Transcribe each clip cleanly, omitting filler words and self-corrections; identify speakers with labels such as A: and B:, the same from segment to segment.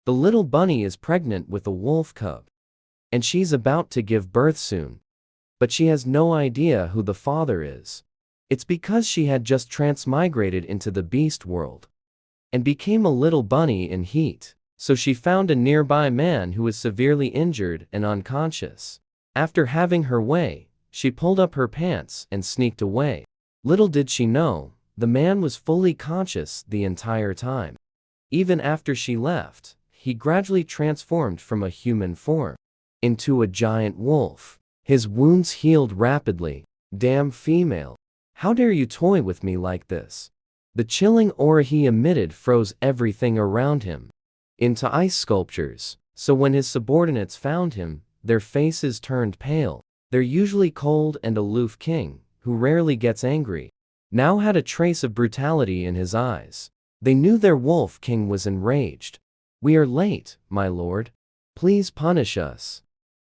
A: The little bunny is pregnant with a wolf cub, and she's about to give birth soon. But she has no idea who the father is. It's because she had just transmigrated into the beast world and became a little bunny in heat. So she found a nearby man who was severely injured and unconscious. After having her way, she pulled up her pants and sneaked away. Little did she know, the man was fully conscious the entire time. Even after she left, he gradually transformed from a human form into a giant wolf. His wounds healed rapidly. Damn female. How dare you toy with me like this? The chilling aura he emitted froze everything around him into ice sculptures, so when his subordinates found him, their faces turned pale. Their usually cold and aloof king, who rarely gets angry, now had a trace of brutality in his eyes. They knew their wolf king was enraged. "We are late, my lord. Please punish us."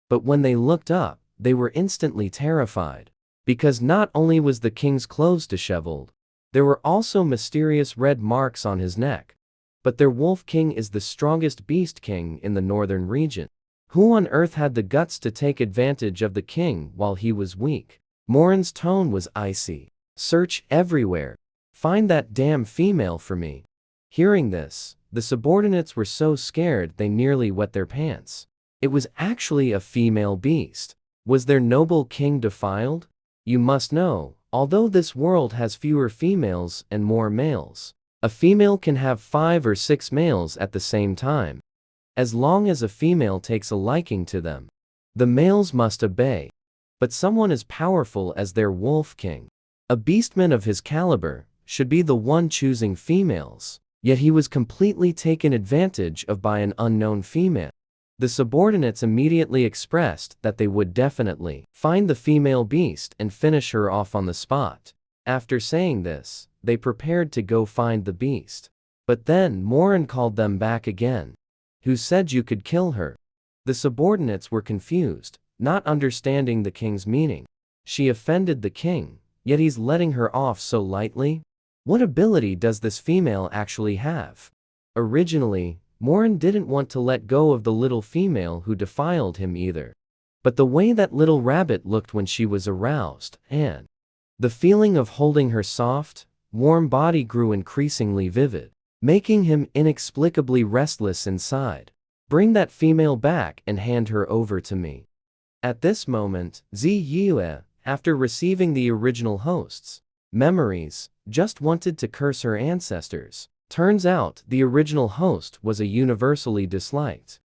A: But when they looked up, they were instantly terrified, because not only was the king's clothes disheveled, there were also mysterious red marks on his neck. But their wolf king is the strongest beast king in the northern region. Who on earth had the guts to take advantage of the king while he was weak? Morin's tone was icy. "Search everywhere. Find that damn female for me." Hearing this, the subordinates were so scared they nearly wet their pants. It was actually a female beast. Was their noble king defiled? You must know, although this world has fewer females and more males, a female can have 5 or 6 males at the same time. As long as a female takes a liking to them, the males must obey. But someone as powerful as their wolf king, a beastman of his caliber, should be the one choosing females. Yet he was completely taken advantage of by an unknown female. The subordinates immediately expressed that they would definitely find the female beast and finish her off on the spot. After saying this, they prepared to go find the beast. But then Morin called them back again. "Who said you could kill her?" The subordinates were confused, not understanding the king's meaning. She offended the king, yet he's letting her off so lightly? What ability does this female actually have? Originally, Morin didn't want to let go of the little female who defiled him either. But the way that little rabbit looked when she was aroused, and the feeling of holding her soft, warm body grew increasingly vivid, making him inexplicably restless inside. "Bring that female back and hand her over to me." At this moment, Ziyue, after receiving the original host's memories, just wanted to curse her ancestors. Turns out, the original host was a universally disliked,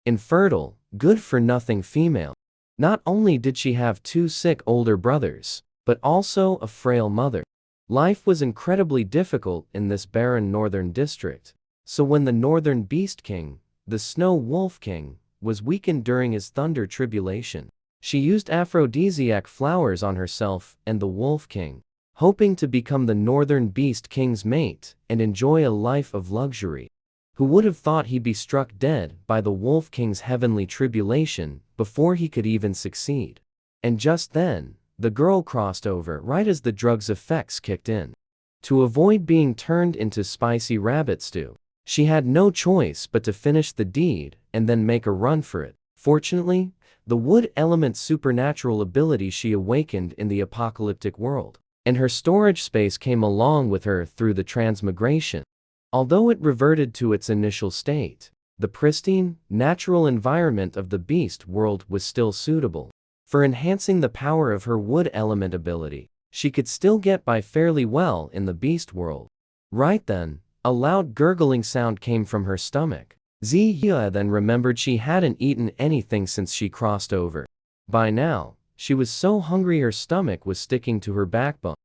A: infertile, good-for-nothing female. Not only did she have 2 sick older brothers, but also a frail mother. Life was incredibly difficult in this barren northern district. So when the northern beast king, the snow wolf king, was weakened during his thunder tribulation, she used aphrodisiac flowers on herself and the wolf king, hoping to become the northern beast king's mate and enjoy a life of luxury. Who would have thought he'd be struck dead by the wolf king's heavenly tribulation before he could even succeed? And just then, the girl crossed over right as the drug's effects kicked in. To avoid being turned into spicy rabbit stew, she had no choice but to finish the deed and then make a run for it. Fortunately, the wood element's supernatural ability she awakened in the apocalyptic world, and her storage space came along with her through the transmigration. Although it reverted to its initial state, the pristine, natural environment of the beast world was still suitable for enhancing the power of her wood element ability. She could still get by fairly well in the beast world. Right then, a loud gurgling sound came from her stomach. Ziyue then remembered she hadn't eaten anything since she crossed over. By now, she was so hungry her stomach was sticking to her backbone.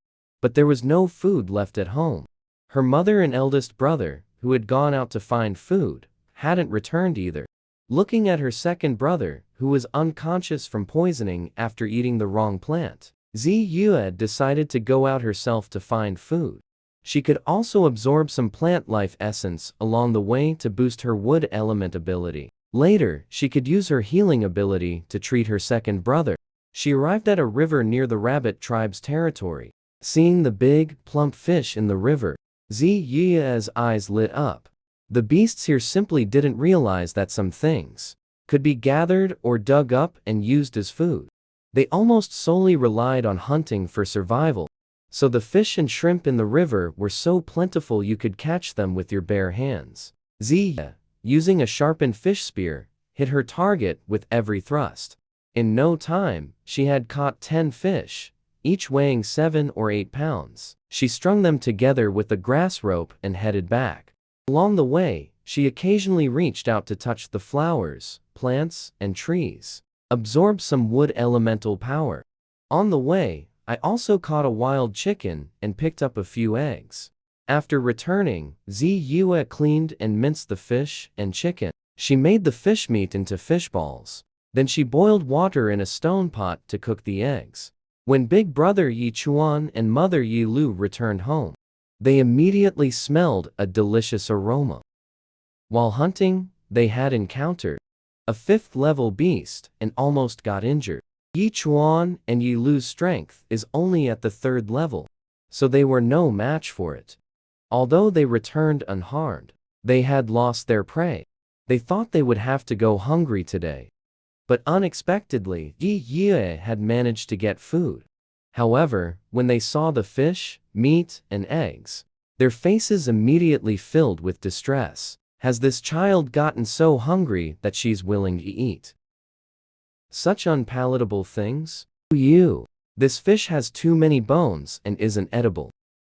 A: But there was no food left at home. Her mother and eldest brother, who had gone out to find food, hadn't returned either. Looking at her second brother, who was unconscious from poisoning after eating the wrong plant, Ziyue decided to go out herself to find food. She could also absorb some plant life essence along the way to boost her wood element ability. Later, she could use her healing ability to treat her second brother. She arrived at a river near the rabbit tribe's territory. Seeing the big, plump fish in the river, Ziyue's eyes lit up. The beasts here simply didn't realize that some things could be gathered or dug up and used as food. They almost solely relied on hunting for survival, so the fish and shrimp in the river were so plentiful you could catch them with your bare hands. Ziya, using a sharpened fish spear, hit her target with every thrust. In no time, she had caught 10 fish, each weighing 7 or 8 pounds. She strung them together with a grass rope and headed back. Along the way, she occasionally reached out to touch the flowers, plants, and trees, absorb some wood elemental power. On the way, I also caught a wild chicken and picked up a few eggs. After returning, Ziyue cleaned and minced the fish and chicken. She made the fish meat into fish balls. Then she boiled water in a stone pot to cook the eggs. When Big Brother Yi Chuan and Mother Yi Lu returned home, they immediately smelled a delicious aroma. While hunting, they had encountered a 5th-level beast and almost got injured. Yi Chuan and Yi Lu's strength is only at the 3rd level, so they were no match for it. Although they returned unharmed, they had lost their prey. They thought they would have to go hungry today. But unexpectedly, Yi Yue had managed to get food. However, when they saw the fish, meat, and eggs, their faces immediately filled with distress. Has this child gotten so hungry that she's willing to eat such unpalatable things? This fish has too many bones and isn't edible.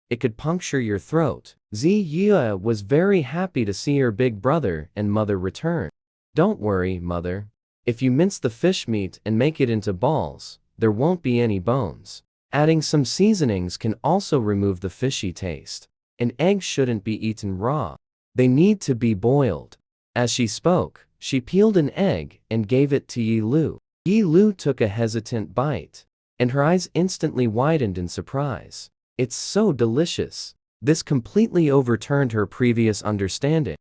A: It could puncture your throat. Ziyue was very happy to see her big brother and mother return. Don't worry, mother. If you mince the fish meat and make it into balls, there won't be any bones. Adding some seasonings can also remove the fishy taste. And eggs shouldn't be eaten raw. They need to be boiled. As she spoke, she peeled an egg and gave it to Yi Lu. Yi Lu took a hesitant bite, and her eyes instantly widened in surprise. It's so delicious. This completely overturned her previous understanding.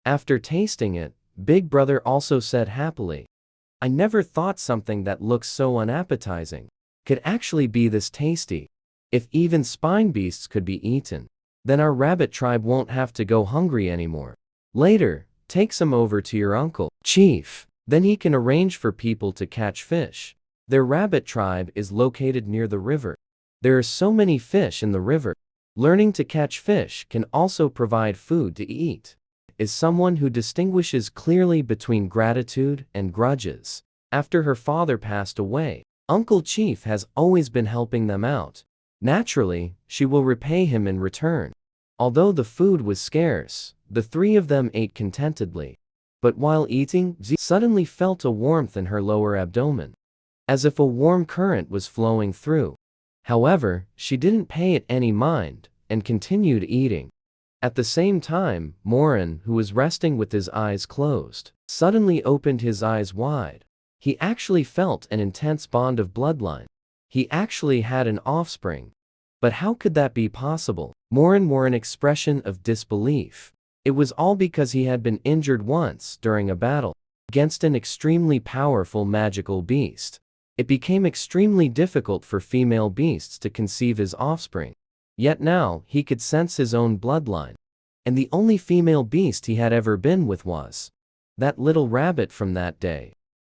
A: After tasting it, Big Brother also said happily, I never thought something that looks so unappetizing could actually be this tasty. If even spine beasts could be eaten, then our rabbit tribe won't have to go hungry anymore. Later, take some over to your uncle, Chief. Then he can arrange for people to catch fish. Their rabbit tribe is located near the river. There are so many fish in the river. Learning to catch fish can also provide food to eat. Is someone who distinguishes clearly between gratitude and grudges. After her father passed away, Uncle Chief has always been helping them out. Naturally, she will repay him in return. Although the food was scarce, the 3 of them ate contentedly. But while eating, Zi suddenly felt a warmth in her lower abdomen, as if a warm current was flowing through. However, she didn't pay it any mind, and continued eating. At the same time, Morin, who was resting with his eyes closed, suddenly opened his eyes wide. He actually felt an intense bond of bloodline. He actually had an offspring. But how could that be possible? Morin wore an expression of disbelief. It was all because he had been injured once during a battle against an extremely powerful magical beast. It became extremely difficult for female beasts to conceive his offspring. Yet now, he could sense his own bloodline. And the only female beast he had ever been with was that little rabbit from that day.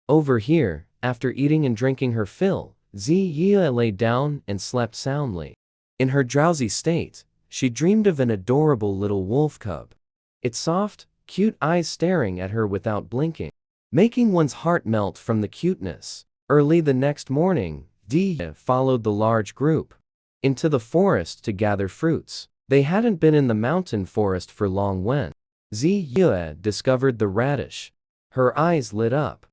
A: Over here, after eating and drinking her fill, Ziyue lay down and slept soundly. In her drowsy state, she dreamed of an adorable little wolf cub. Its soft, cute eyes staring at her without blinking, making one's heart melt from the cuteness. Early the next morning, Ziyue followed the large group into the forest to gather fruits. They hadn't been in the mountain forest for long when Ziyue discovered the radish. Her eyes lit up.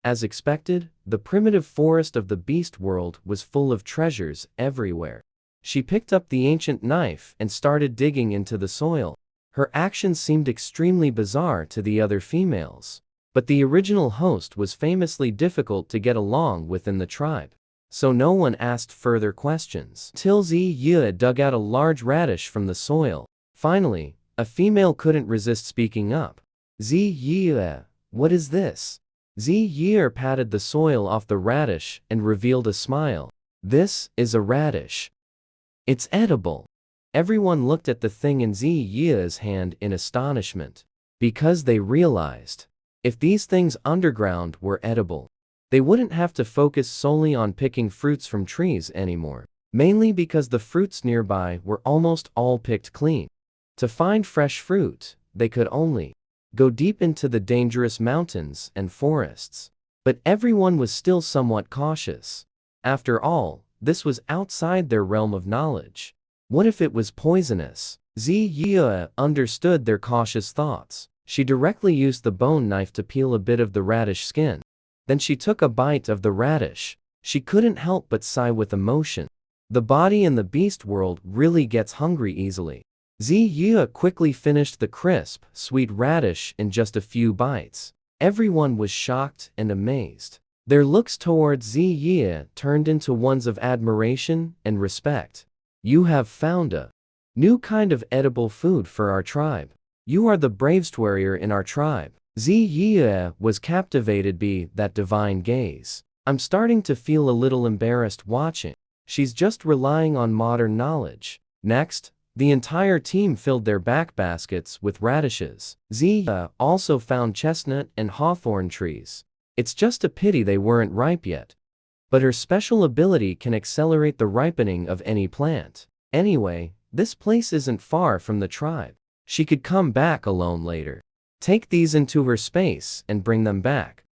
A: As expected, the primitive forest of the beast world was full of treasures everywhere. She picked up the ancient knife and started digging into the soil. Her actions seemed extremely bizarre to the other females. But the original host was famously difficult to get along with in the tribe. So no one asked further questions. Till Ziyue dug out a large radish from the soil. Finally, a female couldn't resist speaking up. Ziyue, what is this? Ziyue patted the soil off the radish and revealed a smile. This is a radish. It's edible. Everyone looked at the thing in Ziya's hand in astonishment, because they realized, if these things underground were edible, they wouldn't have to focus solely on picking fruits from trees anymore, mainly because the fruits nearby were almost all picked clean. To find fresh fruit, they could only go deep into the dangerous mountains and forests. But everyone was still somewhat cautious. After all, this was outside their realm of knowledge. What if it was poisonous? Ziya understood their cautious thoughts. She directly used the bone knife to peel a bit of the radish skin. Then she took a bite of the radish. She couldn't help but sigh with emotion. The body in the beast world really gets hungry easily. Ziya quickly finished the crisp, sweet radish in just a few bites. Everyone was shocked and amazed. Their looks towards Ziya turned into ones of admiration and respect. You have found a new kind of edible food for our tribe. You are the bravest warrior in our tribe. Ziya was captivated by that divine gaze. I'm starting to feel a little embarrassed watching. She's just relying on modern knowledge. Next, the entire team filled their back baskets with radishes. Ziya also found chestnut and hawthorn trees. It's just a pity they weren't ripe yet. But her special ability can accelerate the ripening of any plant. Anyway, this place isn't far from the tribe. She could come back alone later. Take these into her space and bring them back.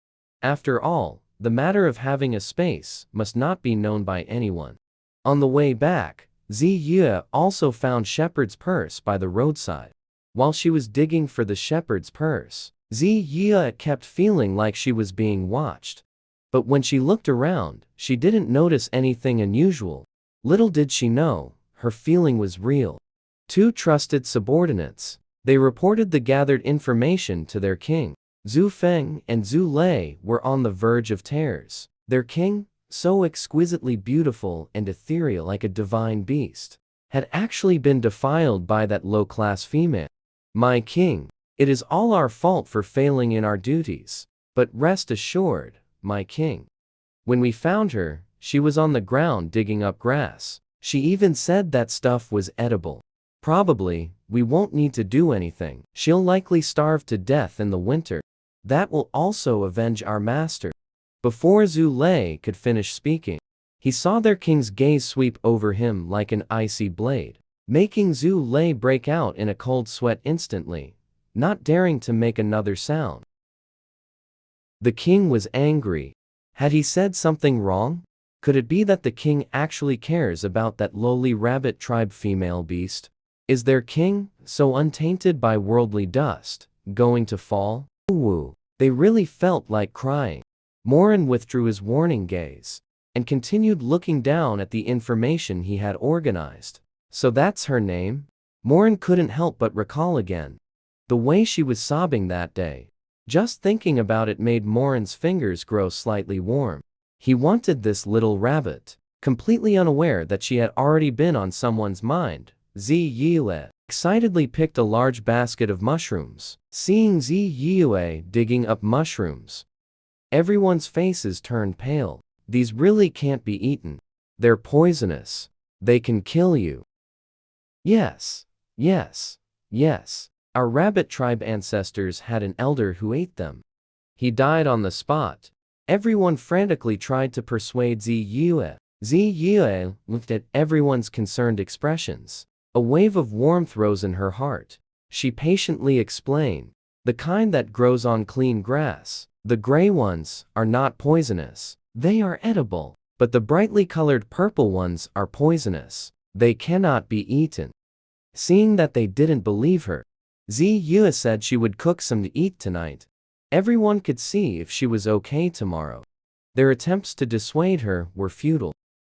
A: After all, the matter of having a space must not be known by anyone. On the way back, Ziya also found shepherd's purse by the roadside. While she was digging for the shepherd's purse, Ziya kept feeling like she was being watched. But when she looked around, she didn't notice anything unusual. Little did she know, her feeling was real. Two trusted subordinates. They reported the gathered information to their king. Zhu Feng and Zhu Lei were on the verge of tears. Their king, so exquisitely beautiful and ethereal like a divine beast, had actually been defiled by that low-class female. My king, it is all our fault for failing in our duties. But rest assured, my king. When we found her, she was on the ground digging up grass. She even said that stuff was edible. Probably, we won't need to do anything. She'll likely starve to death in the winter. That will also avenge our master. Before Zhu Lei could finish speaking, he saw their king's gaze sweep over him like an icy blade, making Zhu Lei break out in a cold sweat instantly, not daring to make another sound. The king was angry. Had he said something wrong? Could it be that the king actually cares about that lowly rabbit tribe female beast? Is their king, so untainted by worldly dust, going to fall? Ooh, they really felt like crying. Morin withdrew his warning gaze and continued looking down at the information he had organized. So that's her name? Morin couldn't help but recall again the way she was sobbing that day. Just thinking about it made Morin's fingers grow slightly warm. He wanted this little rabbit, completely unaware that she had already been on someone's mind. Ziya excitedly picked a large basket of mushrooms. Seeing Ziya digging up mushrooms, everyone's faces turned pale. These really can't be eaten. They're poisonous. They can kill you. Yes, yes, yes. Our rabbit tribe ancestors had an elder who ate them. He died on the spot. Everyone frantically tried to persuade Ziya. Ziya looked at everyone's concerned expressions. A wave of warmth rose in her heart. She patiently explained, the kind that grows on clean grass. The gray ones are not poisonous. They are edible. But the brightly colored purple ones are poisonous. They cannot be eaten. Seeing that they didn't believe her, Ziya said she would cook some to eat tonight. Everyone could see if she was okay tomorrow. Their attempts to dissuade her were futile.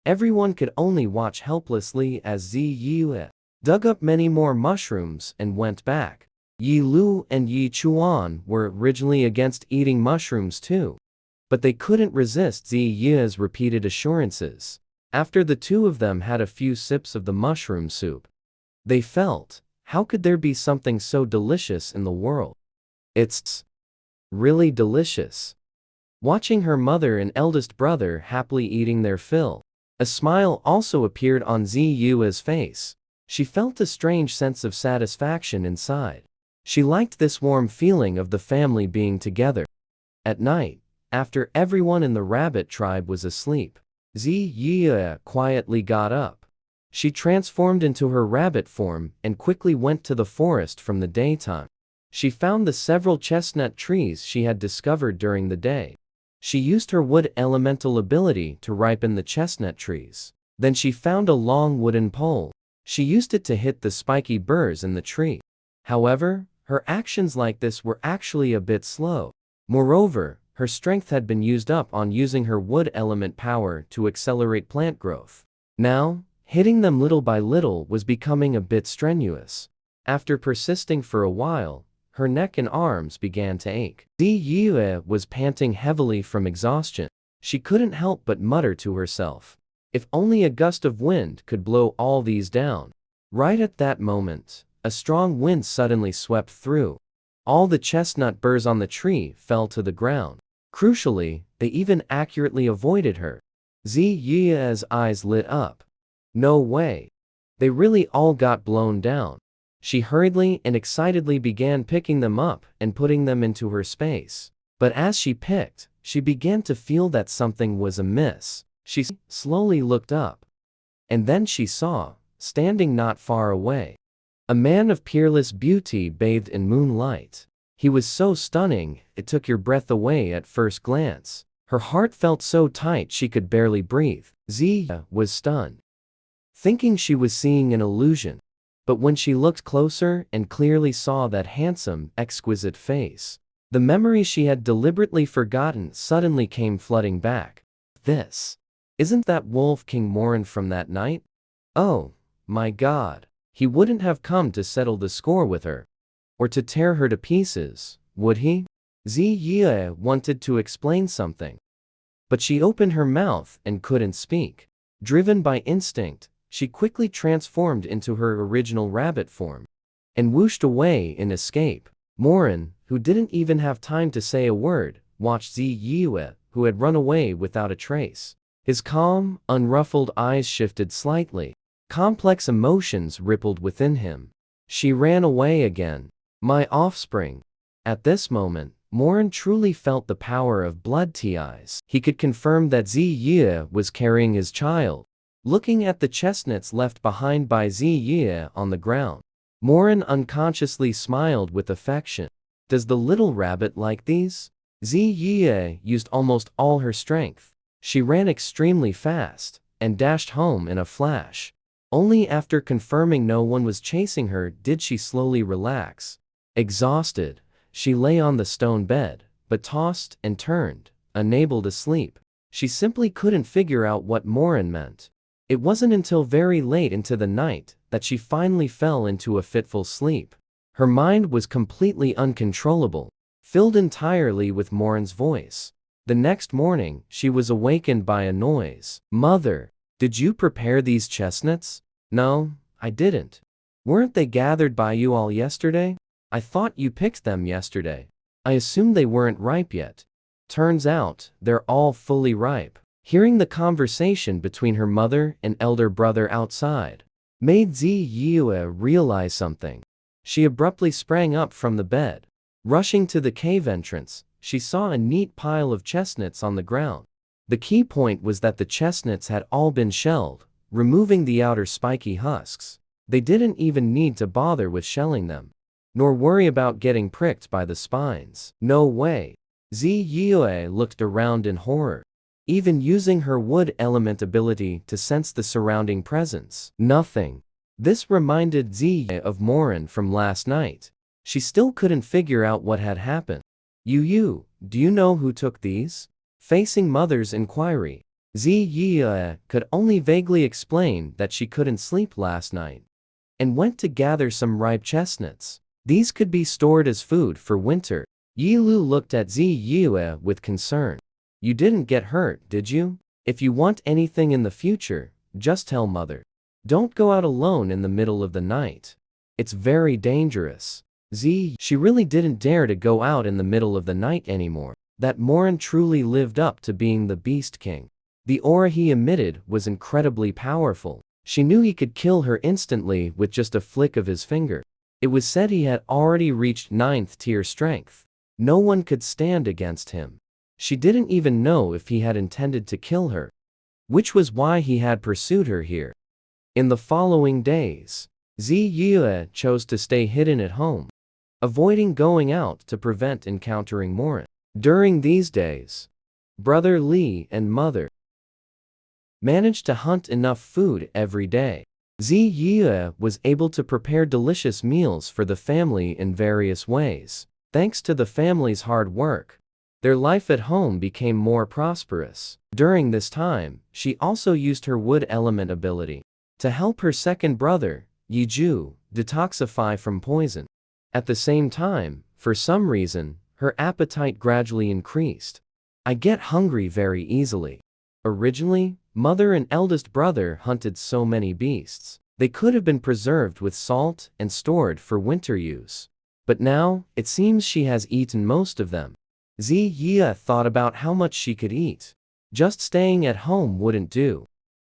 A: Everyone could only watch helplessly as Ziya dug up many more mushrooms and went back. Yi Lu and Yi Chuan were originally against eating mushrooms too, but they couldn't resist Ziya's repeated assurances. After the two of them had a few sips of the mushroom soup, they felt, how could there be something so delicious in the world? It's really delicious. Watching her mother and eldest brother happily eating their fill, a smile also appeared on Ziya's face. She felt a strange sense of satisfaction inside. She liked this warm feeling of the family being together. At night, after everyone in the rabbit tribe was asleep, Ziya quietly got up. She transformed into her rabbit form and quickly went to the forest from the daytime. She found the several chestnut trees she had discovered during the day. She used her wood elemental ability to ripen the chestnut trees. Then she found a long wooden pole. She used it to hit the spiky burrs in the tree. However, her actions like this were actually a bit slow. Moreover, her strength had been used up on using her wood element power to accelerate plant growth. Now, hitting them little by little was becoming a bit strenuous. After persisting for a while, her neck and arms began to ache. Ziya was panting heavily from exhaustion. She couldn't help but mutter to herself, if only a gust of wind could blow all these down. Right at that moment, a strong wind suddenly swept through. All the chestnut burrs on the tree fell to the ground. Crucially, they even accurately avoided her. Ziya's eyes lit up. No way. They really all got blown down. She hurriedly and excitedly began picking them up and putting them into her space. But as she picked, she began to feel that something was amiss. She slowly looked up. And then she saw, standing not far away, a man of peerless beauty bathed in moonlight. He was so stunning, it took your breath away at first glance. Her heart felt so tight she could barely breathe. Ziya was stunned, thinking she was seeing an illusion. But when she looked closer and clearly saw that handsome, exquisite face, the memories she had deliberately forgotten suddenly came flooding back. Isn't that Wolf King Morin from that night? Oh, my God. He wouldn't have come to settle the score with her. Or to tear her to pieces, would he? Ziya wanted to explain something, but she opened her mouth and couldn't speak. Driven by instinct, she quickly transformed into her original rabbit form and whooshed away in escape. Morin, who didn't even have time to say a word, watched Ziya, who had run away without a trace. His calm, unruffled eyes shifted slightly. Complex emotions rippled within him. She ran away again. My offspring. At this moment, Morin truly felt the power of blood ties. He could confirm that Ziya was carrying his child. Looking at the chestnuts left behind by Ziya on the ground, Morin unconsciously smiled with affection. Does the little rabbit like these? Ziya used almost all her strength. She ran extremely fast and dashed home in a flash. Only after confirming no one was chasing her did she slowly relax. Exhausted, she lay on the stone bed, but tossed and turned, unable to sleep. She simply couldn't figure out what Morin meant. It wasn't until very late into the night that she finally fell into a fitful sleep. Her mind was completely uncontrollable, filled entirely with Morin's voice. The next morning, she was awakened by a noise. Mother, did you prepare these chestnuts? No, I didn't. Weren't they gathered by you all yesterday? I thought you picked them yesterday. I assumed they weren't ripe yet. Turns out, they're all fully ripe. Hearing the conversation between her mother and elder brother outside made Ziya realize something. She abruptly sprang up from the bed. Rushing to the cave entrance, she saw a neat pile of chestnuts on the ground. The key point was that the chestnuts had all been shelled, removing the outer spiky husks. They didn't even need to bother with shelling them, nor worry about getting pricked by the spines. No way. Ziya looked around in horror, even using her wood element ability to sense the surrounding presence. Nothing. This reminded Ziya of Morin from last night. She still couldn't figure out what had happened. Do you know who took these? Facing mother's inquiry, Ziya could only vaguely explain that she couldn't sleep last night and went to gather some ripe chestnuts. These could be stored as food for winter. Yilu looked at Ziya with concern. You didn't get hurt, did you? If you want anything in the future, just tell mother. Don't go out alone in the middle of the night. It's very dangerous. She really didn't dare to go out in the middle of the night anymore. That Morin truly lived up to being the Beast King. The aura he emitted was incredibly powerful. She knew he could kill her instantly with just a flick of his finger. It was said he had already reached 9th tier strength. No one could stand against him. She didn't even know if he had intended to kill her, which was why he had pursued her here. In the following days, Ziyue chose to stay hidden at home, avoiding going out to prevent encountering Morin. During these days, Brother Li and Mother managed to hunt enough food every day. Ziyue was able to prepare delicious meals for the family in various ways. Thanks to the family's hard work, their life at home became more prosperous. During this time, she also used her wood element ability to help her second brother, Yiju, detoxify from poison. At the same time, for some reason, her appetite gradually increased. I get hungry very easily. Originally, Mother and eldest brother hunted so many beasts. They could have been preserved with salt and stored for winter use. But now, it seems she has eaten most of them. Ziyue thought about how much she could eat. Just staying at home wouldn't do.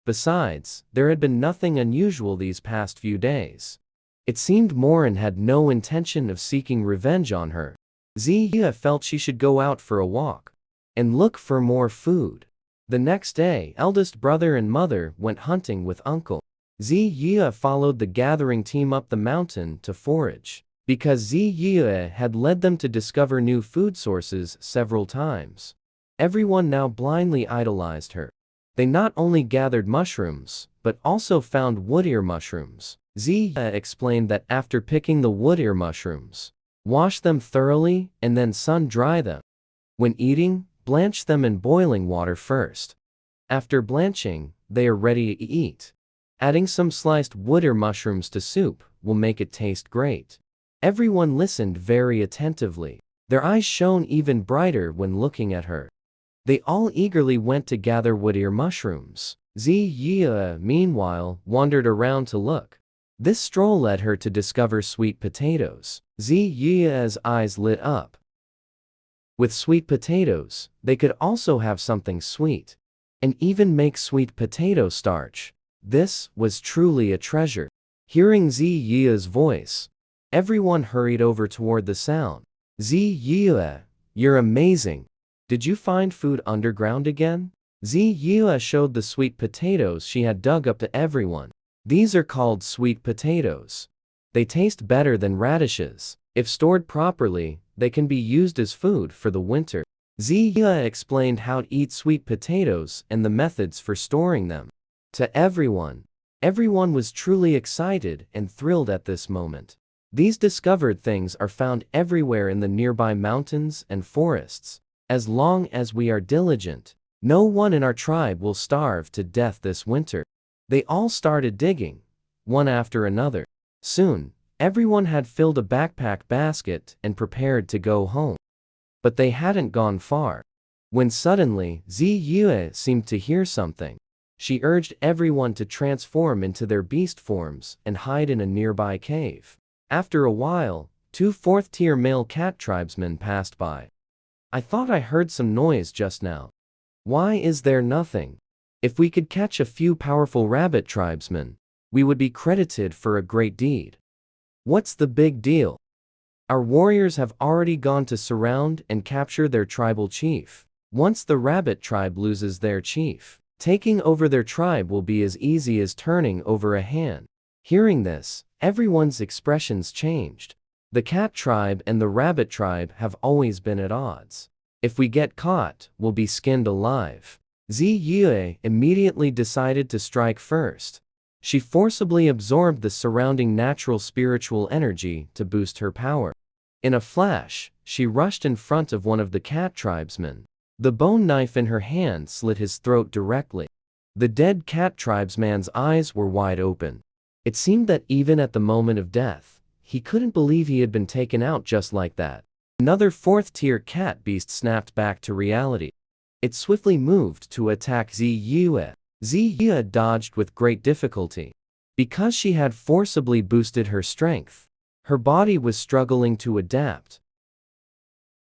A: Besides, there had been nothing unusual these past few days. It seemed Morin had no intention of seeking revenge on her. Ziyue felt she should go out for a walk and look for more food. The next day, eldest brother and mother went hunting with uncle. Ziyue followed the gathering team up the mountain to forage. Because Ziyue had led them to discover new food sources several times, everyone now blindly idolized her. They not only gathered mushrooms, but also found wood ear mushrooms. Ziyue explained that after picking the wood ear mushrooms, wash them thoroughly and then sun-dry them. When eating, blanch them in boiling water first. After blanching, they are ready to eat. Adding some sliced wood ear mushrooms to soup will make it taste great. Everyone listened very attentively. Their eyes shone even brighter when looking at her. They all eagerly went to gather wood ear mushrooms. Ziyue, meanwhile, wandered around to look. This stroll led her to discover sweet potatoes. Ziyue's eyes lit up. With sweet potatoes, they could also have something sweet, and even make sweet potato starch. This was truly a treasure. Hearing Ziyue's voice, everyone hurried over toward the sound. Ziyue, you're amazing. Did you find food underground again? Ziyue showed the sweet potatoes she had dug up to everyone. These are called sweet potatoes. They taste better than radishes. If stored properly, they can be used as food for the winter. Ziyue explained how to eat sweet potatoes and the methods for storing them. To everyone was truly excited and thrilled at this moment. These discovered things are found everywhere in the nearby mountains and forests. As long as we are diligent, no one in our tribe will starve to death this winter. They all started digging, one after another. Soon, everyone had filled a backpack basket and prepared to go home. But they hadn't gone far, when suddenly Ziyue seemed to hear something. She urged everyone to transform into their beast forms and hide in a nearby cave. After a while, 2 4th-tier male cat tribesmen passed by. I thought I heard some noise just now. Why is there nothing? If we could catch a few powerful rabbit tribesmen, we would be credited for a great deed. What's the big deal? Our warriors have already gone to surround and capture their tribal chief. Once the rabbit tribe loses their chief, taking over their tribe will be as easy as turning over a hand. Hearing this, everyone's expressions changed. The cat tribe and the rabbit tribe have always been at odds. If we get caught, we'll be skinned alive. Ziyue immediately decided to strike first. She forcibly absorbed the surrounding natural spiritual energy to boost her power. In a flash, she rushed in front of one of the cat tribesmen. The bone knife in her hand slit his throat directly. The dead cat tribesman's eyes were wide open. It seemed that even at the moment of death, he couldn't believe he had been taken out just like that. Another 4th-tier cat beast snapped back to reality. It swiftly moved to attack Ziyue. Ziyue dodged with great difficulty. Because she had forcibly boosted her strength, her body was struggling to adapt.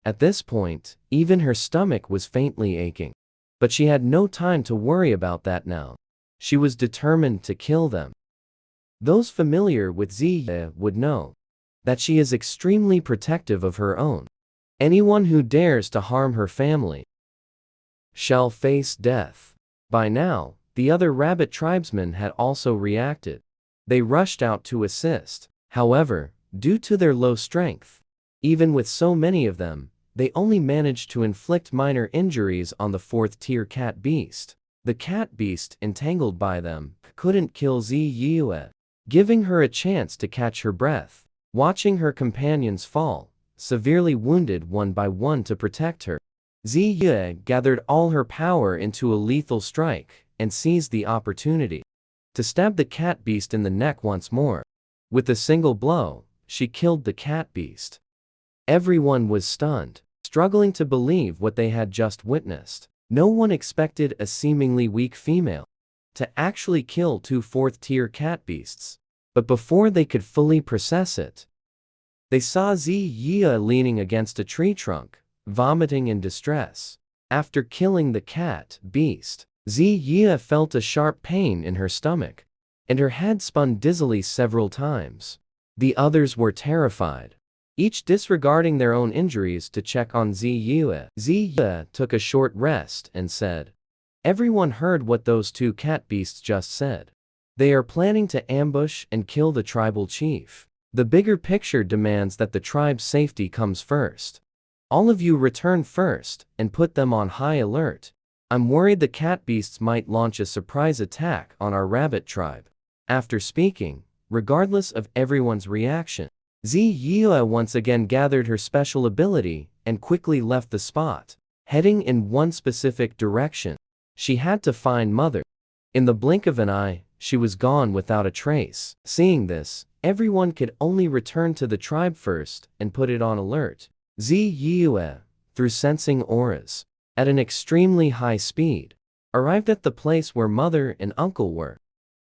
A: At this point, even her stomach was faintly aching. But she had no time to worry about that now. She was determined to kill them. Those familiar with Ziya would know that she is extremely protective of her own. Anyone who dares to harm her family shall face death. By now, the other rabbit tribesmen had also reacted. They rushed out to assist. However, due to their low strength, even with so many of them, they only managed to inflict minor injuries on the fourth-tier cat beast. The cat beast, entangled by them, couldn't kill Ziya, giving her a chance to catch her breath. Watching her companions fall, severely wounded one by one to protect her, Ziya gathered all her power into a lethal strike and seized the opportunity to stab the cat beast in the neck once more. With a single blow, she killed the cat beast. Everyone was stunned, struggling to believe what they had just witnessed. No one expected a seemingly weak female to actually kill two fourth-tier cat beasts. But before they could fully process it, they saw Ziya leaning against a tree trunk, vomiting in distress. After killing the cat beast, Ziya felt a sharp pain in her stomach, and her head spun dizzily several times. The others were terrified, each disregarding their own injuries to check on Ziya. Ziya took a short rest and said, "Everyone heard what those two cat beasts just said. They are planning to ambush and kill the tribal chief. The bigger picture demands that the tribe's safety comes first. All of you return first and put them on high alert. I'm worried the cat beasts might launch a surprise attack on our rabbit tribe." After speaking, regardless of everyone's reaction, Ziya once again gathered her special ability and quickly left the spot, heading in one specific direction. She had to find Mother. In the blink of an eye, she was gone without a trace. Seeing this, everyone could only return to the tribe first and put it on alert. Ziya, through sensing auras, at an extremely high speed, arrived at the place where Mother and Uncle were.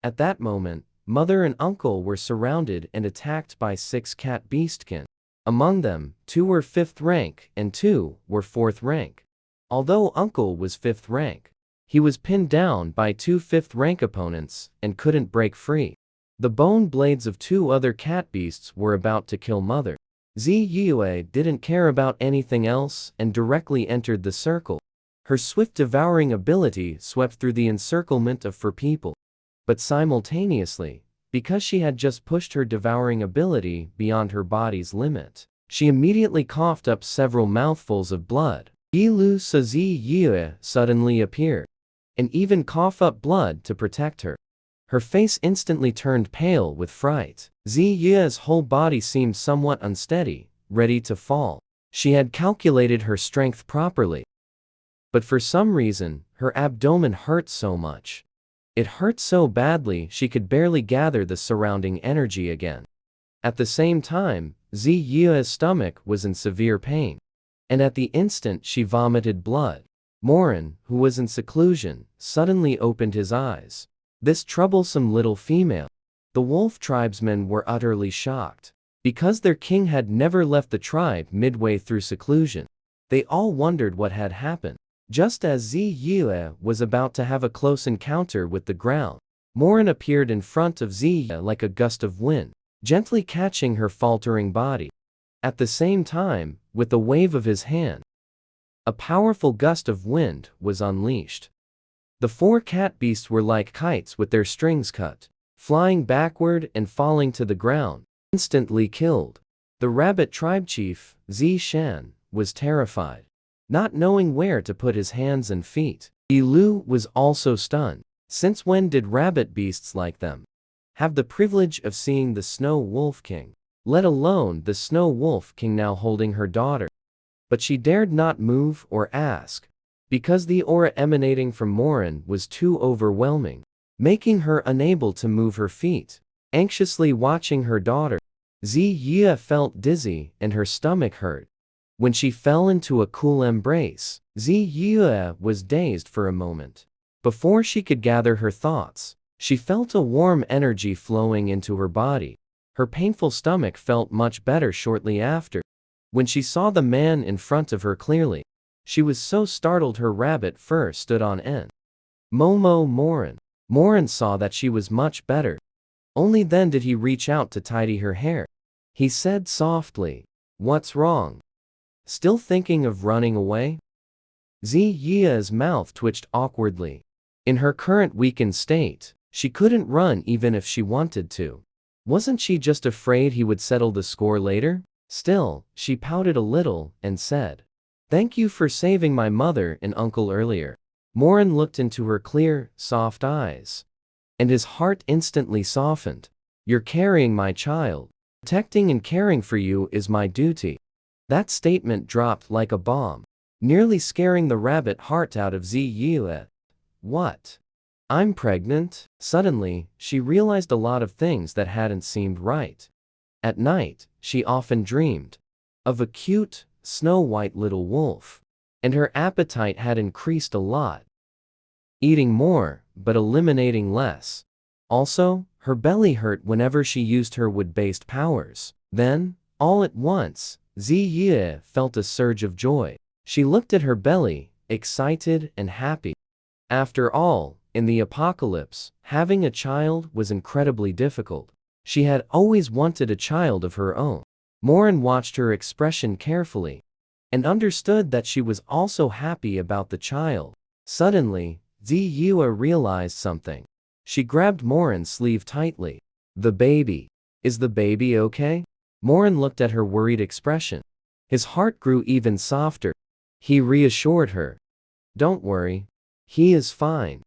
A: At that moment, Mother and Uncle were surrounded and attacked by 6 cat beastkin. Among them, 2 were 5th rank and 2 were 4th rank. Although Uncle was 5th rank, he was pinned down by 2 5th rank opponents and couldn't break free. The bone blades of 2 other cat beasts were about to kill Mother. Ziya didn't care about anything else and directly entered the circle. Her swift devouring ability swept through the encirclement of 4 people. But simultaneously, because she had just pushed her devouring ability beyond her body's limit, she immediately coughed up several mouthfuls of blood. Yilu saw Ziya suddenly appear and even cough up blood to protect her. Her face instantly turned pale with fright. Ziya's whole body seemed somewhat unsteady, ready to fall. She had calculated her strength properly, but for some reason, her abdomen hurt so much. It hurt so badly she could barely gather the surrounding energy again. At the same time, Ziya's stomach was in severe pain, and at the instant she vomited blood. Morin, who was in seclusion, suddenly opened his eyes. This troublesome little female. The wolf tribesmen were utterly shocked. Because their king had never left the tribe midway through seclusion, they all wondered what had happened. Just as Ziya was about to have a close encounter with the ground, Morin appeared in front of Ziya like a gust of wind, gently catching her faltering body. At the same time, with a wave of his hand, a powerful gust of wind was unleashed. The 4 cat beasts were like kites with their strings cut, flying backward and falling to the ground, instantly killed. The rabbit tribe chief, Zishan, was terrified, not knowing where to put his hands and feet. Yilu was also stunned. Since when did rabbit beasts like them have the privilege of seeing the Snow Wolf King, let alone the Snow Wolf King now holding her daughter? But she dared not move or ask, because the aura emanating from Morin was too overwhelming, making her unable to move her feet. Anxiously watching her daughter, Ziya felt dizzy and her stomach hurt. When she fell into a cool embrace, Ziya was dazed for a moment. Before she could gather her thoughts, she felt a warm energy flowing into her body. Her painful stomach felt much better shortly after. When she saw the man in front of her clearly, she was so startled her rabbit fur stood on end. Momo Morin. Morin saw that she was much better. Only then did he reach out to tidy her hair. He said softly, "What's wrong? Still thinking of running away?" Ziya's mouth twitched awkwardly. In her current weakened state, she couldn't run even if she wanted to. Wasn't she just afraid he would settle the score later? Still, she pouted a little and said, "Thank you for saving my mother and uncle earlier." Morin looked into her clear, soft eyes, and his heart instantly softened. "You're carrying my child. Protecting and caring for you is my duty." That statement dropped like a bomb, nearly scaring the rabbit heart out of Ziya. "What? I'm pregnant?" Suddenly, she realized a lot of things that hadn't seemed right. At night, she often dreamed of a cute, snow-white little wolf, and her appetite had increased a lot. Eating more, but eliminating less. Also, her belly hurt whenever she used her wood-based powers. Then, all at once, Ziya felt a surge of joy. She looked at her belly, excited and happy. After all, in the apocalypse, having a child was incredibly difficult. She had always wanted a child of her own. Morin watched her expression carefully, and understood that she was also happy about the child. Suddenly, Ziya realized something. She grabbed Morin's sleeve tightly. "The baby. Is the baby okay?" Morin looked at her worried expression. His heart grew even softer. He reassured her. "Don't worry. He is fine.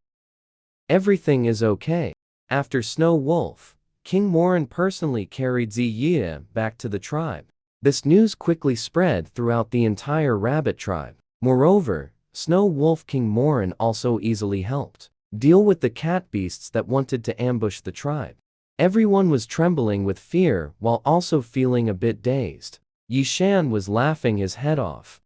A: Everything is okay." After Snow Wolf, King Morin personally carried Ziya back to the tribe. This news quickly spread throughout the entire rabbit tribe. Moreover, Snow Wolf King Morin also easily helped deal with the cat beasts that wanted to ambush the tribe. Everyone was trembling with fear while also feeling a bit dazed. Yishan was laughing his head off.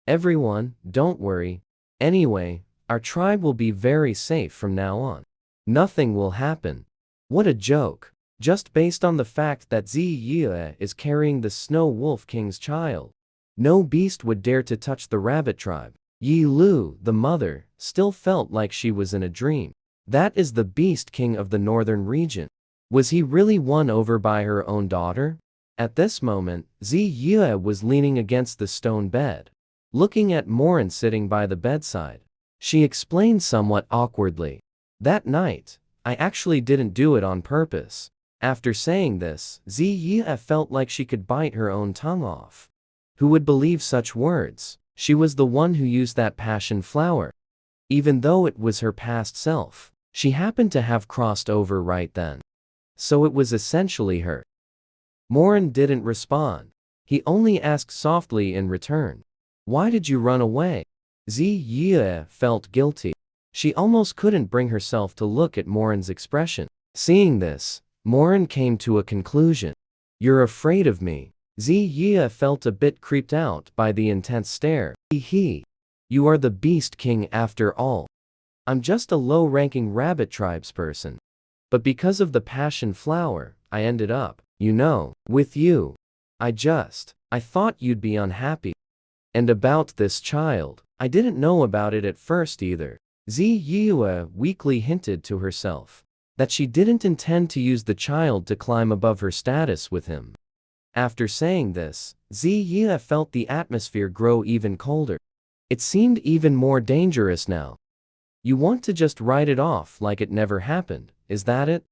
A: "Everyone, don't worry. Anyway, our tribe will be very safe from now on. Nothing will happen." What a joke. Just based on the fact that Ziya is carrying the Snow Wolf King's child, no beast would dare to touch the rabbit tribe. Yi Lu, the mother, still felt like she was in a dream. That is the Beast King of the northern region. Was he really won over by her own daughter? At this moment, Ziya was leaning against the stone bed, looking at Morin sitting by the bedside. She explained somewhat awkwardly, "That night, I actually didn't do it on purpose." After saying this, Ziya felt like she could bite her own tongue off. Who would believe such words? She was the one who used that passion flower. Even though it was her past self, she happened to have crossed over right then. So it was essentially her. Morin didn't respond. He only asked softly in return, "Why did you run away?" Ziya felt guilty. She almost couldn't bring herself to look at Morin's expression. Seeing this, Morin came to a conclusion. "You're afraid of me." Ziya felt a bit creeped out by the intense stare. "Hee. You are the Beast King after all. I'm just a low-ranking rabbit tribesperson. But because of the passion flower, I ended up, with you. I thought you'd be unhappy. And about this child, I didn't know about it at first either." Ziya weakly hinted to herself that she didn't intend to use the child to climb above her status with him. After saying this, Ziya felt the atmosphere grow even colder. It seemed even more dangerous now. "You want to just write it off like it never happened, is that it?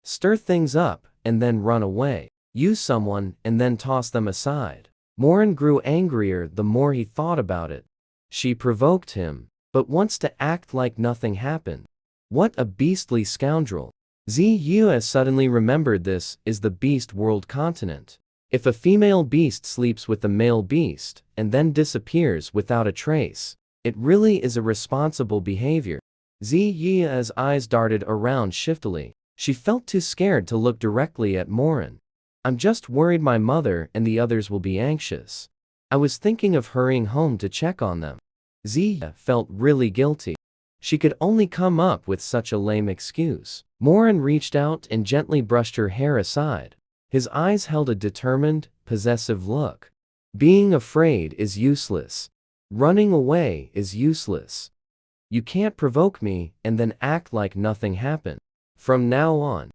A: Stir things up, and then run away. Use someone, and then toss them aside." Morin grew angrier the more he thought about it. She provoked him, but wants to act like nothing happened. What a beastly scoundrel. Ziya suddenly remembered this is the beast world continent. If a female beast sleeps with a male beast, and then disappears without a trace, it really is a responsible behavior. Ziya's eyes darted around shiftily. She felt too scared to look directly at Morin. "I'm just worried my mother and the others will be anxious. I was thinking of hurrying home to check on them." Ziya felt really guilty. She could only come up with such a lame excuse. Morin reached out and gently brushed her hair aside. His eyes held a determined, possessive look. "Being afraid is useless. Running away is useless. You can't provoke me and then act like nothing happened. From now on,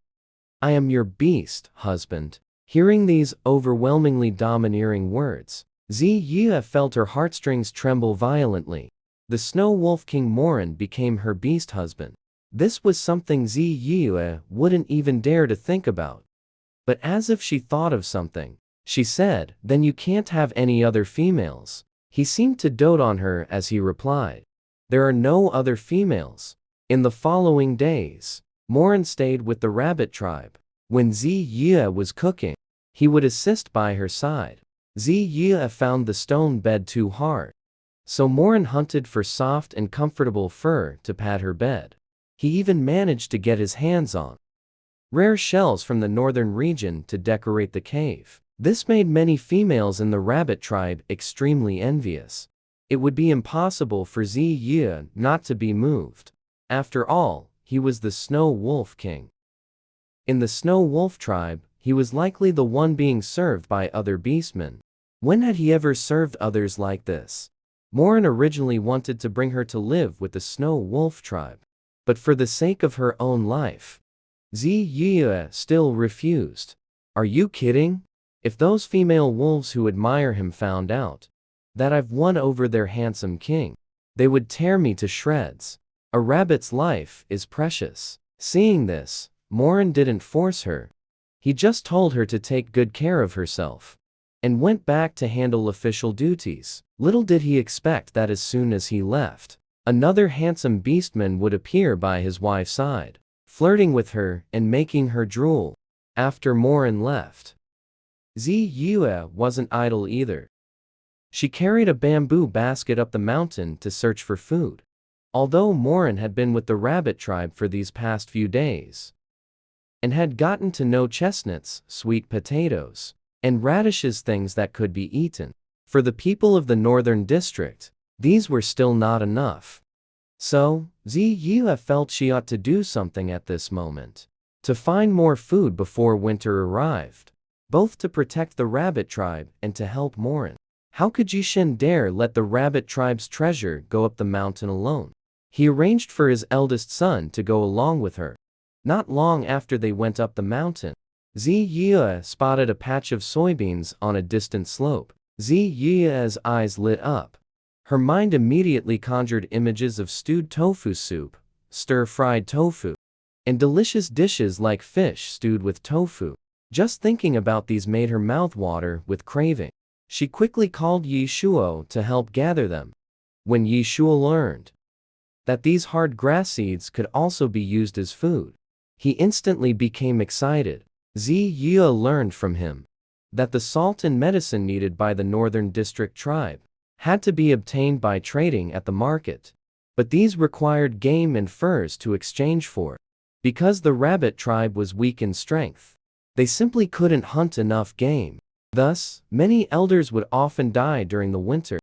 A: I am your beast, husband. Hearing these overwhelmingly domineering words, Ziya felt her heartstrings tremble violently. The Snow Wolf King Morin became her beast husband. This was something Ziya wouldn't even dare to think about. But as if she thought of something, she said, "Then you can't have any other females." He seemed to dote on her as he replied, "There are no other females." In the following days, Morin stayed with the rabbit tribe. When Ziya was cooking, he would assist by her side. Ziya found the stone bed too hard, so Morin hunted for soft and comfortable fur to pad her bed. He even managed to get his hands on rare shells from the northern region to decorate the cave. This made many females in the rabbit tribe extremely envious. It would be impossible for Ziya not to be moved. After all, he was the Snow Wolf King. In the Snow Wolf tribe, he was likely the one being served by other beastmen. When had he ever served others like this? Morin originally wanted to bring her to live with the Snow Wolf tribe, but for the sake of her own life, Ziya still refused. Are you kidding? If those female wolves who admire him found out that I've won over their handsome king, they would tear me to shreds. A rabbit's life is precious. Seeing this, Morin didn't force her. He just told her to take good care of herself and went back to handle official duties. Little did he expect that as soon as he left, another handsome beastman would appear by his wife's side, flirting with her and making her drool. After Morin left, Ziya wasn't idle either. She carried a bamboo basket up the mountain to search for food. Although Morin had been with the rabbit tribe for these past few days and had gotten to know chestnuts, sweet potatoes, and radishes, things that could be eaten, for the people of the northern district, these were still not enough. So, Ziya felt she ought to do something at this moment to find more food before winter arrived, both to protect the rabbit tribe and to help Morin. How could Yishin dare let the rabbit tribe's treasure go up the mountain alone? He arranged for his eldest son to go along with her. Not long after they went up the mountain, Ziya spotted a patch of soybeans on a distant slope. Ziya's eyes lit up. Her mind immediately conjured images of stewed tofu soup, stir-fried tofu, and delicious dishes like fish stewed with tofu. Just thinking about these made her mouth water with craving. She quickly called Yishuo to help gather them. When Yishuo learned that these hard grass seeds could also be used as food, he instantly became excited. Ziya learned from him that the salt and medicine needed by the Northern District tribe had to be obtained by trading at the market, but these required game and furs to exchange for. Because the rabbit tribe was weak in strength, they simply couldn't hunt enough game. Thus, many elders would often die during the winter.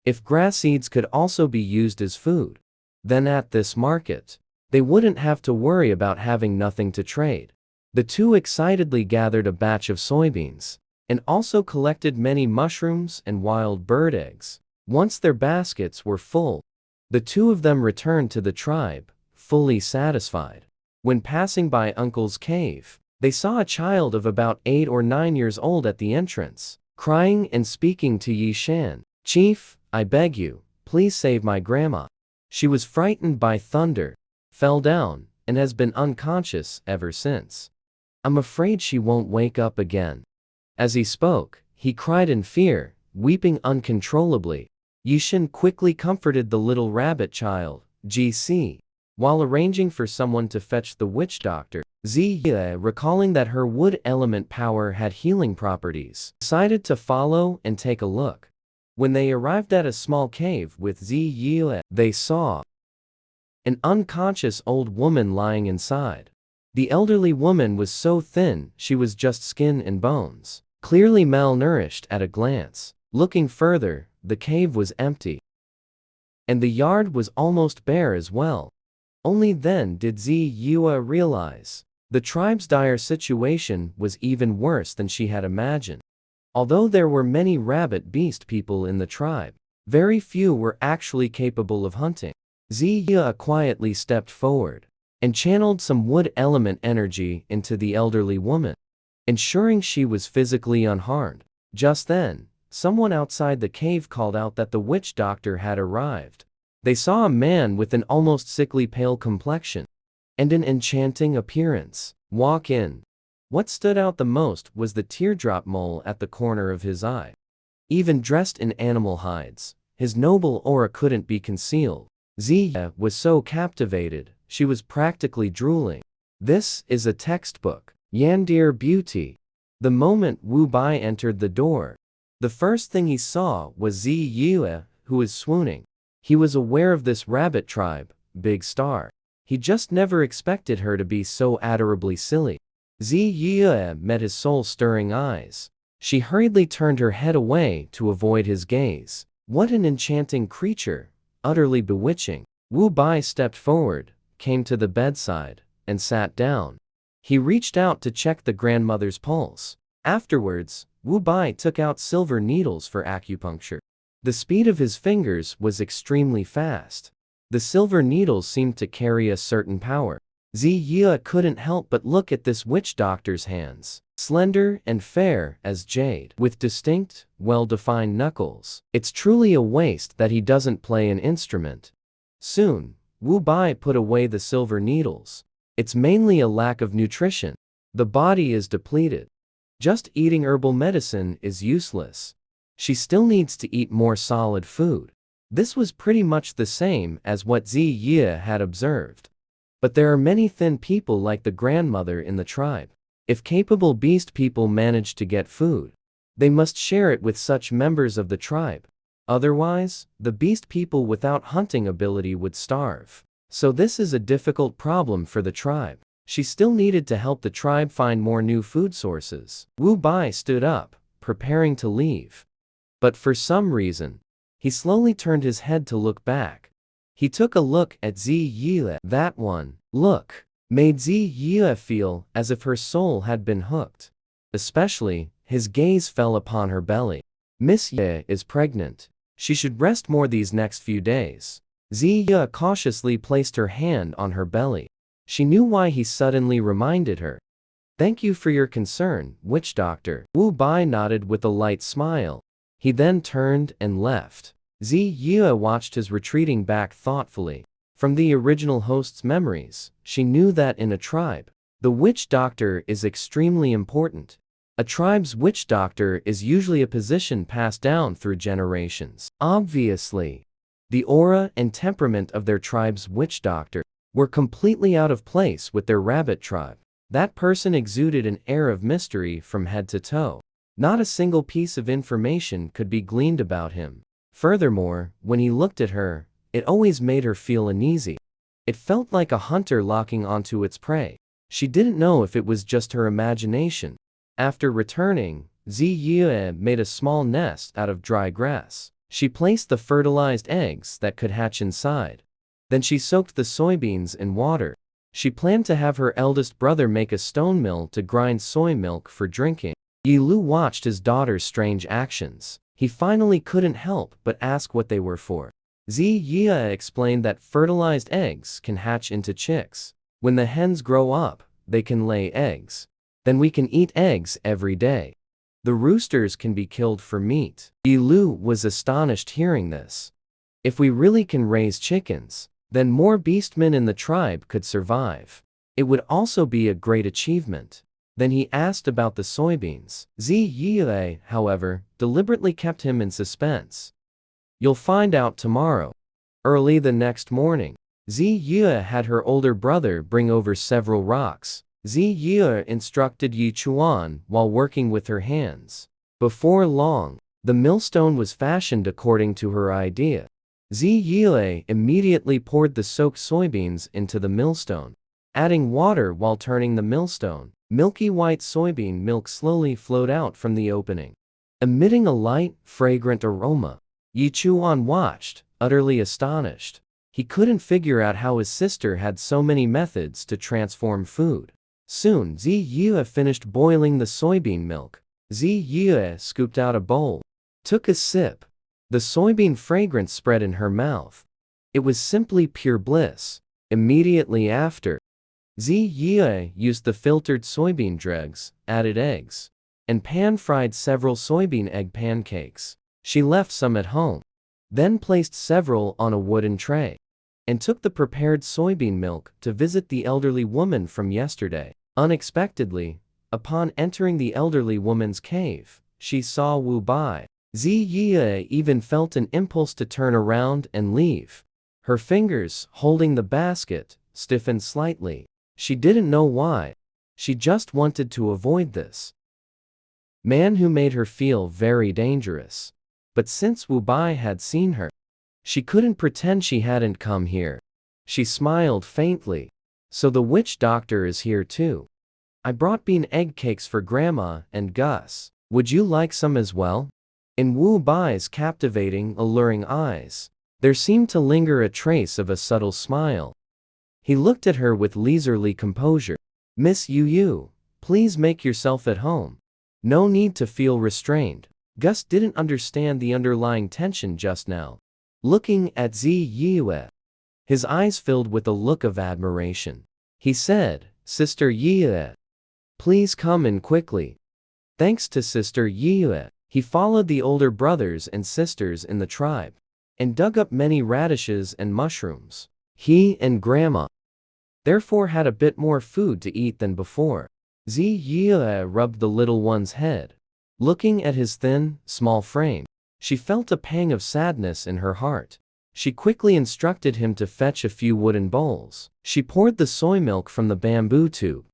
A: If grass seeds could also be used as food, then at this market, they wouldn't have to worry about having nothing to trade. The two excitedly gathered a batch of soybeans and also collected many mushrooms and wild bird eggs. Once their baskets were full, the two of them returned to the tribe, fully satisfied. When passing by Uncle's cave, they saw a child of about 8 or 9 years old at the entrance, crying and speaking to Yishan. "Chief, I beg you, please save my grandma. She was frightened by thunder, fell down, and has been unconscious ever since. I'm afraid she won't wake up again." As he spoke, he cried in fear, weeping uncontrollably. Yishan quickly comforted the little rabbit child, GC, while arranging for someone to fetch the witch doctor. Ziya, recalling that her wood element power had healing properties, decided to follow and take a look. When they arrived at a small cave with Ziya, they saw an unconscious old woman lying inside. The elderly woman was so thin she was just skin and bones, clearly malnourished at a glance. Looking further, the cave was empty, and the yard was almost bare as well. Only then did Ziya realize the tribe's dire situation was even worse than she had imagined. Although there were many rabbit beast people in the tribe, very few were actually capable of hunting. Ziya quietly stepped forward and channeled some wood element energy into the elderly woman, ensuring she was physically unharmed. Just then, someone outside the cave called out that the witch doctor had arrived. They saw a man with an almost sickly pale complexion and an enchanting appearance walk in. What stood out the most was the teardrop mole at the corner of his eye. Even dressed in animal hides, his noble aura couldn't be concealed. Ziya was so captivated, she was practically drooling. This is a textbook. Yandir beauty. The moment Wu Bai entered the door, the first thing he saw was Ziya, who was swooning. He was aware of this rabbit tribe, Big Star. He just never expected her to be so adorably silly. Ziya met his soul-stirring eyes. She hurriedly turned her head away to avoid his gaze. What an enchanting creature, utterly bewitching. Wu Bai stepped forward, came to the bedside, and sat down. He reached out to check the grandmother's pulse. Afterwards, Wu Bai took out silver needles for acupuncture. The speed of his fingers was extremely fast. The silver needles seemed to carry a certain power. Ziya couldn't help but look at this witch doctor's hands, slender and fair as jade, with distinct, well-defined knuckles. It's truly a waste that he doesn't play an instrument. Soon, Wu Bai put away the silver needles. It's mainly a lack of nutrition. The body is depleted. Just eating herbal medicine is useless. She still needs to eat more solid food. This was pretty much the same as what Ziya had observed. But there are many thin people like the grandmother in the tribe. If capable beast people manage to get food, they must share it with such members of the tribe. Otherwise, the beast people without hunting ability would starve. So this is a difficult problem for the tribe. She still needed to help the tribe find more new food sources. Wu Bai stood up, preparing to leave. But for some reason, he slowly turned his head to look back. He took a look at Ziya. That one look made Ziya feel as if her soul had been hooked. Especially, his gaze fell upon her belly. Miss Ye is pregnant. She should rest more these next few days. Ziya cautiously placed her hand on her belly. She knew why he suddenly reminded her. Thank you for your concern, witch doctor. Wu Bai nodded with a light smile. He then turned and left. Ziya watched his retreating back thoughtfully. From the original host's memories, she knew that in a tribe, the witch doctor is extremely important. A tribe's witch doctor is usually a position passed down through generations. Obviously, the aura and temperament of their tribe's witch doctor were completely out of place with their rabbit tribe. That person exuded an air of mystery from head to toe. Not a single piece of information could be gleaned about him. Furthermore, when he looked at her, it always made her feel uneasy. It felt like a hunter locking onto its prey. She didn't know if it was just her imagination. After returning, Ziya made a small nest out of dry grass. She placed the fertilized eggs that could hatch inside. Then she soaked the soybeans in water. She planned to have her eldest brother make a stone mill to grind soy milk for drinking. Yi Lu watched his daughter's strange actions. He finally couldn't help but ask what they were for. Ziya explained that fertilized eggs can hatch into chicks. When the hens grow up, they can lay eggs. Then we can eat eggs every day. The roosters can be killed for meat. Yi Lu was astonished hearing this. If we really can raise chickens, then more beastmen in the tribe could survive. It would also be a great achievement. Then he asked about the soybeans. Ziya, however, deliberately kept him in suspense. You'll find out tomorrow. Early the next morning, Ziya had her older brother bring over several rocks. Ziya instructed Yi Chuan while working with her hands. Before long, the millstone was fashioned according to her idea. Ziya immediately poured the soaked soybeans into the millstone, adding water while turning the millstone. Milky white soybean milk slowly flowed out from the opening, emitting a light, fragrant aroma. Yi Chuan watched, utterly astonished. He couldn't figure out how his sister had so many methods to transform food. Soon Ziya finished boiling the soybean milk. Ziya scooped out a bowl, took a sip. The soybean fragrance spread in her mouth. It was simply pure bliss. Immediately after, Ziyi used the filtered soybean dregs, added eggs, and pan-fried several soybean egg pancakes. She left some at home, then placed several on a wooden tray, and took the prepared soybean milk to visit the elderly woman from yesterday. Unexpectedly, upon entering the elderly woman's cave, she saw Wu Bai. Ziyi even felt an impulse to turn around and leave. Her fingers, holding the basket, stiffened slightly. She didn't know why. She just wanted to avoid this man who made her feel very dangerous. But since Wu Bai had seen her, she couldn't pretend she hadn't come here. She smiled faintly. So the witch doctor is here too. I brought bean egg cakes for Grandma and Gus. Would you like some as well? In Wu Bai's captivating, alluring eyes, there seemed to linger a trace of a subtle smile. He looked at her with leisurely composure. Miss Yu, please make yourself at home. No need to feel restrained. Gus didn't understand the underlying tension just now. Looking at Ziyi, his eyes filled with a look of admiration. He said, Sister Yi, please come in quickly. Thanks to Sister Yi, he followed the older brothers and sisters in the tribe, and dug up many radishes and mushrooms. He and Grandma, therefore, had a bit more food to eat than before. Ziyi rubbed the little one's head. Looking at his thin, small frame, she felt a pang of sadness in her heart. She quickly instructed him to fetch a few wooden bowls. She poured the soy milk from the bamboo tube,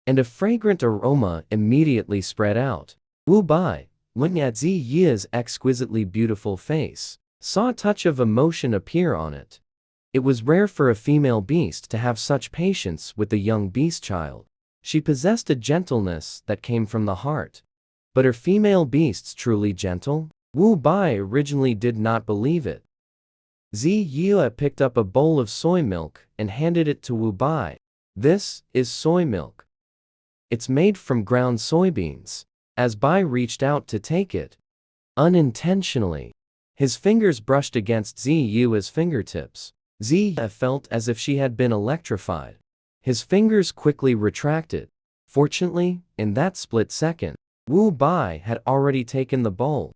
A: and a fragrant aroma immediately spread out. Wu Bai, looking at Ziyi's exquisitely beautiful face, saw a touch of emotion appear on it. It was rare for a female beast to have such patience with a young beast child. She possessed a gentleness that came from the heart. But are female beasts truly gentle? Wu Bai originally did not believe it. Ziyi picked up a bowl of soy milk and handed it to Wu Bai. This is soy milk. It's made from ground soybeans. As Bai reached out to take it, unintentionally, his fingers brushed against Ziyi's fingertips. Ziyi felt as if she had been electrified. His fingers quickly retracted. Fortunately, in that split second, Wu Bai had already taken the bowl.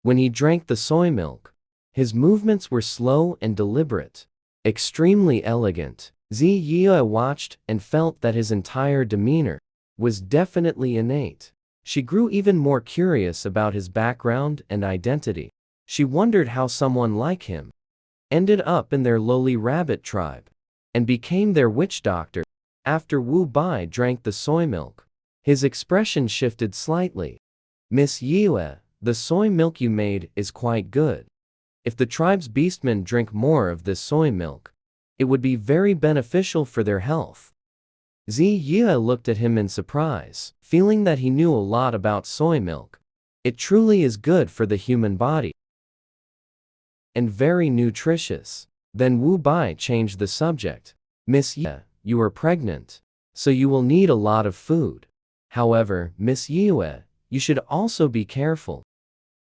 A: When he drank the soy milk, his movements were slow and deliberate, extremely elegant. Ziyi watched and felt that his entire demeanor was definitely innate. She grew even more curious about his background and identity. She wondered how someone like him ended up in their lowly rabbit tribe and became their witch doctor. After Wu Bai drank the soy milk, his expression shifted slightly. Miss Yue, the soy milk you made is quite good. If the tribe's beastmen drink more of this soy milk, it would be very beneficial for their health. Ziyi looked at him in surprise, feeling that he knew a lot about soy milk. It truly is good for the human body and very nutritious. Then Wu Bai changed the subject. Miss Yi, you are pregnant, so you will need a lot of food. However, Miss Yue, you should also be careful.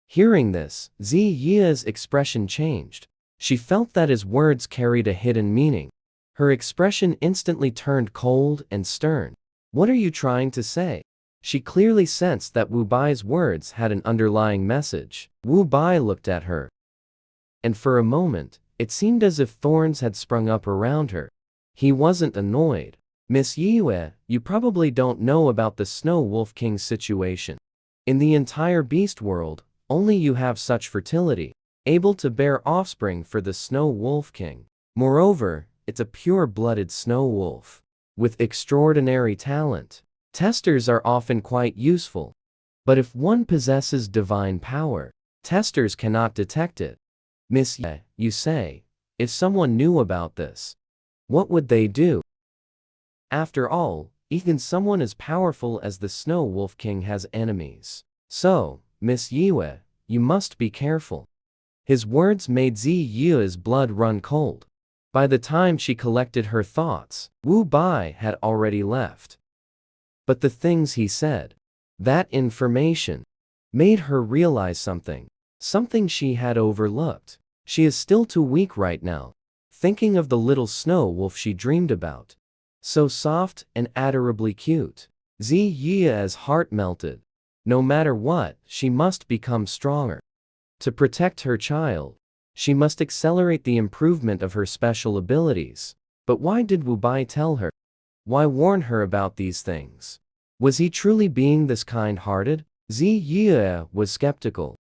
A: Hearing this, Ziyi's expression changed. She felt that his words carried a hidden meaning. Her expression instantly turned cold and stern. What are you trying to say? She clearly sensed that Wu Bai's words had an underlying message. Wu Bai looked at her, and for a moment, it seemed as if thorns had sprung up around her. He wasn't annoyed. Miss Yue, you probably don't know about the Snow Wolf King's situation. In the entire beast world, only you have such fertility, able to bear offspring for the Snow Wolf King. Moreover, it's a pure-blooded snow wolf with extraordinary talent. Testers are often quite useful, but if one possesses divine power, testers cannot detect it. Miss Ye, you say, if someone knew about this, what would they do? After all, even someone as powerful as the Snow Wolf King has enemies. So, Miss Yue, you must be careful. His words made Ziyue's blood run cold. By the time she collected her thoughts, Wu Bai had already left. But the things he said, that information, made her realize something she had overlooked. She is still too weak right now. thinking of the little snow wolf she dreamed about. So soft and adorably cute. Ziya's heart melted. No matter what, she must become stronger. To protect her child, she must accelerate the improvement of her special abilities. But why did Wu Bai tell her? Why warn her about these things? Was he truly being this kind-hearted? Ziya was skeptical.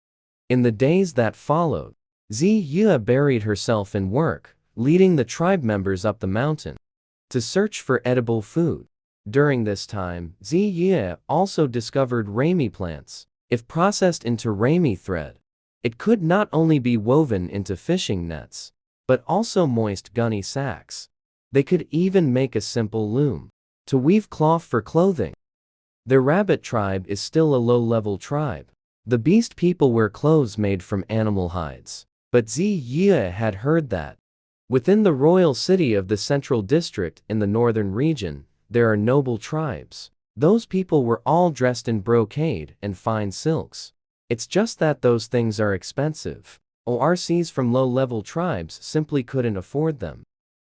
A: In the days that followed, Ziya buried herself in work, leading the tribe members up the mountain to search for edible food. During this time, Ziya also discovered rami plants. If processed into rami thread, it could not only be woven into fishing nets, but also moist gunny sacks. They could even make a simple loom to weave cloth for clothing. The rabbit tribe is still a low-level tribe. The beast people wear clothes made from animal hides. But Ziya had heard that within the royal city of the central district in the northern region, there are noble tribes. Those people were all dressed in brocade and fine silks. It's just that those things are expensive. ORCs from low-level tribes simply couldn't afford them.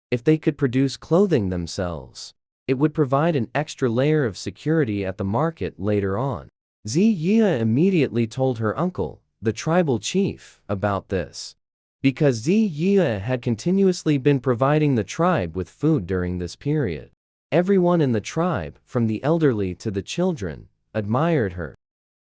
A: If they could produce clothing themselves, it would provide an extra layer of security at the market later on. Ziya immediately told her uncle, the tribal chief, about this. Because Ziya had continuously been providing the tribe with food during this period. Everyone in the tribe, from the elderly to the children, admired her.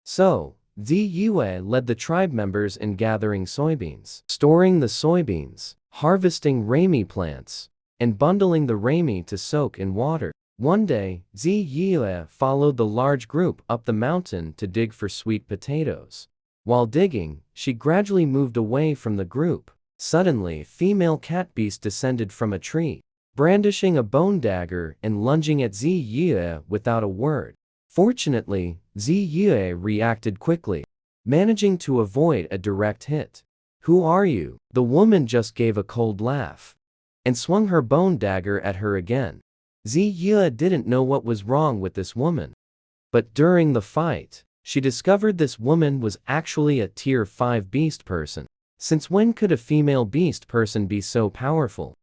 A: So, Ziya led the tribe members in gathering soybeans, storing the soybeans, harvesting rami plants, and bundling the rami to soak in water. One day, Ziya followed the large group up the mountain to dig for sweet potatoes. While digging, she gradually moved away from the group. Suddenly, female cat beast descended from a tree, brandishing a bone dagger and lunging at Ziya without a word. Fortunately, Ziya reacted quickly, managing to avoid a direct hit. "Who are you?" The woman just gave a cold laugh and swung her bone dagger at her again. Ziya didn't know what was wrong with this woman. But during the fight, she discovered this woman was actually a tier 5 beast person. Since when could a female beast person be so powerful?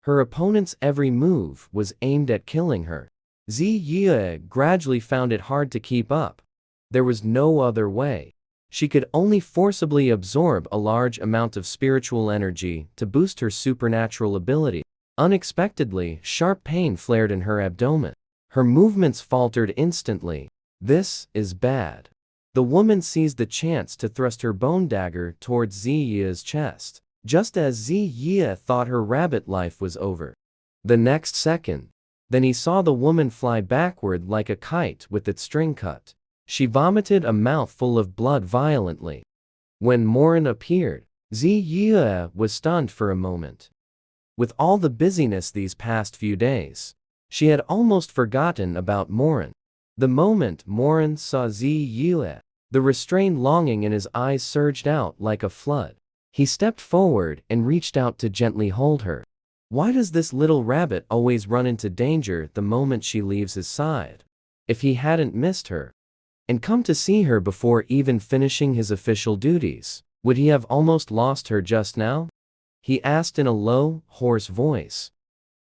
A: Her opponent's every move was aimed at killing her. Ziya gradually found it hard to keep up. There was no other way. She could only forcibly absorb a large amount of spiritual energy to boost her supernatural ability. Unexpectedly, sharp pain flared in her abdomen. Her movements faltered instantly. This is bad. The woman seized the chance to thrust her bone dagger towards Ziya's chest, just as Ziya thought her rabbit life was over. The next second, then he saw the woman fly backward like a kite with its string cut. She vomited a mouthful of blood violently. When Morin appeared, Ziya was stunned for a moment. With all the busyness these past few days, she had almost forgotten about Morin. The moment Morin saw Ziya, the restrained longing in his eyes surged out like a flood. He stepped forward and reached out to gently hold her. Why does this little rabbit always run into danger the moment she leaves his side? If he hadn't missed her and come to see her before even finishing his official duties, would he have almost lost her just now? He asked in a low, hoarse voice.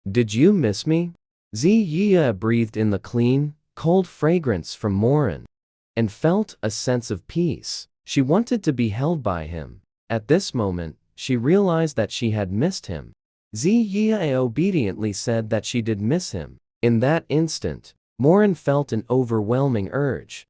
A: "Did you miss me?" Ziya breathed in the clean, cold fragrance from Morin and felt a sense of peace. She wanted to be held by him. At this moment, she realized that she had missed him. Ziya obediently said that she did miss him. In that instant, Morin felt an overwhelming urge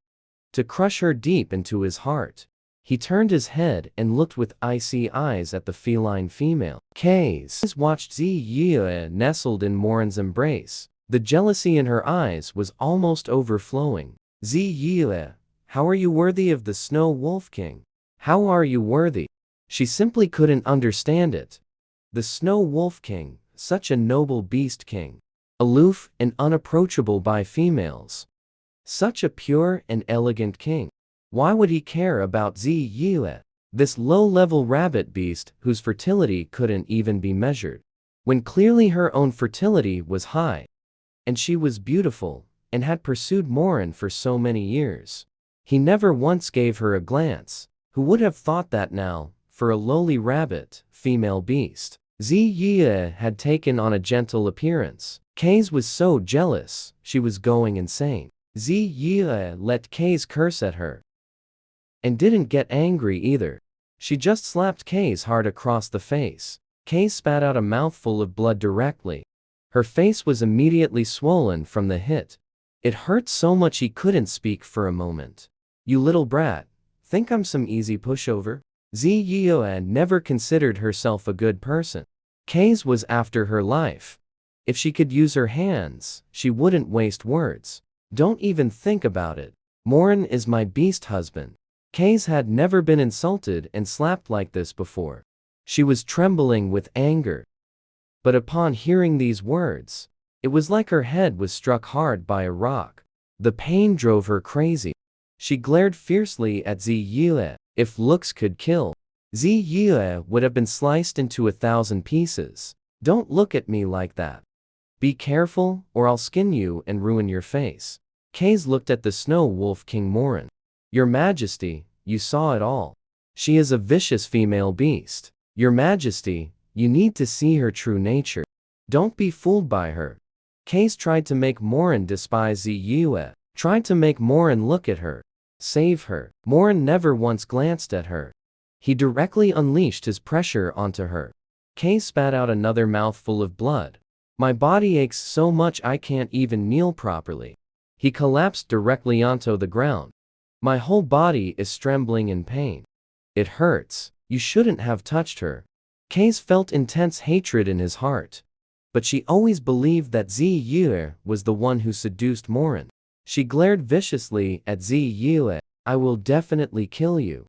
A: to crush her deep into his heart. He turned his head and looked with icy eyes at the feline female. Kaze watched Ziya nestled in Morin's embrace. The jealousy in her eyes was almost overflowing. "Ziya, how are you worthy of the Snow Wolf King? How are you worthy?" She simply couldn't understand it. The Snow Wolf King, such a noble beast king, aloof and unapproachable by females. Such a pure and elegant king. Why would he care about Ziya, this low-level rabbit beast whose fertility couldn't even be measured, when clearly her own fertility was high, and she was beautiful, and had pursued Morin for so many years? He never once gave her a glance. Who would have thought that now, for a lowly rabbit, female beast? Ziyi had taken on a gentle appearance. Kaze was so jealous, she was going insane. Ziyi let Kaze curse at her and didn't get angry either. She just slapped Kaze hard across the face. Kaze spat out a mouthful of blood directly. Her face was immediately swollen from the hit. It hurt so much he couldn't speak for a moment. You little brat, think I'm some easy pushover? Ziyi never considered herself a good person. Kaze was after her life. If she could use her hands, she wouldn't waste words. Don't even think about it. Morin is my beast husband. Kaze had never been insulted and slapped like this before. She was trembling with anger. But upon hearing these words, it was like her head was struck hard by a rock. The pain drove her crazy. She glared fiercely at Ziyi. If looks could kill, Ziyi would have been sliced into 1,000 pieces. Don't look at me like that. Be careful, or I'll skin you and ruin your face. Kaze looked at the Snow Wolf King Morin. Your Majesty, you saw it all. She is a vicious female beast. Your Majesty, you need to see her true nature. Don't be fooled by her. Kaze tried to make Morin despise Ziyi, tried to make Morin look at her, save her. Morin never once glanced at her. He directly unleashed his pressure onto her. Kaze spat out another mouthful of blood. My body aches so much I can't even kneel properly. He collapsed directly onto the ground. My whole body is trembling in pain. It hurts. You shouldn't have touched her. Kaze felt intense hatred in his heart. But she always believed that Ziyi was the one who seduced Morin. She glared viciously at Ziyi. I will definitely kill you.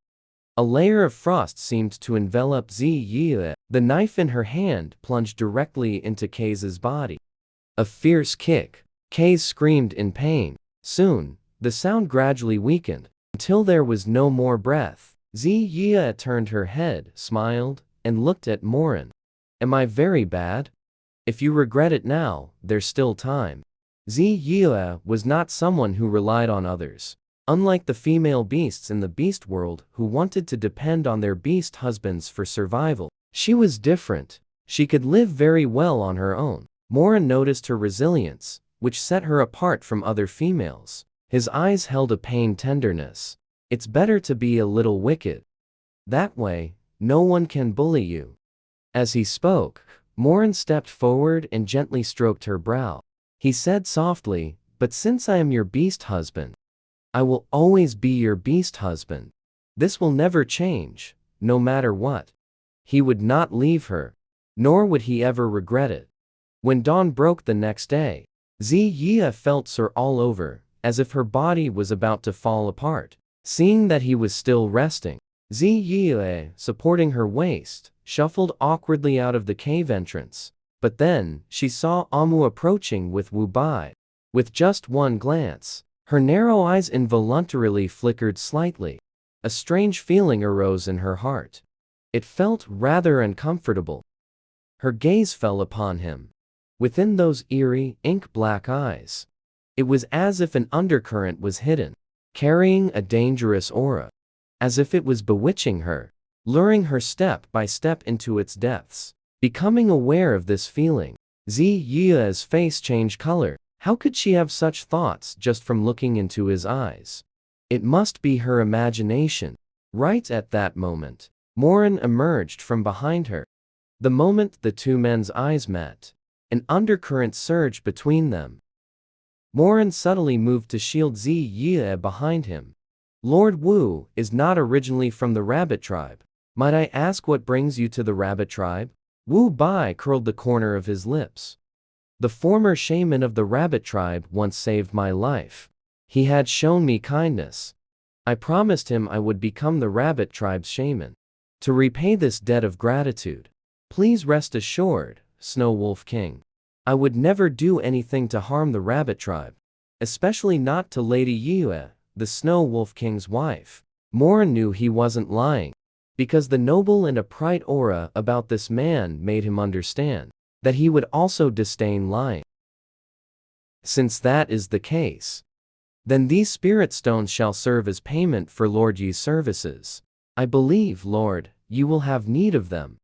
A: A layer of frost seemed to envelop Ziyi. The knife in her hand plunged directly into Kaze's body. A fierce kick. Kaze screamed in pain. Soon, the sound gradually weakened, until there was no more breath. Ziyi turned her head, smiled, and looked at Morin. Am I very bad? If you regret it now, there's still time. Ziyi was not someone who relied on others. Unlike the female beasts in the beast world who wanted to depend on their beast husbands for survival, she was different. She could live very well on her own. Morin noticed her resilience, which set her apart from other females. His eyes held a pained tenderness. It's better to be a little wicked. That way, no one can bully you. As he spoke, Morin stepped forward and gently stroked her brow. He said softly, but since I am your beast husband, I will always be your beast husband. This will never change, no matter what. He would not leave her, nor would he ever regret it. When dawn broke the next day, Ziyi felt sore all over, as if her body was about to fall apart. Seeing that he was still resting, Ziyi, supporting her waist, shuffled awkwardly out of the cave entrance. But then, she saw Amu approaching with Wu Bai. With just one glance, her narrow eyes involuntarily flickered slightly. A strange feeling arose in her heart. It felt rather uncomfortable. Her gaze fell upon him. Within those eerie, ink-black eyes, it was as if an undercurrent was hidden, carrying a dangerous aura. As if it was bewitching her, luring her step by step into its depths. Becoming aware of this feeling, Ziyi's face changed color. How could she have such thoughts just from looking into his eyes? It must be her imagination. Right at that moment, Morin emerged from behind her. The moment the two men's eyes met, an undercurrent surged between them. Morin subtly moved to shield Ziyi behind him. Lord Wu is not originally from the rabbit tribe. Might I ask what brings you to the rabbit tribe? Wu Bai curled the corner of his lips. The former shaman of the rabbit tribe once saved my life. He had shown me kindness. I promised him I would become the rabbit tribe's shaman. To repay this debt of gratitude, please rest assured, Snow Wolf King, I would never do anything to harm the rabbit tribe, especially not to Lady Yue, the Snow Wolf King's wife. Morin knew he wasn't lying, because the noble and upright aura about this man made him understand that he would also disdain lying. Since that is the case, then these spirit stones shall serve as payment for Lord Yi's services. I believe, Lord, you will have need of them.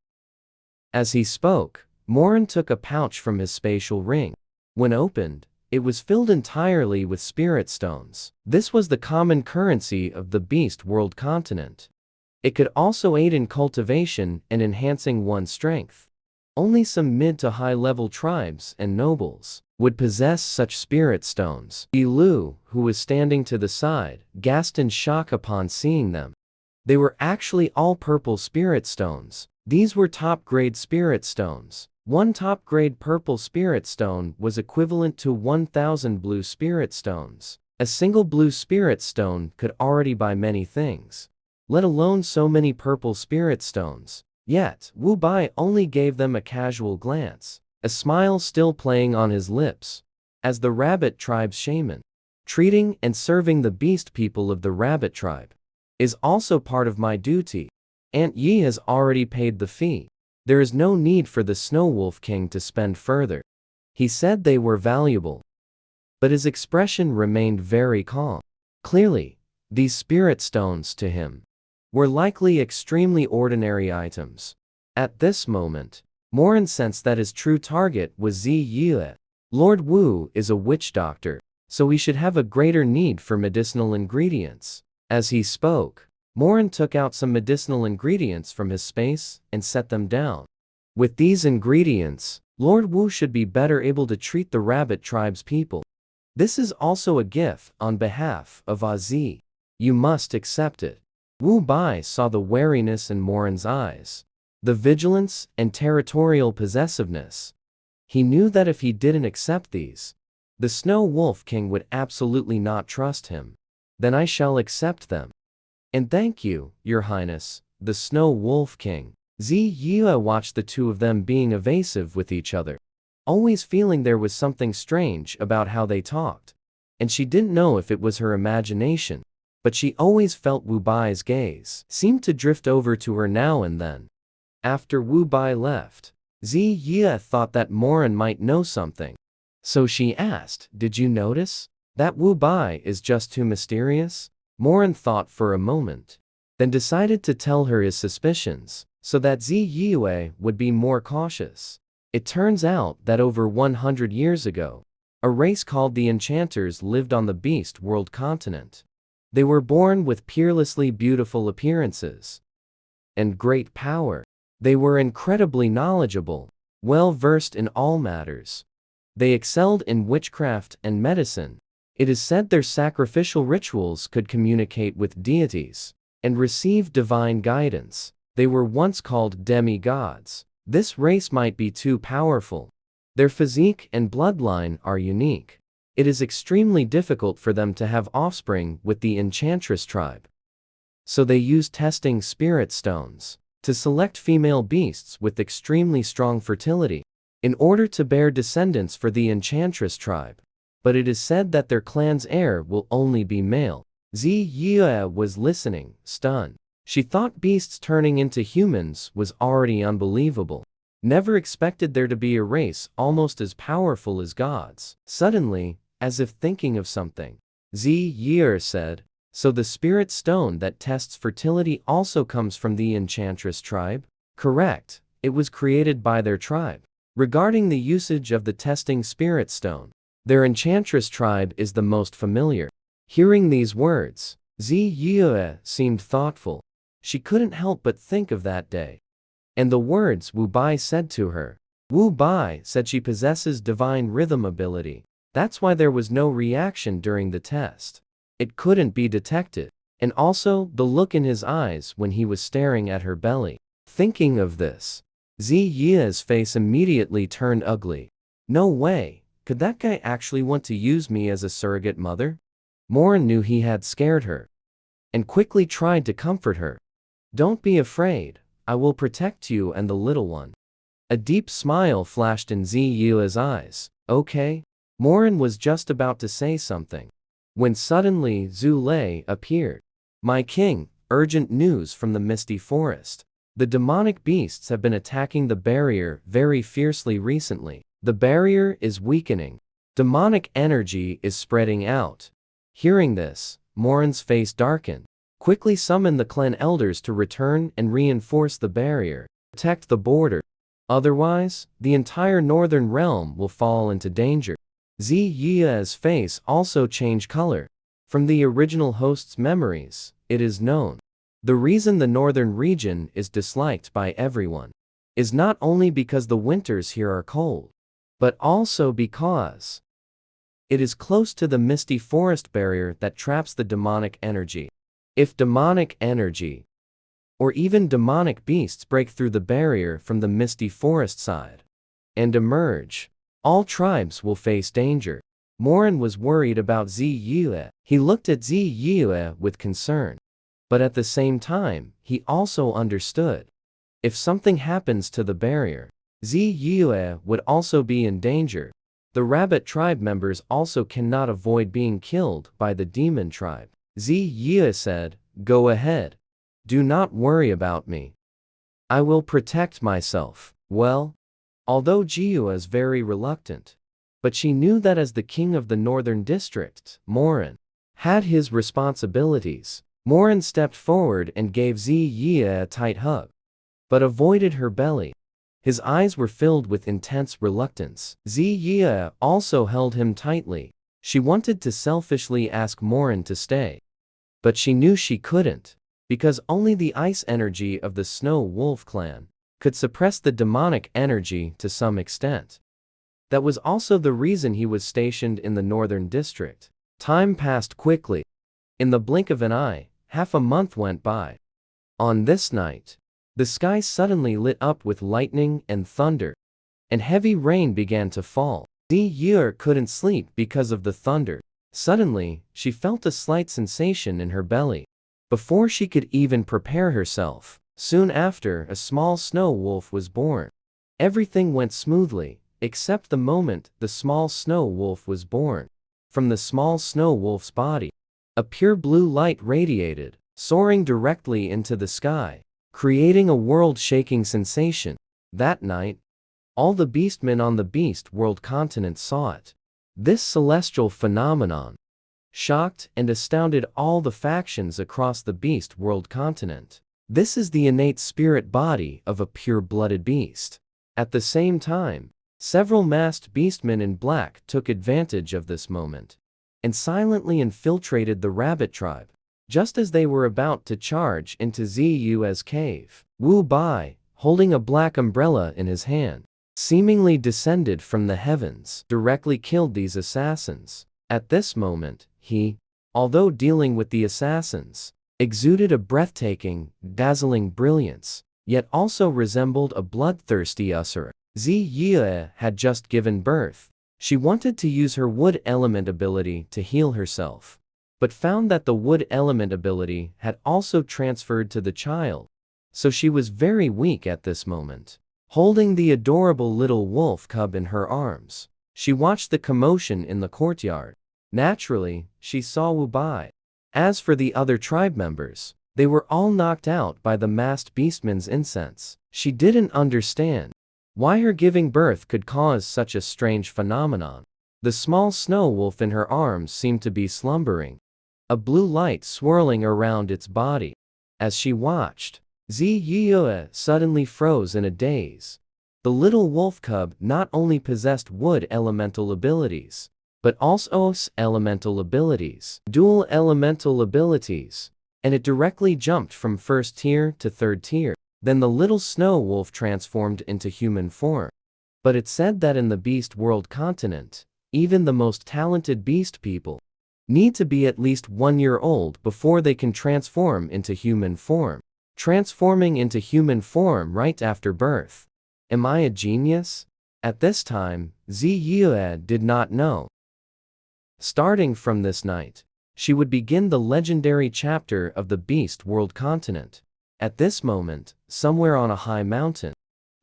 A: As he spoke, Morin took a pouch from his spatial ring. When opened, it was filled entirely with spirit stones. This was the common currency of the Beast World continent. It could also aid in cultivation and enhancing one's strength. Only some mid to high-level tribes and nobles would possess such spirit stones. Yi Lu, who was standing to the side, gasped in shock upon seeing them. They were actually all purple spirit stones. These were top-grade spirit stones. One top-grade purple spirit stone was equivalent to 1,000 blue spirit stones. A single blue spirit stone could already buy many things, let alone so many purple spirit stones. Yet, Wu Bai only gave them a casual glance, a smile still playing on his lips. As the rabbit tribe's shaman, treating and serving the beast people of the rabbit tribe is also part of my duty. Aunt Yi has already paid the fee. There is no need for the Snow Wolf King to spend further. He said they were valuable, but his expression remained very calm. Clearly, these spirit stones to him were likely extremely ordinary items. At this moment, Morin sensed that his true target was Zi Yue. Lord Wu is a witch doctor, so he should have a greater need for medicinal ingredients. As he spoke, Morin took out some medicinal ingredients from his space and set them down. With these ingredients, Lord Wu should be better able to treat the rabbit tribe's people. This is also a gift on behalf of Azi. You must accept it. Wu Bai saw the wariness in Morin's eyes, the vigilance and territorial possessiveness. He knew that if he didn't accept these, the Snow Wolf King would absolutely not trust him. Then I shall accept them. And thank you, Your Highness, the Snow Wolf King. Zi Yue watched the two of them being evasive with each other, always feeling there was something strange about how they talked. And she didn't know if it was her imagination, but she always felt Wu Bai's gaze seemed to drift over to her now and then. After Wu Bai left, Zi Yue thought that Morin might know something. So she asked, "Did you notice that Wu Bai is just too mysterious?" Morin thought for a moment, then decided to tell her his suspicions, so that Zi Yue would be more cautious. It turns out that over 100 years ago, a race called the Enchanters lived on the Beast World continent. They were born with peerlessly beautiful appearances and great power. They were incredibly knowledgeable, well-versed in all matters. They excelled in witchcraft and medicine. It is said their sacrificial rituals could communicate with deities and receive divine guidance. They were once called demigods. This race might be too powerful. Their physique and bloodline are unique. It is extremely difficult for them to have offspring with the Enchantress tribe. So they use testing spirit stones to select female beasts with extremely strong fertility in order to bear descendants for the Enchantress tribe. But it is said that their clan's heir will only be male. Zi Yue was listening, stunned. She thought beasts turning into humans was already unbelievable. Never expected there to be a race almost as powerful as gods. Suddenly, as if thinking of something, Zi Yue said, "So the spirit stone that tests fertility also comes from the Enchantress tribe?" "Correct, it was created by their tribe." Regarding the usage of the testing spirit stone, their Enchantress tribe is the most familiar. Hearing these words, Zi Yue seemed thoughtful. She couldn't help but think of that day and the words Wu Bai said to her. Wu Bai said she possesses divine rhythm ability. That's why there was no reaction during the test. It couldn't be detected. And also, the look in his eyes when he was staring at her belly. Thinking of this, Zi Yue's face immediately turned ugly. No way, could that guy actually want to use me as a surrogate mother? Morin knew he had scared her and quickly tried to comfort her. "Don't be afraid, I will protect you and the little one." A deep smile flashed in Zi Yue's eyes. "Okay?" Morin was just about to say something when suddenly Zhu Lei appeared. "My king, urgent news from the Misty Forest. The demonic beasts have been attacking the barrier very fiercely recently. The barrier is weakening. Demonic energy is spreading out." Hearing this, Morin's face darkened. Quickly summon the clan elders to return and reinforce the barrier. Protect the border. Otherwise, the entire northern realm will fall into danger. Ziya's face also changed color. From the original host's memories, it is known. The reason the northern region is disliked by everyone is not only because the winters here are cold, but also because it is close to the misty forest barrier that traps the demonic energy. If demonic energy or even demonic beasts break through the barrier from the misty forest side and emerge, all tribes will face danger. Morin was worried about Ziya. He looked at Ziya with concern. But at the same time, he also understood. If something happens to the barrier, Ziya would also be in danger. The rabbit tribe members also cannot avoid being killed by the demon tribe. Ziya said, "Go ahead. Do not worry about me. I will protect myself." Well, although Jiu is very reluctant, but she knew that as the king of the northern district, Morin had his responsibilities. Morin stepped forward and gave Ziya a tight hug, but avoided her belly. His eyes were filled with intense reluctance. Ziya also held him tightly. She wanted to selfishly ask Morin to stay, but she knew she couldn't, because only the ice energy of the Snow Wolf clan could suppress the demonic energy to some extent. That was also the reason he was stationed in the northern district. Time passed quickly. In the blink of an eye, half a month went by. On this night, the sky suddenly lit up with lightning and thunder, and heavy rain began to fall. Ziya couldn't sleep because of the thunder. Suddenly, she felt a slight sensation in her belly. Before she could even prepare herself, soon after, a small snow wolf was born. Everything went smoothly, except the moment the small snow wolf was born. From the small snow wolf's body, a pure blue light radiated, soaring directly into the sky, creating a world-shaking sensation. That night, all the beastmen on the Beast World continent saw it. This celestial phenomenon shocked and astounded all the factions across the Beast World continent. This is the innate spirit body of a pure-blooded beast. At the same time, several masked beastmen in black took advantage of this moment and silently infiltrated the rabbit tribe. Just as they were about to charge into Ziyu's cave, Wu Bai, holding a black umbrella in his hand, seemingly descended from the heavens, directly killed these assassins. At this moment, he, although dealing with the assassins, exuded a breathtaking, dazzling brilliance, yet also resembled a bloodthirsty Asura. Ziya had just given birth. She wanted to use her wood element ability to heal herself, but found that the wood element ability had also transferred to the child, so she was very weak at this moment. Holding the adorable little wolf cub in her arms, she watched the commotion in the courtyard. Naturally, she saw Wu Bai. As for the other tribe members, they were all knocked out by the masked beastman's incense. She didn't understand why her giving birth could cause such a strange phenomenon. The small snow wolf in her arms seemed to be slumbering, a blue light swirling around its body. As she watched, Ziya suddenly froze in a daze. The little wolf cub not only possessed wood elemental abilities, but also elemental abilities, dual elemental abilities, and it directly jumped from first tier to third tier. Then the little snow wolf transformed into human form. But it's said that in the Beast World continent, even the most talented beast people need to be at least 1 year old before they can transform into human form. Transforming into human form right after birth. Am I a genius? At this time, Ziya did not know. Starting from this night, she would begin the legendary chapter of the Beast World continent. At this moment, somewhere on a high mountain,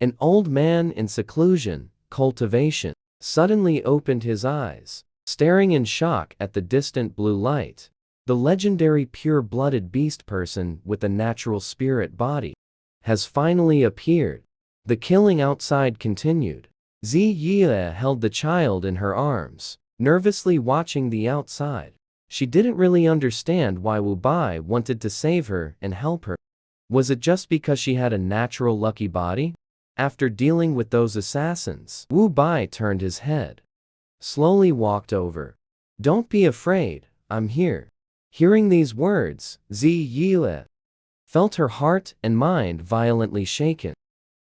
A: an old man in seclusion, cultivation, suddenly opened his eyes, staring in shock at the distant blue light. The legendary pure-blooded beast person with a natural spirit body has finally appeared. The killing outside continued. Ziya held the child in her arms, nervously watching the outside. She didn't really understand why Wu Bai wanted to save her and help her. Was it just because she had a natural lucky body? After dealing with those assassins, Wu Bai turned his head, slowly walked over. Don't be afraid, I'm here. Hearing these words, Zi Yue felt her heart and mind violently shaken.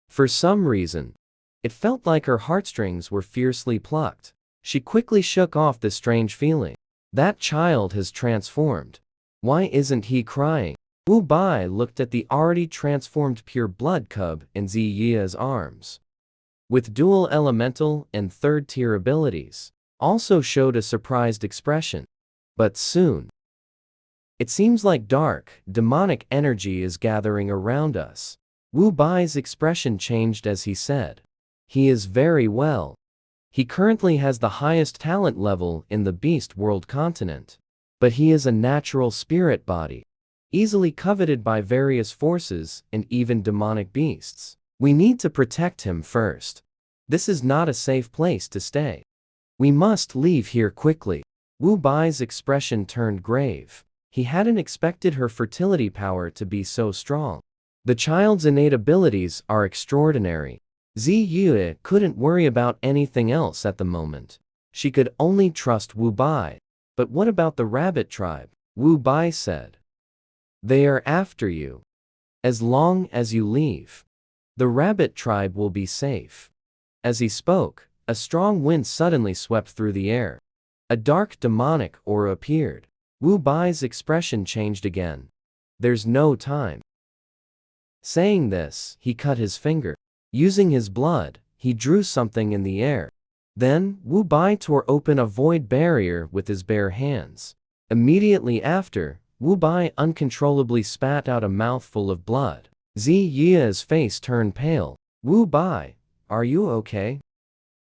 A: For some reason, it felt like her heartstrings were fiercely plucked. She quickly shook off the strange feeling. That child has transformed. Why isn't he crying? Wu Bai looked at the already transformed pure blood cub in Zi Yue's arms. With dual elemental and third-tier abilities, also showed a surprised expression. But soon, it seems like dark, demonic energy is gathering around us. Wu Bai's expression changed as he said, he is very well. He currently has the highest talent level in the Beast World continent. But he is a natural spirit body, easily coveted by various forces and even demonic beasts. We need to protect him first. This is not a safe place to stay. We must leave here quickly. Wu Bai's expression turned grave. He hadn't expected her fertility power to be so strong. The child's innate abilities are extraordinary. Zi Yue couldn't worry about anything else at the moment. She could only trust Wu Bai. But what about the rabbit tribe? Wu Bai said. They are after you. As long as you leave, the rabbit tribe will be safe. As he spoke, a strong wind suddenly swept through the air. A dark demonic aura appeared. Wu Bai's expression changed again. There's no time. Saying this, he cut his finger. Using his blood, he drew something in the air. Then, Wu Bai tore open a void barrier with his bare hands. Immediately after, Wu Bai uncontrollably spat out a mouthful of blood. Zi Yue's face turned pale. Wu Bai, are you okay?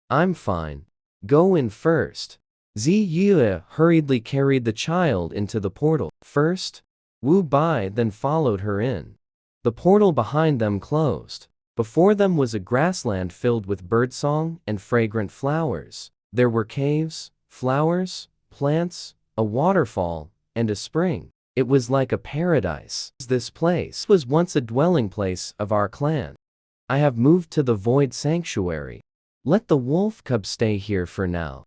A: I'm fine. Go in first. Zi Yue hurriedly carried the child into the portal. First, Wu Bai then followed her in. The portal behind them closed. Before them was a grassland filled with birdsong and fragrant flowers. There were caves, flowers, plants, a waterfall, and a spring. It was like a paradise. This place was once a dwelling place of our clan. I have moved to the Void Sanctuary. Let the wolf cub stay here for now.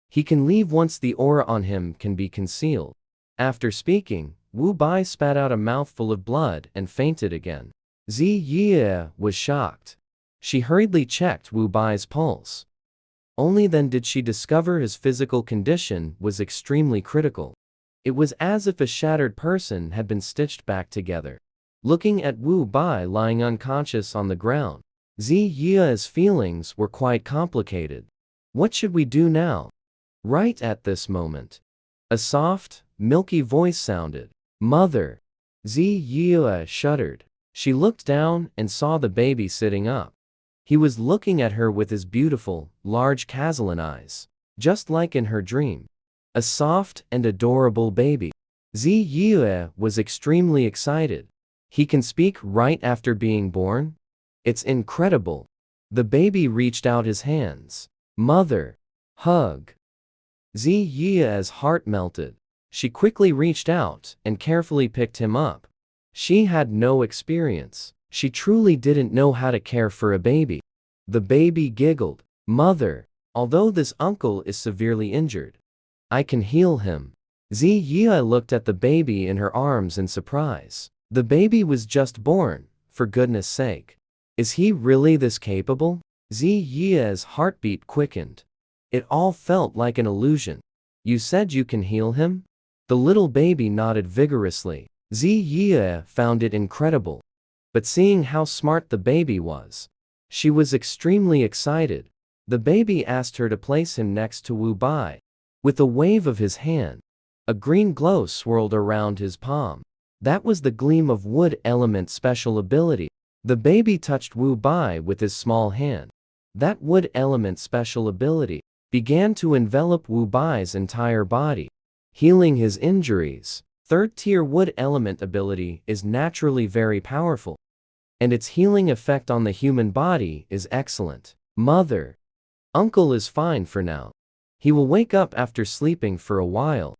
A: He can leave once the aura on him can be concealed. After speaking, Wu Bai spat out a mouthful of blood and fainted again. Zi Yue was shocked. She hurriedly checked Wu Bai's pulse. Only then did she discover his physical condition was extremely critical. It was as if a shattered person had been stitched back together. Looking at Wu Bai lying unconscious on the ground, Zi Yue's feelings were quite complicated. What should we do now? Right at this moment, a soft, milky voice sounded. Mother. Zi Yue shuddered. She looked down and saw the baby sitting up. He was looking at her with his beautiful, large Cazalan eyes, just like in her dream. A soft and adorable baby. Zi Yue was extremely excited. He can speak right after being born? It's incredible. The baby reached out his hands. Mother. Hug. Zi Yue's heart melted. She quickly reached out and carefully picked him up. She had no experience. She truly didn't know how to care for a baby. The baby giggled. Mother, although this uncle is severely injured, I can heal him. Zi Yue looked at the baby in her arms in surprise. The baby was just born, for goodness sake. Is he really this capable? Zi Yue's heartbeat quickened. It all felt like an illusion. You said you can heal him? The little baby nodded vigorously. Zi Yue found it incredible. But seeing how smart the baby was, she was extremely excited. The baby asked her to place him next to Wu Bai. With a wave of his hand, a green glow swirled around his palm. That was the gleam of wood element special ability. The baby touched Wu Bai with his small hand. That wood element special ability began to envelop Wu Bai's entire body, healing his injuries. Third-tier wood element ability is naturally very powerful, and its healing effect on the human body is excellent. Mother. Uncle is fine for now. He will wake up after sleeping for a while,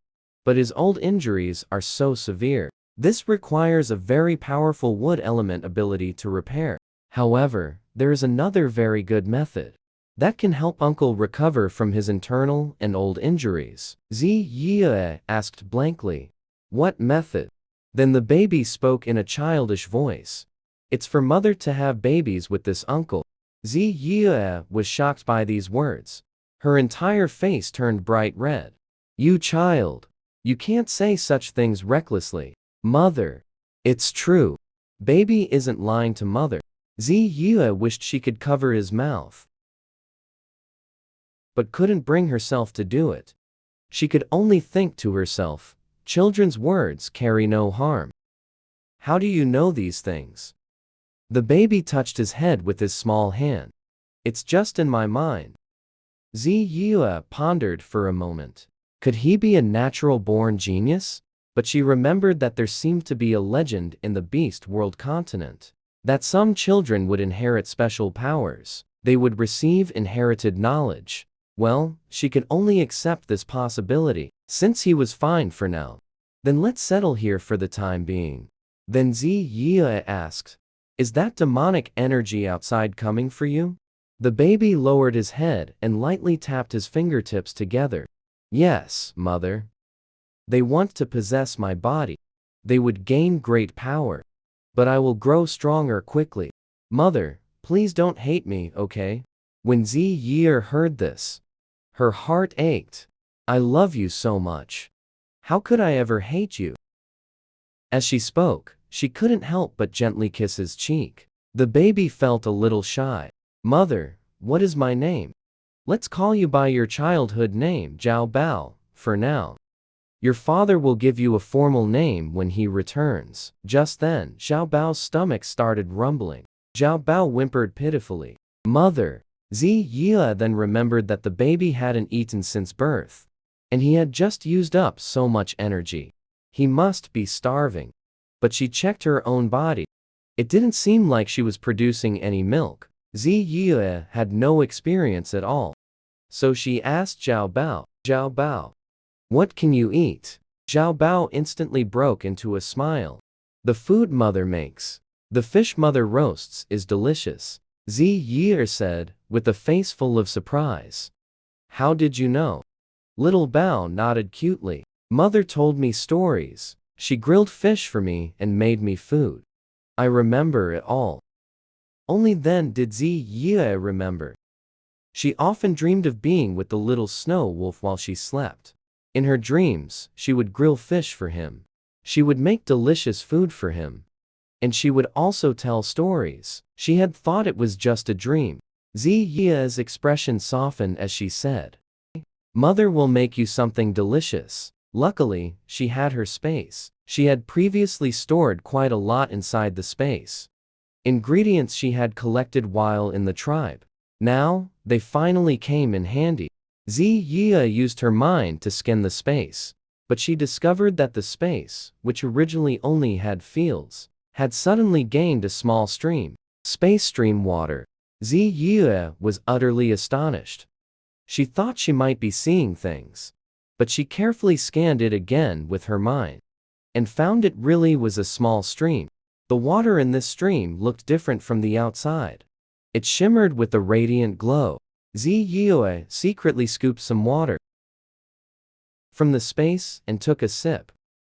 A: but his old injuries are so severe. This requires a very powerful wood element ability to repair. However, there is another very good method that can help Uncle recover from his internal and old injuries. Ziye asked blankly. What method? Then the baby spoke in a childish voice. It's for mother to have babies with this uncle. Ziye was shocked by these words. Her entire face turned bright red. You child. You can't say such things recklessly. Mother. It's true. Baby isn't lying to mother. Ziye wished she could cover his mouth, but couldn't bring herself to do it. She could only think to herself, children's words carry no harm. How do you know these things? The baby touched his head with his small hand. It's just in my mind. Ziye pondered for a moment. Could he be a natural-born genius? But she remembered that there seemed to be a legend in the Beast World continent, that some children would inherit special powers. They would receive inherited knowledge. Well, she could only accept this possibility, since he was fine for now. Then let's settle here for the time being. Then Ziye asked, is that demonic energy outside coming for you? The baby lowered his head and lightly tapped his fingertips together. Yes, mother. They want to possess my body. They would gain great power. But I will grow stronger quickly. Mother, please don't hate me, okay? When Ziye heard this, her heart ached. I love you so much. How could I ever hate you? As she spoke, she couldn't help but gently kiss his cheek. The baby felt a little shy. Mother, what is my name? Let's call you by your childhood name, Zhao Bao, for now. Your father will give you a formal name when he returns. Just then, Zhao Bao's stomach started rumbling. Zhao Bao whimpered pitifully. Mother. Ziye then remembered that the baby hadn't eaten since birth, and he had just used up so much energy. He must be starving. But she checked her own body. It didn't seem like she was producing any milk. Ziye had no experience at all. So she asked Zhao Bao, what can you eat? Zhao Bao instantly broke into a smile. The food mother makes. The fish mother roasts is delicious. Ziye said, with a face full of surprise. How did you know? Little Bao nodded cutely. Mother told me stories. She grilled fish for me and made me food. I remember it all. Only then did Ziye remember. She often dreamed of being with the little snow wolf while she slept. In her dreams, she would grill fish for him. She would make delicious food for him. And she would also tell stories. She had thought it was just a dream. Ziye's expression softened as she said, Mother will make you something delicious. Luckily, she had her space. She had previously stored quite a lot inside the space. Ingredients she had collected while in the tribe. Now, they finally came in handy. Ziye used her mind to scan the space, but she discovered that the space, which originally only had fields, had suddenly gained a small stream. Space stream water. Ziye was utterly astonished. She thought she might be seeing things, but she carefully scanned it again with her mind, and found it really was a small stream. The water in this stream looked different from the outside. It shimmered with a radiant glow. Ziye secretly scooped some water from the space and took a sip.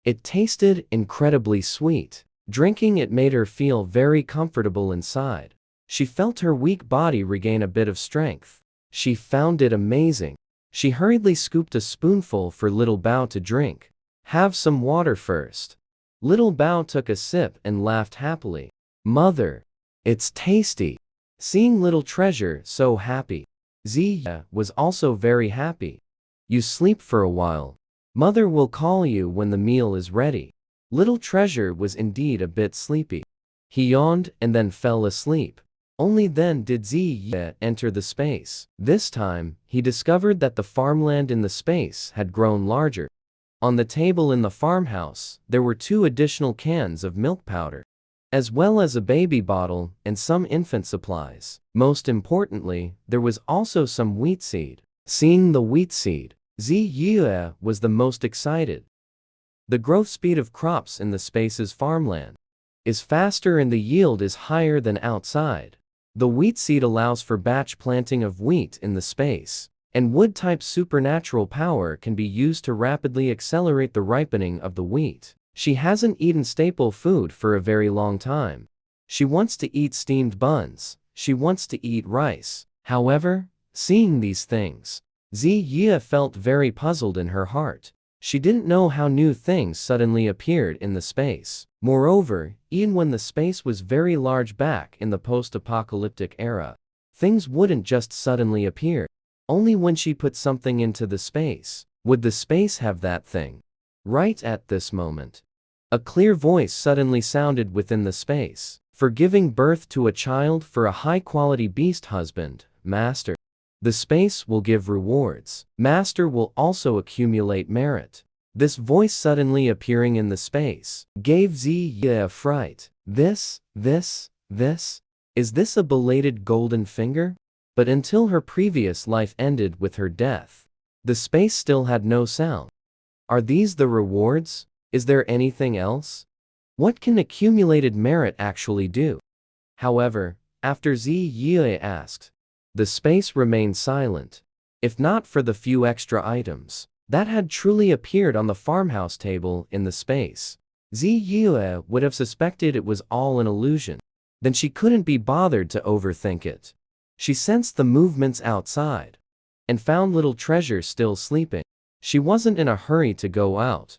A: It tasted incredibly sweet. Drinking it made her feel very comfortable inside. She felt her weak body regain a bit of strength. She found it amazing. She hurriedly scooped a spoonful for Little Bao to drink. Have some water first. Little Bao took a sip and laughed happily. Mother, it's tasty. Seeing Little Treasure so happy, Ziye was also very happy. You sleep for a while. Mother will call you when the meal is ready. Little Treasure was indeed a bit sleepy. He yawned and then fell asleep. Only then did Ziye enter the space. This time, he discovered that the farmland in the space had grown larger. On the table in the farmhouse, there were 2 additional cans of milk powder, as well as a baby bottle and some infant supplies. Most importantly, there was also some wheat seed. Seeing the wheat seed, Ziye was the most excited. The growth speed of crops in the space's farmland is faster and the yield is higher than outside. The wheat seed allows for batch planting of wheat in the space, and wood-type supernatural power can be used to rapidly accelerate the ripening of the wheat. She hasn't eaten staple food for a very long time. She wants to eat steamed buns. She wants to eat rice. However, seeing these things, Ziya felt very puzzled in her heart. She didn't know how new things suddenly appeared in the space. Moreover, even when the space was very large back in the post-apocalyptic era, things wouldn't just suddenly appear. Only when she put something into the space would the space have that thing. Right at this moment, a clear voice suddenly sounded within the space. For giving birth to a child for a high-quality beast husband, Master. The space will give rewards. Master will also accumulate merit. This voice suddenly appearing in the space gave Ziya a fright. Is this a belated golden finger? But until her previous life ended with her death, the space still had no sound. Are these the rewards? Is there anything else? What can accumulated merit actually do? However, after Ziya asked, the space remained silent. If not for the few extra items that had truly appeared on the farmhouse table in the space, Ziya would have suspected it was all an illusion. Then she couldn't be bothered to overthink it. She sensed the movements outside and found Little Treasure still sleeping. She wasn't in a hurry to go out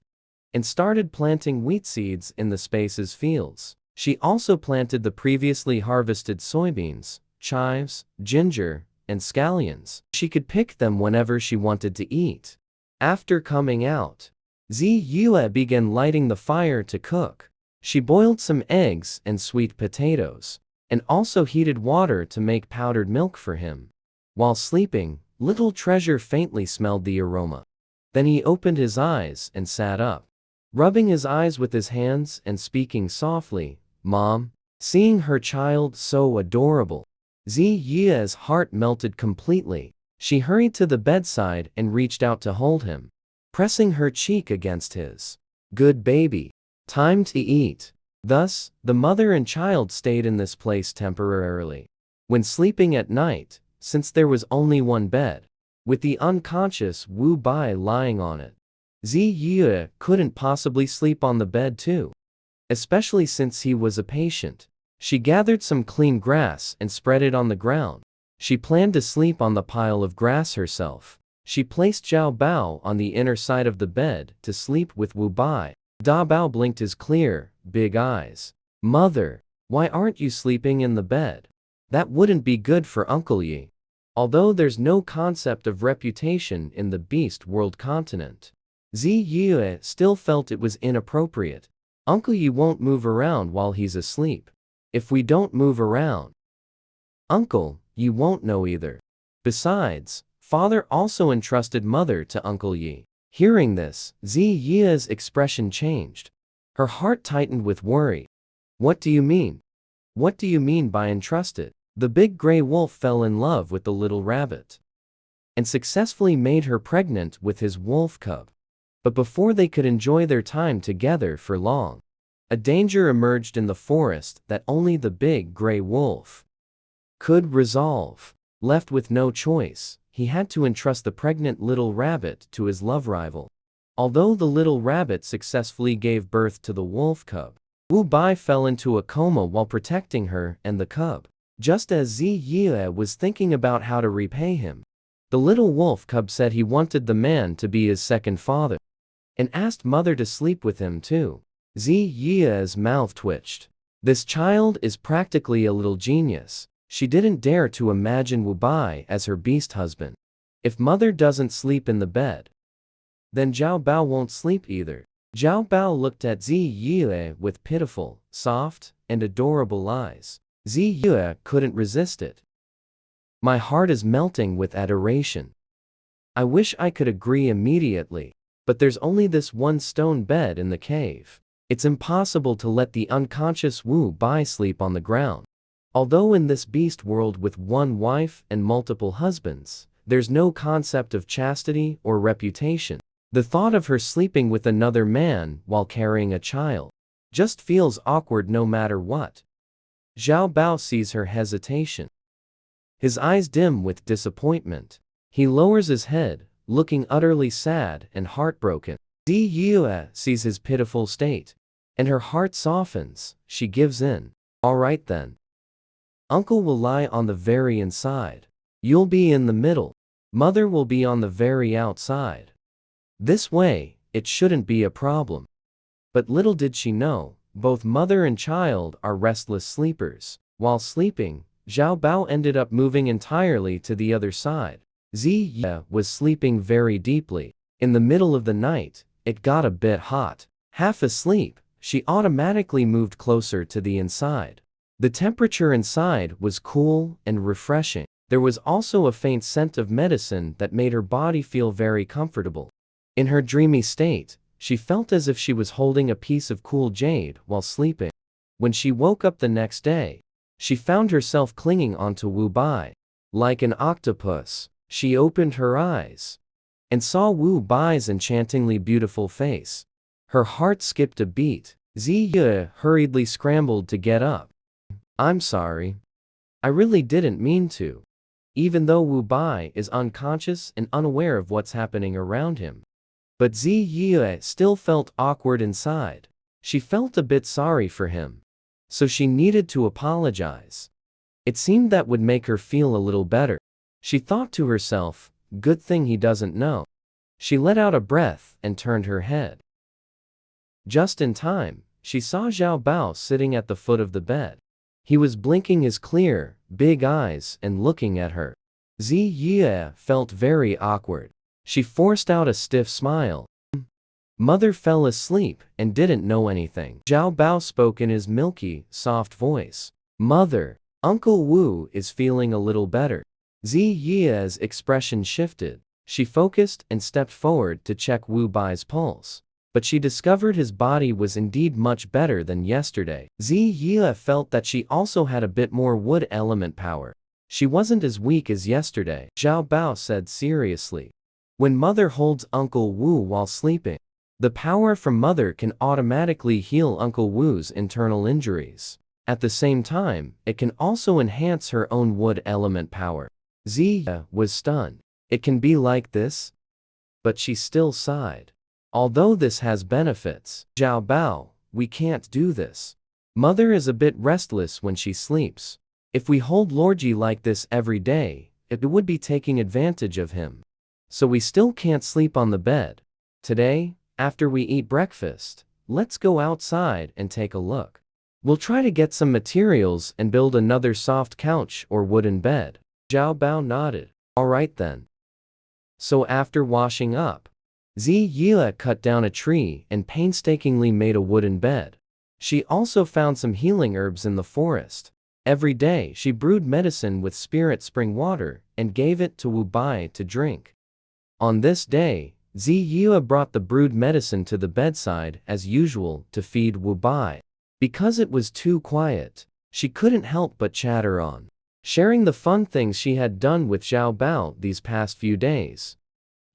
A: and started planting wheat seeds in the space's fields. She also planted the previously harvested soybeans, chives, ginger, and scallions. She could pick them whenever she wanted to eat. After coming out, Ziya began lighting the fire to cook. She boiled some eggs and sweet potatoes, and also heated water to make powdered milk for him. While sleeping, Little Treasure faintly smelled the aroma. Then he opened his eyes and sat up, rubbing his eyes with his hands and speaking softly, "Mom." Seeing her child so adorable, Ziya's heart melted completely. She hurried to the bedside and reached out to hold him, pressing her cheek against his. "Good baby. Time to eat." Thus, the mother and child stayed in this place temporarily. When sleeping at night, since there was only one bed, with the unconscious Wu Bai lying on it, Ziya couldn't possibly sleep on the bed too, especially since he was a patient. She gathered some clean grass and spread it on the ground. She planned to sleep on the pile of grass herself. She placed Zhao Bao on the inner side of the bed to sleep with Wu Bai. Da Bao blinked his clear, big eyes. "Mother, why aren't you sleeping in the bed? That wouldn't be good for Uncle Yi." Although there's no concept of reputation in the Beast World continent, Ziya still felt it was inappropriate. Uncle Yi won't move around while he's asleep. If we don't move around, Uncle Yi won't know either. Besides, Father also entrusted Mother to Uncle Yi. Hearing this, Ziya's expression changed. Her heart tightened with worry. "What do you mean? What do you mean by entrusted?" The big gray wolf fell in love with the little rabbit and successfully made her pregnant with his wolf cub. But before they could enjoy their time together for long, a danger emerged in the forest that only the big gray wolf could resolve. Left with no choice, he had to entrust the pregnant little rabbit to his love rival. Although the little rabbit successfully gave birth to the wolf cub, Wu Bai fell into a coma while protecting her and the cub. Just as Ziya was thinking about how to repay him, the little wolf cub said he wanted the man to be his second father and asked Mother to sleep with him too. Ziya's mouth twitched. This child is practically a little genius. She didn't dare to imagine Wu Bai as her beast husband. If Mother doesn't sleep in the bed, then Zhao Bao won't sleep either. Zhao Bao looked at Ziya with pitiful, soft, and adorable eyes. Ziya couldn't resist it. "My heart is melting with adoration. I wish I could agree immediately, but there's only this one stone bed in the cave. It's impossible to let the unconscious Wu Bai sleep on the ground. Although in this beast world with one wife and multiple husbands, there's no concept of chastity or reputation. The thought of her sleeping with another man while carrying a child Just feels awkward no matter what. Zhao Bao sees her hesitation. His eyes dim with disappointment. He lowers his head, looking utterly sad and heartbroken. Zi Yue sees his pitiful state, and her heart softens. She gives in. All right then. Uncle will lie on the very inside. You'll be in the middle. Mother will be on the very outside. This way, it shouldn't be a problem. But little did she know, both mother and child are restless sleepers. While sleeping, Zhao Bao ended up moving entirely to the other side. Zi Yue was sleeping very deeply. In the middle of the night, it got a bit hot. Half asleep, she automatically moved closer to the inside. The temperature inside was cool and refreshing. There was also a faint scent of medicine that made her body feel very comfortable. In her dreamy state, she felt as if she was holding a piece of cool jade while sleeping. When she woke up the next day, she found herself clinging onto Wu Bai. Like an octopus, she opened her eyes and saw Wu Bai's enchantingly beautiful face. Her heart skipped a beat. Zi Yue hurriedly scrambled to get up. I'm sorry. I really didn't mean to. Even though Wu Bai is unconscious and unaware of what's happening around him. But Zi Yue still felt awkward inside. She felt a bit sorry for him. So she needed to apologize. It seemed that would make her feel a little better. She thought to herself, good thing he doesn't know. She let out a breath and turned her head. Just in time, she saw Zhao Bao sitting at the foot of the bed. He was blinking his clear, big eyes and looking at her. Zi Yue felt very awkward. She forced out a stiff smile. Mother fell asleep and didn't know anything. Zhao Bao spoke in his milky, soft voice. Mother, Uncle Wu is feeling a little better. Zi Yue's expression shifted. She focused and stepped forward to check Wu Bai's pulse. But she discovered his body was indeed much better than yesterday. Zi Yue felt that she also had a bit more wood element power. She wasn't as weak as yesterday. Zhao Bao said seriously. When mother holds Uncle Wu while sleeping, the power from mother can automatically heal Uncle Wu's internal injuries. At the same time, it can also enhance her own wood element power. Zi Yue was stunned. It can be like this? But she still sighed. Although this has benefits, Zhao Bao, we can't do this. Mother is a bit restless when she sleeps. If we hold Lordji like this every day, it would be taking advantage of him. So we still can't sleep on the bed. Today, after we eat breakfast, let's go outside and take a look. We'll try to get some materials and build another soft couch or wooden bed. Zhao Bao nodded. All right then. So after washing up, Zi Yue cut down a tree and painstakingly made a wooden bed. She also found some healing herbs in the forest. Every day she brewed medicine with spirit spring water and gave it to Wu Bai to drink. On this day, Zi Yue brought the brewed medicine to the bedside as usual to feed Wu Bai. Because it was too quiet, she couldn't help but chatter on, sharing the fun things she had done with Zhao Bao these past few days.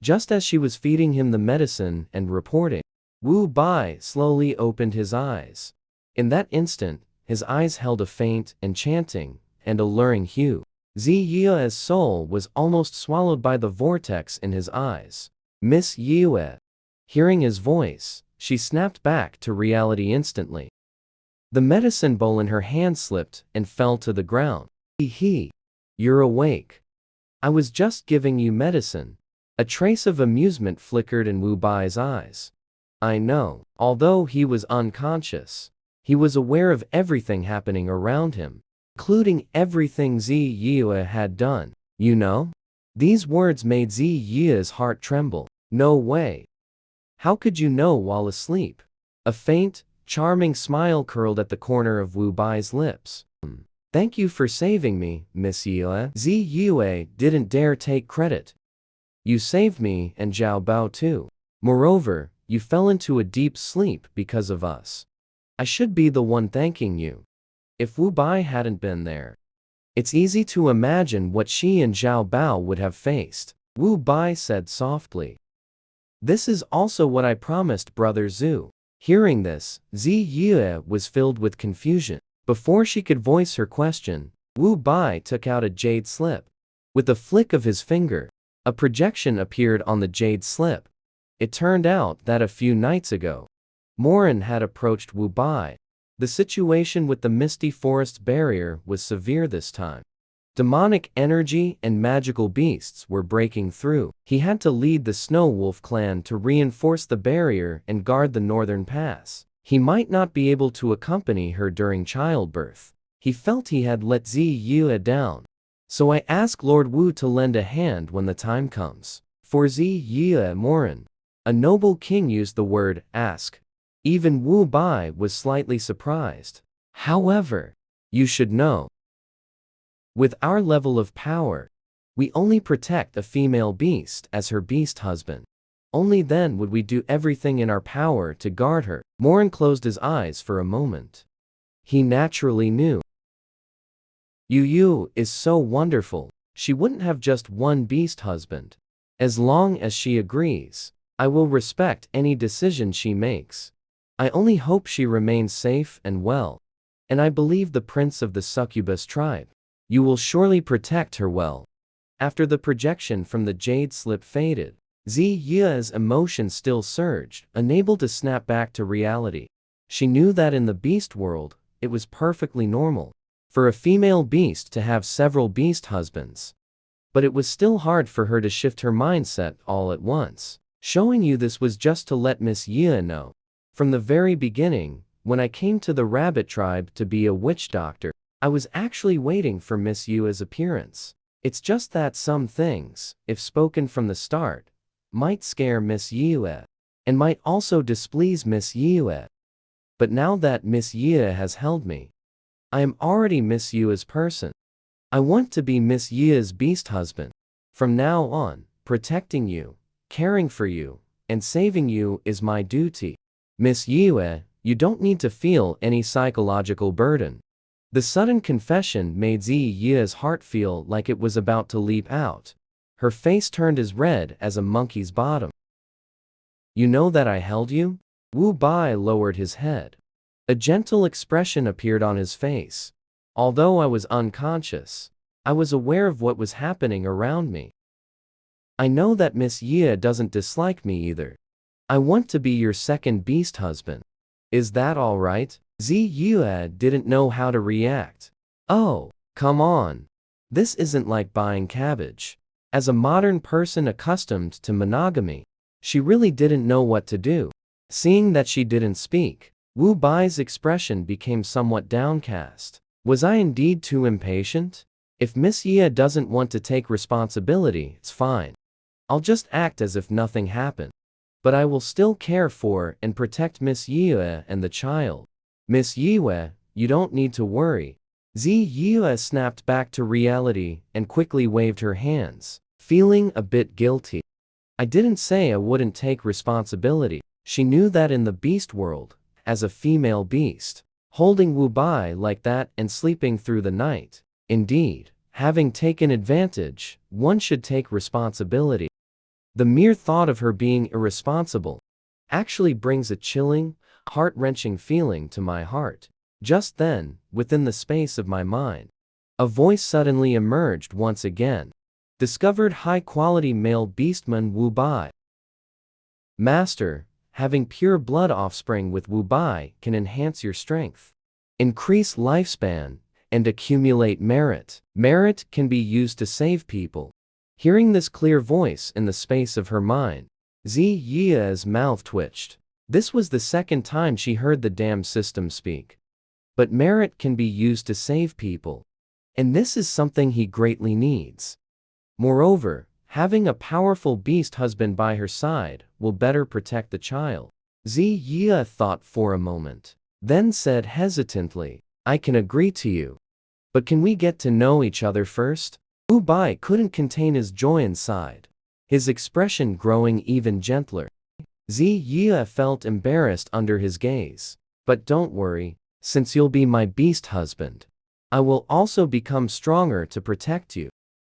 A: Just as she was feeding him the medicine and reporting, Wu Bai slowly opened his eyes. In that instant, his eyes held a faint, enchanting, and alluring hue. Zi Yue's soul was almost swallowed by the vortex in his eyes. Miss Yue. Hearing his voice, she snapped back to reality instantly. The medicine bowl in her hand slipped and fell to the ground. Hee. You're awake. I was just giving you medicine. A trace of amusement flickered in Wu Bai's eyes. I know. Although he was unconscious, he was aware of everything happening around him, including everything Zi Yue had done. You know? These words made Zi Yue's heart tremble. No way. How could you know while asleep? A faint, charming smile curled at the corner of Wu Bai's lips. Thank you for saving me, Miss Yue. Zi Yue didn't dare take credit. You saved me and Zhao Bao too. Moreover, you fell into a deep sleep because of us. I should be the one thanking you. If Wu Bai hadn't been there, it's easy to imagine what she and Zhao Bao would have faced. Wu Bai said softly. This is also what I promised Brother Zhu. Hearing this, Zi Yue was filled with confusion. Before she could voice her question, Wu Bai took out a jade slip. With a flick of his finger, a projection appeared on the jade slip. It turned out that a few nights ago, Morin had approached Wu Bai. The situation with the Misty Forest barrier was severe this time. Demonic energy and magical beasts were breaking through. He had to lead the Snow Wolf clan to reinforce the barrier and guard the northern pass. He might not be able to accompany her during childbirth. He felt he had let Zi Yue down. So I ask Lord Wu to lend a hand when the time comes. For Zi Yue Morin, a noble king, used the word ask. Even Wu Bai was slightly surprised. However, you should know, with our level of power, we only protect a female beast as her beast husband. Only then would we do everything in our power to guard her. Morin closed his eyes for a moment. He naturally knew. Yu Yu is so wonderful. She wouldn't have just one beast husband. As long as she agrees, I will respect any decision she makes. I only hope she remains safe and well. And I believe the prince of the succubus tribe. You will surely protect her well. After the projection from the jade slip faded, Zi Yue's emotion still surged, unable to snap back to reality. She knew that in the beast world, it was perfectly normal for a female beast to have several beast husbands. But it was still hard for her to shift her mindset all at once. Showing you this was just to let Miss Yue know. From the very beginning, when I came to the rabbit tribe to be a witch doctor, I was actually waiting for Miss Yue's appearance. It's just that some things, if spoken from the start, might scare Miss Yue, and might also displease Miss Yue. But now that Miss Yue has held me, I am already Miss Yue's person. I want to be Miss Yue's beast husband. From now on, protecting you, caring for you, and saving you is my duty. Miss Yue, you don't need to feel any psychological burden. The sudden confession made Zi Yue's heart feel like it was about to leap out. Her face turned as red as a monkey's bottom. You know that I held you? Wu Bai lowered his head. A gentle expression appeared on his face. Although I was unconscious, I was aware of what was happening around me. I know that Miss Yue doesn't dislike me either. I want to be your second beast husband. Is that all right? Zi Yue didn't know how to react. Oh, come on. This isn't like buying cabbage. As a modern person accustomed to monogamy, she really didn't know what to do. Seeing that she didn't speak, Wu Bai's expression became somewhat downcast. Was I indeed too impatient? If Miss Yue doesn't want to take responsibility, it's fine. I'll just act as if nothing happened. But I will still care for and protect Miss Yue and the child. Miss Yue, you don't need to worry. Zi Yue snapped back to reality and quickly waved her hands, feeling a bit guilty. I didn't say I wouldn't take responsibility. She knew that in the beast world, as a female beast, holding Wu Bai like that and sleeping through the night. Indeed, having taken advantage, one should take responsibility. The mere thought of her being irresponsible actually brings a chilling, heart-wrenching feeling to my heart. Just then, within the space of my mind, a voice suddenly emerged once again. Discovered high-quality male beastman Wu Bai. Master, having pure blood offspring with Wu Bai can enhance your strength, increase lifespan, and accumulate merit. Merit can be used to save people. Hearing this clear voice in the space of her mind, Zi Yue's mouth twitched. This was the second time she heard the damn system speak. But merit can be used to save people. And this is something he greatly needs. Moreover, having a powerful beast husband by her side will better protect the child. Zi Yue thought for a moment, then said hesitantly, I can agree to you. But can we get to know each other first? Wu Bai couldn't contain his joy inside, his expression growing even gentler. Zi Yue felt embarrassed under his gaze. But don't worry, since you'll be my beast husband, I will also become stronger to protect you.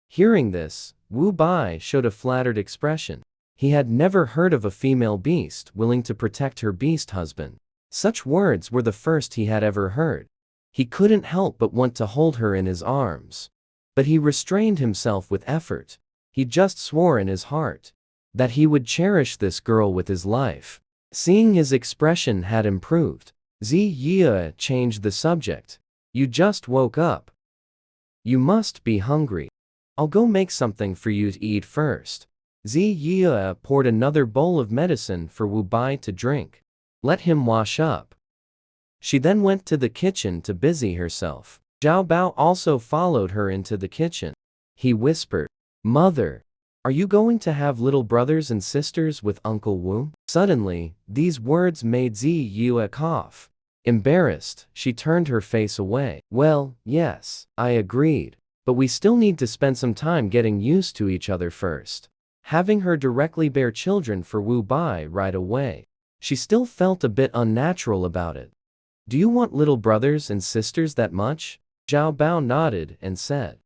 A: Hearing this, Wu Bai showed a flattered expression. He had never heard of a female beast willing to protect her beast husband. Such words were the first he had ever heard. He couldn't help but want to hold her in his arms. But he restrained himself with effort. He just swore in his heart that he would cherish this girl with his life. Seeing his expression had improved, Ziya changed the subject. You just woke up. You must be hungry. I'll go make something for you to eat first. Ziya poured another bowl of medicine for Wu Bai to drink. Let him wash up. She then went to the kitchen to busy herself. Zhao Bao also followed her into the kitchen. He whispered, "Mother, are you going to have little brothers and sisters with Uncle Wu?" Suddenly, these words made Ziya cough. Embarrassed, she turned her face away. "Well, yes, I agreed. But we still need to spend some time getting used to each other first." Having her directly bear children for Wu Bai right away, she still felt a bit unnatural about it. "Do you want little brothers and sisters that much?" Zhao Bao nodded and said,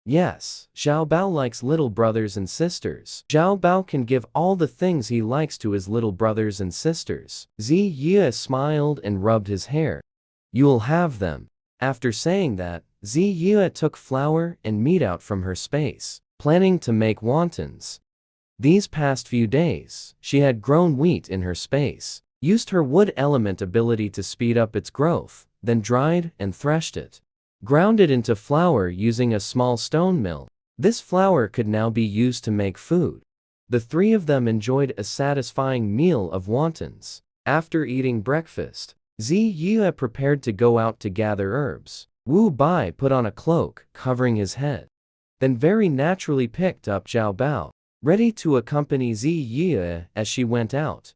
A: "Yes, Zhao Bao likes little brothers and sisters." Zhao Bao can give all the things he likes to his little brothers and sisters. Ziya smiled and rubbed his hair. "You'll have them." After saying that, Ziya took flour and meat out from her space, planning to make wontons. These past few days, she had grown wheat in her space, used her wood element ability to speed up its growth, then dried and threshed it. Ground it into flour using a small stone mill. This flour could now be used to make food. The three of them enjoyed a satisfying meal of wontons. After eating breakfast, Ziya prepared to go out to gather herbs. Wu Bai put on a cloak, covering his head. Then very naturally picked up Zhao Bao, ready to accompany Ziya as she went out.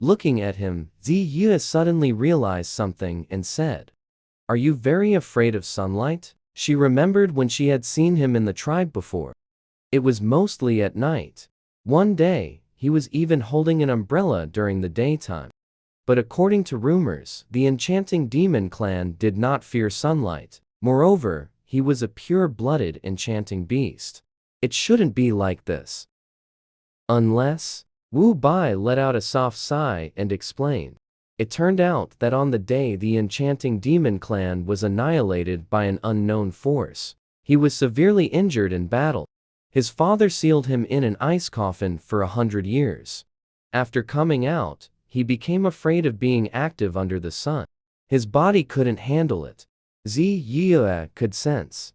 A: Looking at him, Ziya suddenly realized something and said, "Are you very afraid of sunlight?" She remembered when she had seen him in the tribe before. It was mostly at night. One day, he was even holding an umbrella during the daytime. But according to rumors, the enchanting demon clan did not fear sunlight. Moreover, he was a pure-blooded enchanting beast. It shouldn't be like this. Unless, Wu Bai let out a soft sigh and explained. It turned out that on the day the enchanting demon clan was annihilated by an unknown force, he was severely injured in battle. His father sealed him in an ice coffin for 100 years. After coming out, he became afraid of being active under the sun. His body couldn't handle it. Ziya could sense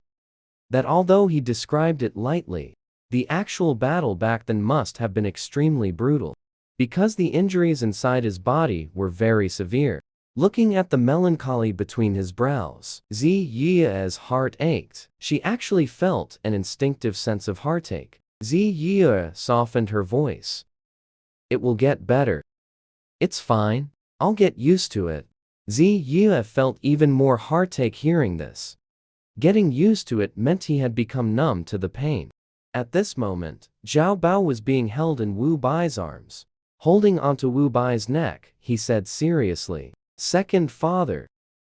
A: that although he described it lightly, the actual battle back then must have been extremely brutal, because the injuries inside his body were very severe. Looking at the melancholy between his brows, Ziya's heart ached. She actually felt an instinctive sense of heartache. Ziya softened her voice. "It will get better. It's fine. I'll get used to it." Ziya felt even more heartache hearing this. Getting used to it meant he had become numb to the pain. At this moment, Zhao Bao was being held in Wu Bai's arms. Holding onto Wu Bai's neck, he said seriously, "Second father,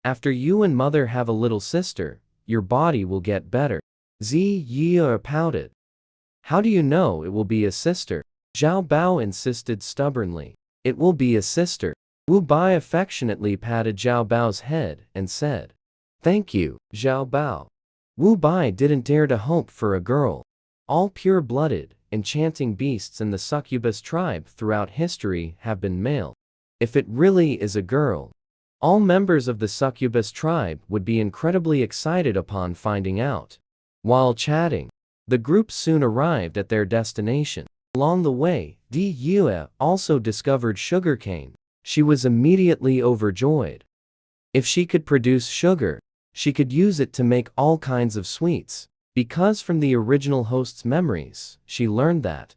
A: after you and mother have a little sister, your body will get better." Ziya pouted. "How do you know it will be a sister?" Zhao Bao insisted stubbornly. "It will be a sister." Wu Bai affectionately patted Zhao Bao's head and said, "Thank you, Zhao Bao." Wu Bai didn't dare to hope for a girl. All pure-blooded, enchanting beasts in the succubus tribe throughout history have been male. If it really is a girl, all members of the succubus tribe would be incredibly excited upon finding out. While chatting, the group soon arrived at their destination. Along the way, Di Yue also discovered sugarcane. She was immediately overjoyed. If she could produce sugar, she could use it to make all kinds of sweets. Because from the original host's memories, she learned that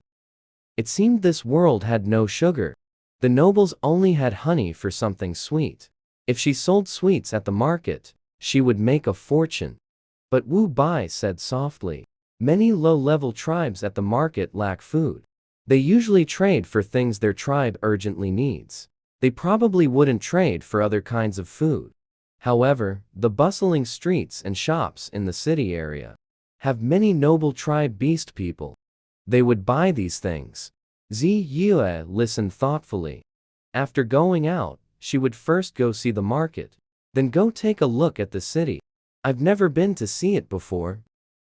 A: it seemed this world had no sugar. The nobles only had honey for something sweet. If she sold sweets at the market, she would make a fortune. But Wu Bai said softly, "Many low-level tribes at the market lack food. They usually trade for things their tribe urgently needs. They probably wouldn't trade for other kinds of food. However, the bustling streets and shops in the city area have many noble tribe beast people. They would buy these things. Ziyue listened thoughtfully. After going out, she would first go see the market, then go take a look at the city. I've never been to see it before.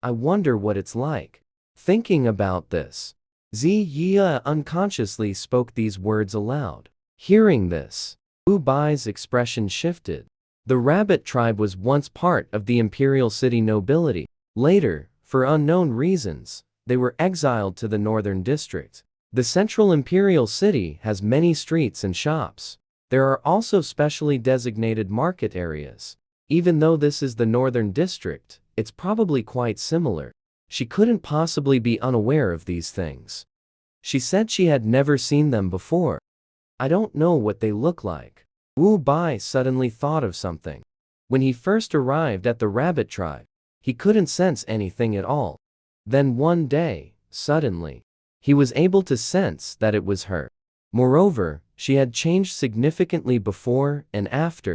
A: I wonder what it's like. Thinking about this, Ziyue unconsciously spoke these words aloud. Hearing this, Wu Bai's expression shifted. The rabbit tribe was once part of the imperial city nobility. Later, for unknown reasons, they were exiled to the northern district. The central imperial city has many streets and shops. There are also specially designated market areas. Even though this is the northern district, it's probably quite similar. She couldn't possibly be unaware of these things. She said she had never seen them before. I don't know what they look like. Wu Bai suddenly thought of something. When he first arrived at the rabbit tribe, he couldn't sense anything at all. Then one day, suddenly, he was able to sense that it was her. Moreover, she had changed significantly before and after.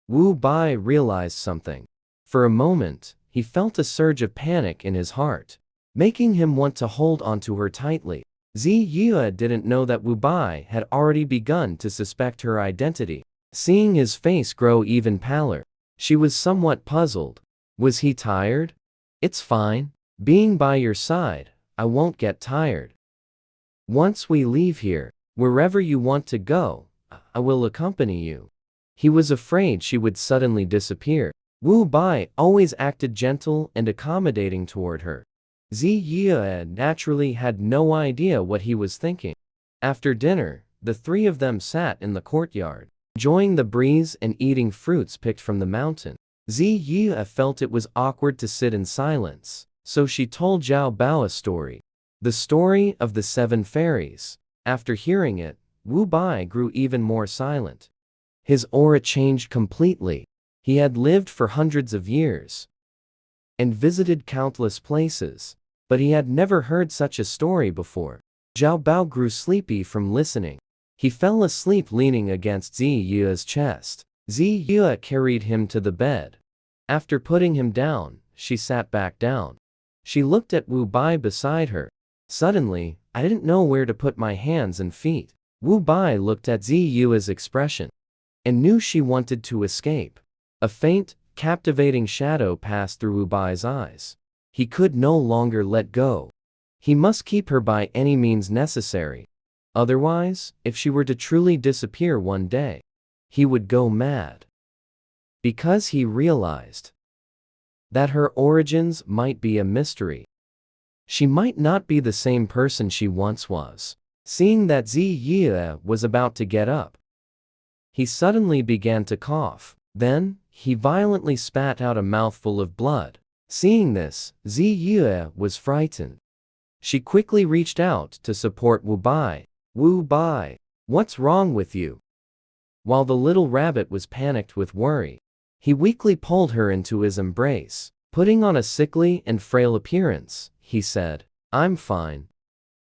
A: Wu Bai realized something. For a moment, he felt a surge of panic in his heart, making him want to hold onto her tightly. Ziyue didn't know that Wu Bai had already begun to suspect her identity. Seeing his face grow even paler, she was somewhat puzzled. Was he tired? It's fine. Being by your side, I won't get tired. Once we leave here, wherever you want to go, I will accompany you. He was afraid she would suddenly disappear. Wu Bai always acted gentle and accommodating toward her. Ziyue naturally had no idea what he was thinking. After dinner, the three of them sat in the courtyard, enjoying the breeze and eating fruits picked from the mountain. Ziyue felt it was awkward to sit in silence, so she told Zhao Bao a story. The story of the 7 fairies. After hearing it, Wu Bai grew even more silent. His aura changed completely. He had lived for hundreds of years and visited countless places, but he had never heard such a story before. Zhao Bao grew sleepy from listening. He fell asleep leaning against Ziyue's chest. Ziyue carried him to the bed. After putting him down, she sat back down. She looked at Wu Bai beside her. Suddenly, I didn't know where to put my hands and feet. Wu Bai looked at Ziyue's expression and knew she wanted to escape. A faint, captivating shadow passed through Wu Bai's eyes. He could no longer let go. He must keep her by any means necessary. Otherwise, if she were to truly disappear one day, he would go mad. Because he realized that her origins might be a mystery. She might not be the same person she once was. Seeing that Ziyue was about to get up, he suddenly began to cough. Then, he violently spat out a mouthful of blood. Seeing this, Ziyue was frightened. She quickly reached out to support Wu Bai. Wu Bai, what's wrong with you? While the little rabbit was panicked with worry, he weakly pulled her into his embrace. Putting on a sickly and frail appearance, he said, I'm fine.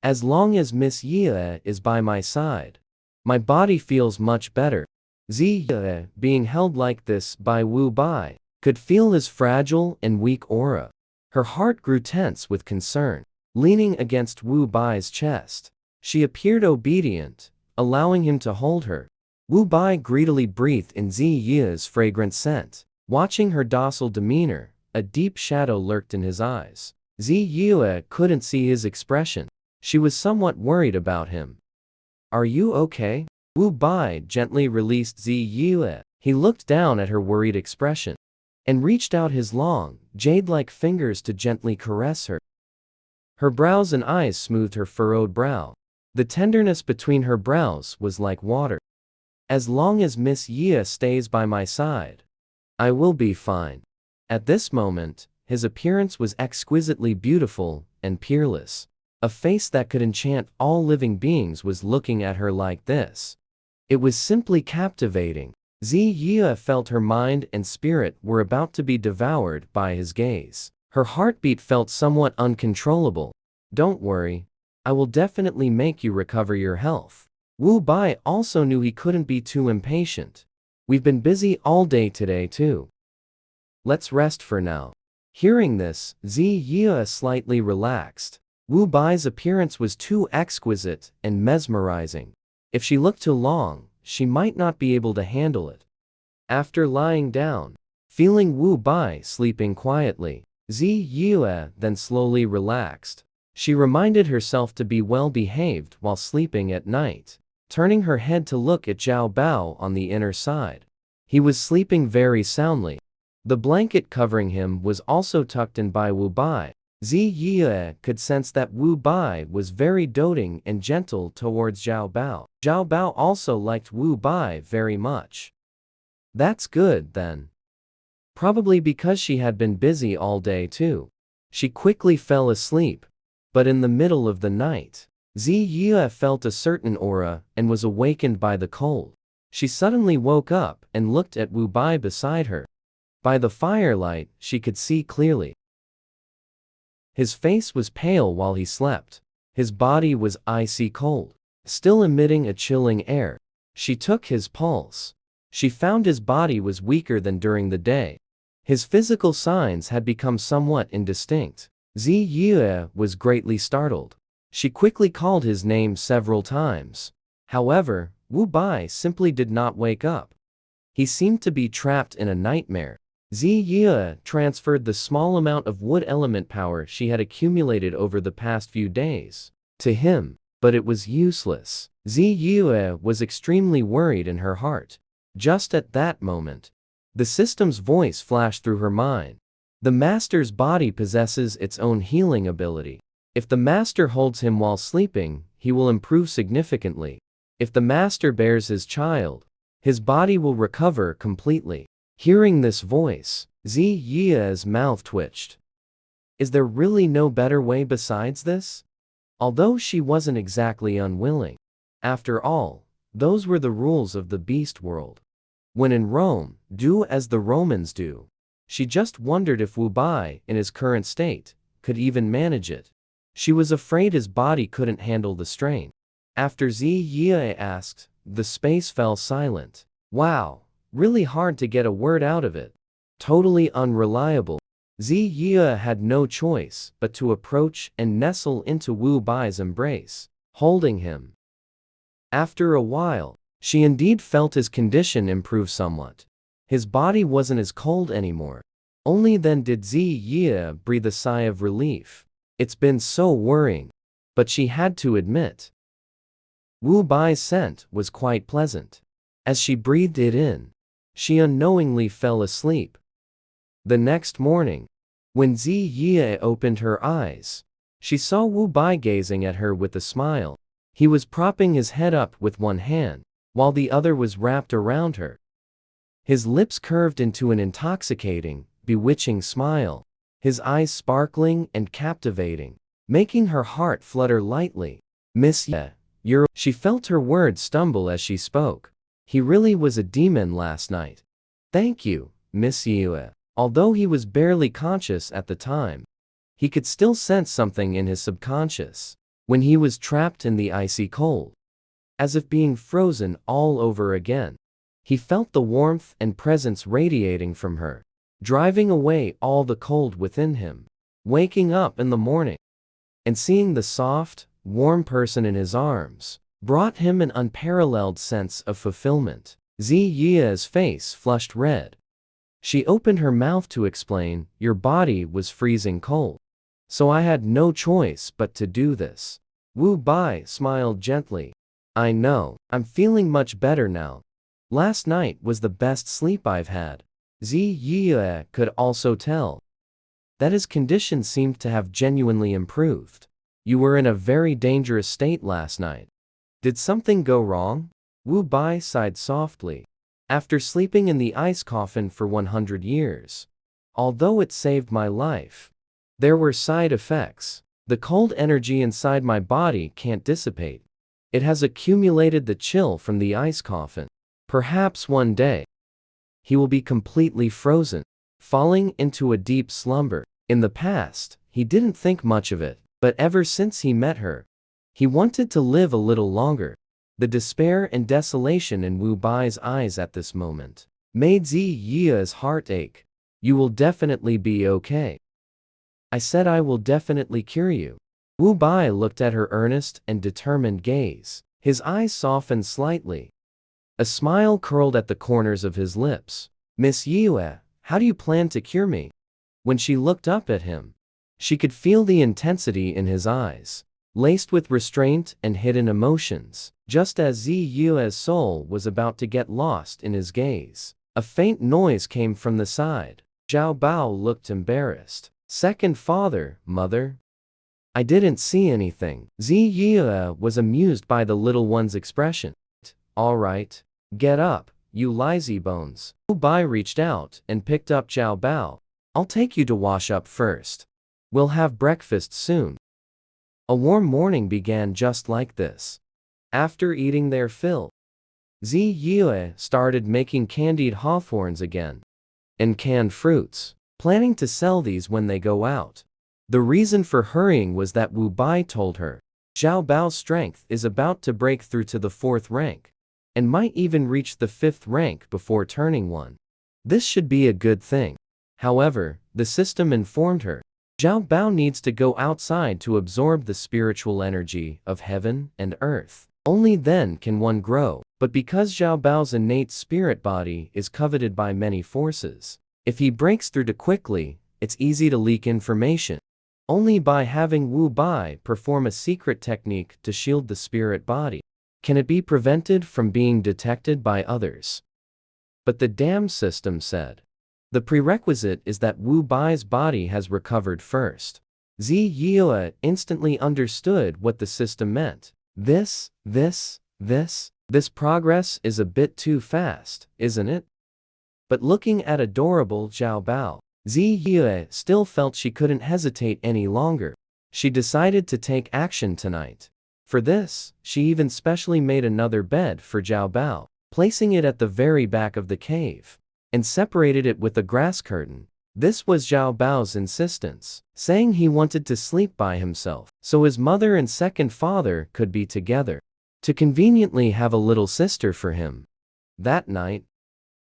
A: As long as Miss Yue is by my side, my body feels much better. Ziyue, being held like this by Wu Bai, could feel his fragile and weak aura. Her heart grew tense with concern. Leaning against Wu Bai's chest, she appeared obedient, allowing him to hold her. Wu Bai greedily breathed in Ziyue's fragrant scent. Watching her docile demeanor, a deep shadow lurked in his eyes. Ziyue couldn't see his expression. She was somewhat worried about him. Are you okay? Wu Bai gently released Ziyue. He looked down at her worried expression and reached out his long, jade-like fingers to gently caress her. Her brows and eyes smoothed her furrowed brow. The tenderness between her brows was like water. As long as Miss Yue stays by my side, I will be fine. At this moment, his appearance was exquisitely beautiful and peerless. A face that could enchant all living beings was looking at her like this. It was simply captivating. Ziyue felt her mind and spirit were about to be devoured by his gaze. Her heartbeat felt somewhat uncontrollable. Don't worry, I will definitely make you recover your health. Wu Bai also knew he couldn't be too impatient. We've been busy all day today too. Let's rest for now. Hearing this, Ziyue slightly relaxed. Wu Bai's appearance was too exquisite and mesmerizing. If she looked too long, she might not be able to handle it. After lying down, feeling Wu Bai sleeping quietly, Zi Yue then slowly relaxed. She reminded herself to be well behaved while sleeping at night, turning her head to look at Zhao Bao on the inner side. He was sleeping very soundly. The blanket covering him was also tucked in by Wu Bai. Zi Yue could sense that Wu Bai was very doting and gentle towards Zhao Bao. Zhao Bao also liked Wu Bai very much. That's good, then. Probably because she had been busy all day too. She quickly fell asleep. But in the middle of the night, Zi Yue felt a certain aura and was awakened by the cold. She suddenly woke up and looked at Wu Bai beside her. By the firelight, she could see clearly. His face was pale while he slept. His body was icy cold, still emitting a chilling air. She took his pulse. She found his body was weaker than during the day. His physical signs had become somewhat indistinct. Zi Yue was greatly startled. She quickly called his name several times. However, Wu Bai simply did not wake up. He seemed to be trapped in a nightmare. Zi Yue transferred the small amount of wood element power she had accumulated over the past few days to him, but it was useless. Zi Yue was extremely worried in her heart. Just at that moment, the system's voice flashed through her mind. The master's body possesses its own healing ability. If the master holds him while sleeping, he will improve significantly. If the master bears his child, his body will recover completely. Hearing this voice, Zi Yue's mouth twitched. Is there really no better way besides this? Although she wasn't exactly unwilling. After all, those were the rules of the beast world. When in Rome, do as the Romans do. She just wondered if Wu Bai, in his current state, could even manage it. She was afraid his body couldn't handle the strain. After Zi Yue asked, the space fell silent. Wow, really hard to get a word out of it. Totally unreliable. Zi Yue had no choice but to approach and nestle into Wu Bai's embrace, holding him. After a while, she indeed felt his condition improve somewhat. His body wasn't as cold anymore. Only then did Zi Yue breathe a sigh of relief. It's been so worrying. But she had to admit, Wu Bai's scent was quite pleasant. As she breathed it in, she unknowingly fell asleep. The next morning, when Zi Yue opened her eyes, she saw Wu Bai gazing at her with a smile. He was propping his head up with one hand, while the other was wrapped around her. His lips curved into an intoxicating, bewitching smile, his eyes sparkling and captivating, making her heart flutter lightly. Miss Ye, she felt her words stumble as she spoke. He really was a demon last night. Thank you, Miss Yue. Although he was barely conscious at the time, he could still sense something in his subconscious when he was trapped in the icy cold. As if being frozen all over again. He felt the warmth and presence radiating from her, driving away all the cold within him. Waking up in the morning and seeing the soft, warm person in his arms brought him an unparalleled sense of fulfillment. Zi Yue's face flushed red. She opened her mouth to explain, your body was freezing cold. So I had no choice but to do this. Wu Bai smiled gently. I know, I'm feeling much better now. Last night was the best sleep I've had. Zi Yue could also tell that his condition seemed to have genuinely improved. You were in a very dangerous state last night. Did something go wrong? Wu Bai sighed softly. After sleeping in the ice coffin for 100 years, although it saved my life, there were side effects. The cold energy inside my body can't dissipate. It has accumulated the chill from the ice coffin. Perhaps one day, he will be completely frozen, falling into a deep slumber. In the past, he didn't think much of it, but ever since he met her, he wanted to live a little longer. The despair and desolation in Wu Bai's eyes at this moment made Zi Yue's heart ache. You will definitely be okay. I said I will definitely cure you. Wu Bai looked at her earnest and determined gaze. His eyes softened slightly. A smile curled at the corners of his lips. "Miss Yue, how do you plan to cure me?" When she looked up at him, she could feel the intensity in his eyes, laced with restraint and hidden emotions. Just as Zi Yue's soul was about to get lost in his gaze, a faint noise came from the side. Zhao Bao looked embarrassed. "Second father, mother? I didn't see anything." Zi Yue was amused by the little one's expression. "All right, get up, you lazybones." Wu Bai reached out and picked up Zhao Bao. "I'll take you to wash up first. We'll have breakfast soon." A warm morning began just like this. After eating their fill, Zi Yue started making candied hawthorns again and canned fruits, planning to sell these when they go out. The reason for hurrying was that Wu Bai told her, Zhao Bao's strength is about to break through to the 4th rank, and might even reach the 5th rank before turning 1. This should be a good thing. However, the system informed her, Zhao Bao needs to go outside to absorb the spiritual energy of heaven and earth. Only then can one grow. But because Zhao Bao's innate spirit body is coveted by many forces, if he breaks through too quickly, it's easy to leak information. Only by having Wu Bai perform a secret technique to shield the spirit body can it be prevented from being detected by others. But the dam system said, the prerequisite is that Wu Bai's body has recovered first. Zi Yue instantly understood what the system meant. This progress is a bit too fast, isn't it? But looking at adorable Zhao Bao, Zi Yue still felt she couldn't hesitate any longer. She decided to take action tonight. For this, she even specially made another bed for Zhao Bao, placing it at the very back of the cave, and separated it with a grass curtain. This was Zhao Bao's insistence, saying he wanted to sleep by himself, so his mother and second father could be together, to conveniently have a little sister for him. That night,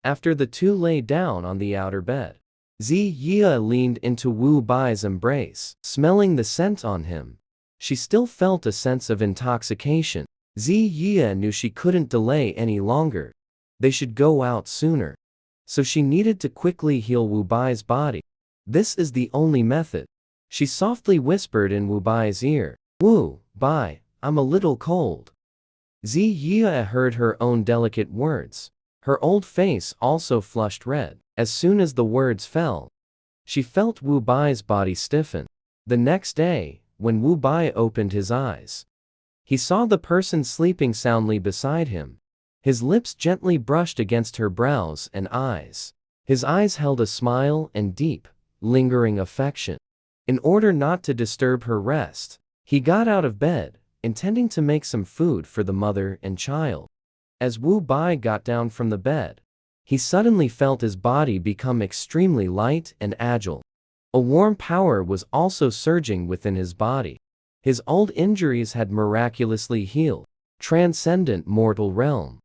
A: after the two lay down on the outer bed, Zi Yue leaned into Wu Bai's embrace, smelling the scent on him. She still felt a sense of intoxication. Zi Yue knew she couldn't delay any longer. They should go out sooner. So she needed to quickly heal Wu Bai's body. This is the only method. She softly whispered in Wu Bai's ear, "Wu Bai, I'm a little cold." Zi Yue heard her own delicate words. Her old face also flushed red. As soon as the words fell, she felt Wu Bai's body stiffen. The next day, when Wu Bai opened his eyes, he saw the person sleeping soundly beside him. His lips gently brushed against her brows and eyes. His eyes held a smile and deep, lingering affection. In order not to disturb her rest, he got out of bed, intending to make some food for the mother and child. As Wu Bai got down from the bed, he suddenly felt his body become extremely light and agile. A warm power was also surging within his body. His old injuries had miraculously healed. Transcendent mortal realm.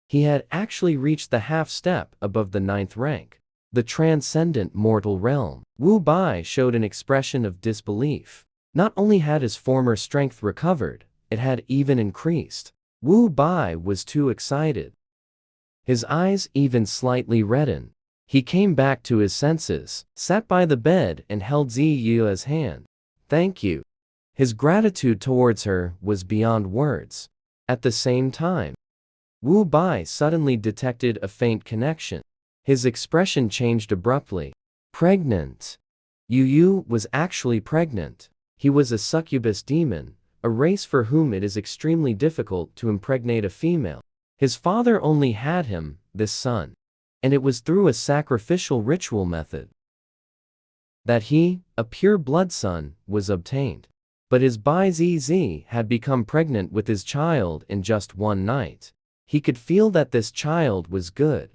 A: He had actually reached the half-step above the 9th rank. The transcendent mortal realm. Wu Bai showed an expression of disbelief. Not only had his former strength recovered, it had even increased. Wu Bai was too excited. His eyes even slightly reddened. He came back to his senses, sat by the bed and held Zi Yue's hand. "Thank you." His gratitude towards her was beyond words. At the same time, Wu Bai suddenly detected a faint connection. His expression changed abruptly. Pregnant. Yu was actually pregnant. He was a succubus demon, a race for whom it is extremely difficult to impregnate a female. His father only had him, this son, and it was through a sacrificial ritual method that he, a pure blood son, was obtained. But his Bai Zizi had become pregnant with his child in just one night. He could feel that this child was good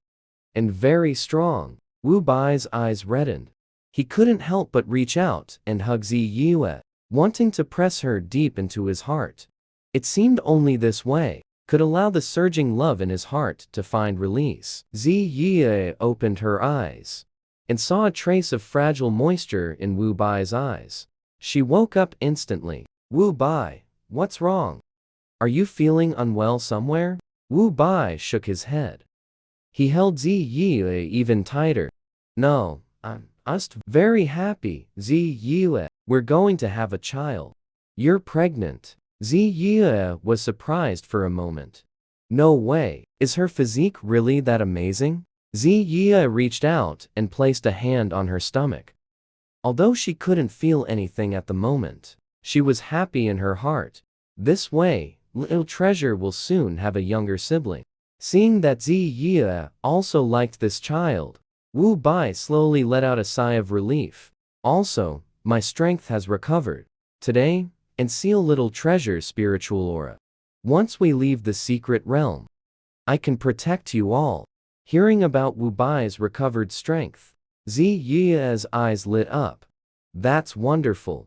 A: and very strong. Wu Bai's eyes reddened. He couldn't help but reach out and hug Zi Yue, wanting to press her deep into his heart. It seemed only this way could allow the surging love in his heart to find release. Zi Yue opened her eyes and saw a trace of fragile moisture in Wu Bai's eyes. She woke up instantly. Wu Bai, what's wrong? Are you feeling unwell somewhere? Wu Bai shook his head. He held Zi Yue even tighter. No, I'm just very happy, Zi Yue. We're going to have a child. You're pregnant. Zi Yue was surprised for a moment. No way. Is her physique really that amazing? Zi Yue reached out and placed a hand on her stomach. Although she couldn't feel anything at the moment, she was happy in her heart. This way, little treasure will soon have a younger sibling. Seeing that Zi Yue also liked this child, Wu Bai slowly let out a sigh of relief. Also, my strength has recovered. Today, and seal little treasure's spiritual aura. Once we leave the secret realm, I can protect you all. Hearing about Wu Bai's recovered strength, Zi Yue's eyes lit up. That's wonderful.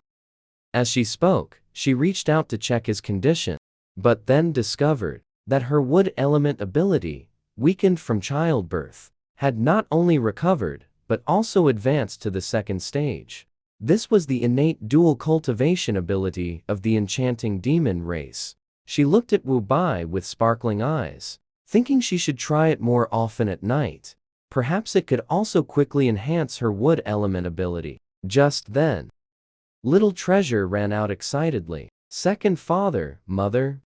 A: As she spoke, she reached out to check his condition, but then discovered that her wood element ability, weakened from childbirth, had not only recovered, but also advanced to the second stage. This was the innate dual cultivation ability of the enchanting demon race. She looked at Wu Bai with sparkling eyes, thinking she should try it more often at night. Perhaps it could also quickly enhance her wood element ability. Just then, little treasure ran out excitedly. Second father, mother.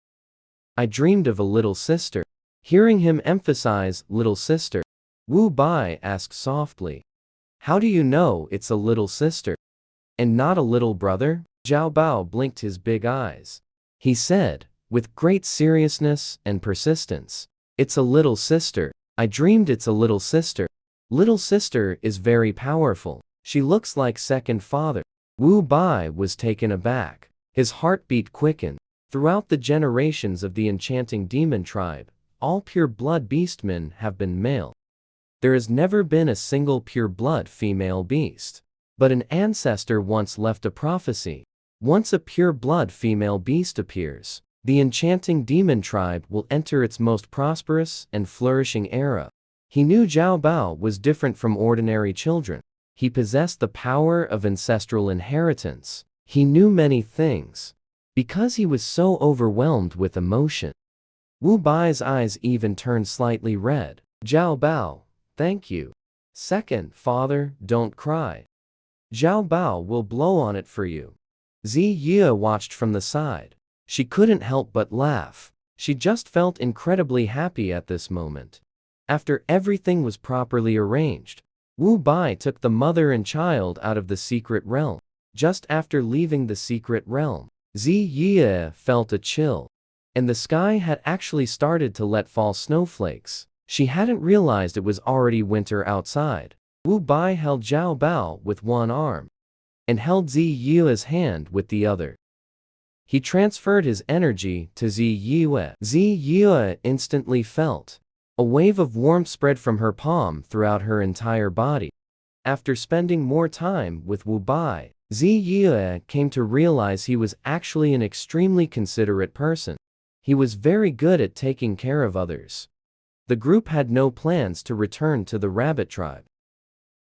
A: I dreamed of a little sister. Hearing him emphasize little sister, Wu Bai asked softly, how do you know it's a little sister and not a little brother? Zhao Bao blinked his big eyes. He said, with great seriousness and persistence, it's a little sister. I dreamed it's a little sister. Little sister is very powerful. She looks like second father. Wu Bai was taken aback. His heartbeat quickened. Throughout the generations of the enchanting demon tribe, all pure-blood beastmen have been male. There has never been a single pure-blood female beast. But an ancestor once left a prophecy. Once a pure-blood female beast appears, the enchanting demon tribe will enter its most prosperous and flourishing era. He knew Zhao Bao was different from ordinary children. He possessed the power of ancestral inheritance. He knew many things. Because he was so overwhelmed with emotion, Wu Bai's eyes even turned slightly red. Zhao Bao, thank you. Second father, don't cry. Zhao Bao will blow on it for you. Zi Yue watched from the side. She couldn't help but laugh. She just felt incredibly happy at this moment. After everything was properly arranged, Wu Bai took the mother and child out of the secret realm. Just after leaving the secret realm, Zi Yue felt a chill. And the sky had actually started to let fall snowflakes. She hadn't realized it was already winter outside. Wu Bai held Zhao Bao with one arm and held Zi Yue's hand with the other. He transferred his energy to Zi Yue. Zi Yue instantly felt a wave of warmth spread from her palm throughout her entire body. After spending more time with Wu Bai, Zi Yue came to realize he was actually an extremely considerate person. He was very good at taking care of others. The group had no plans to return to the rabbit tribe.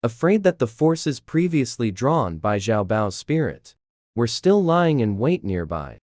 A: Afraid that the forces previously drawn by Zhao Bao's spirit were still lying in wait nearby.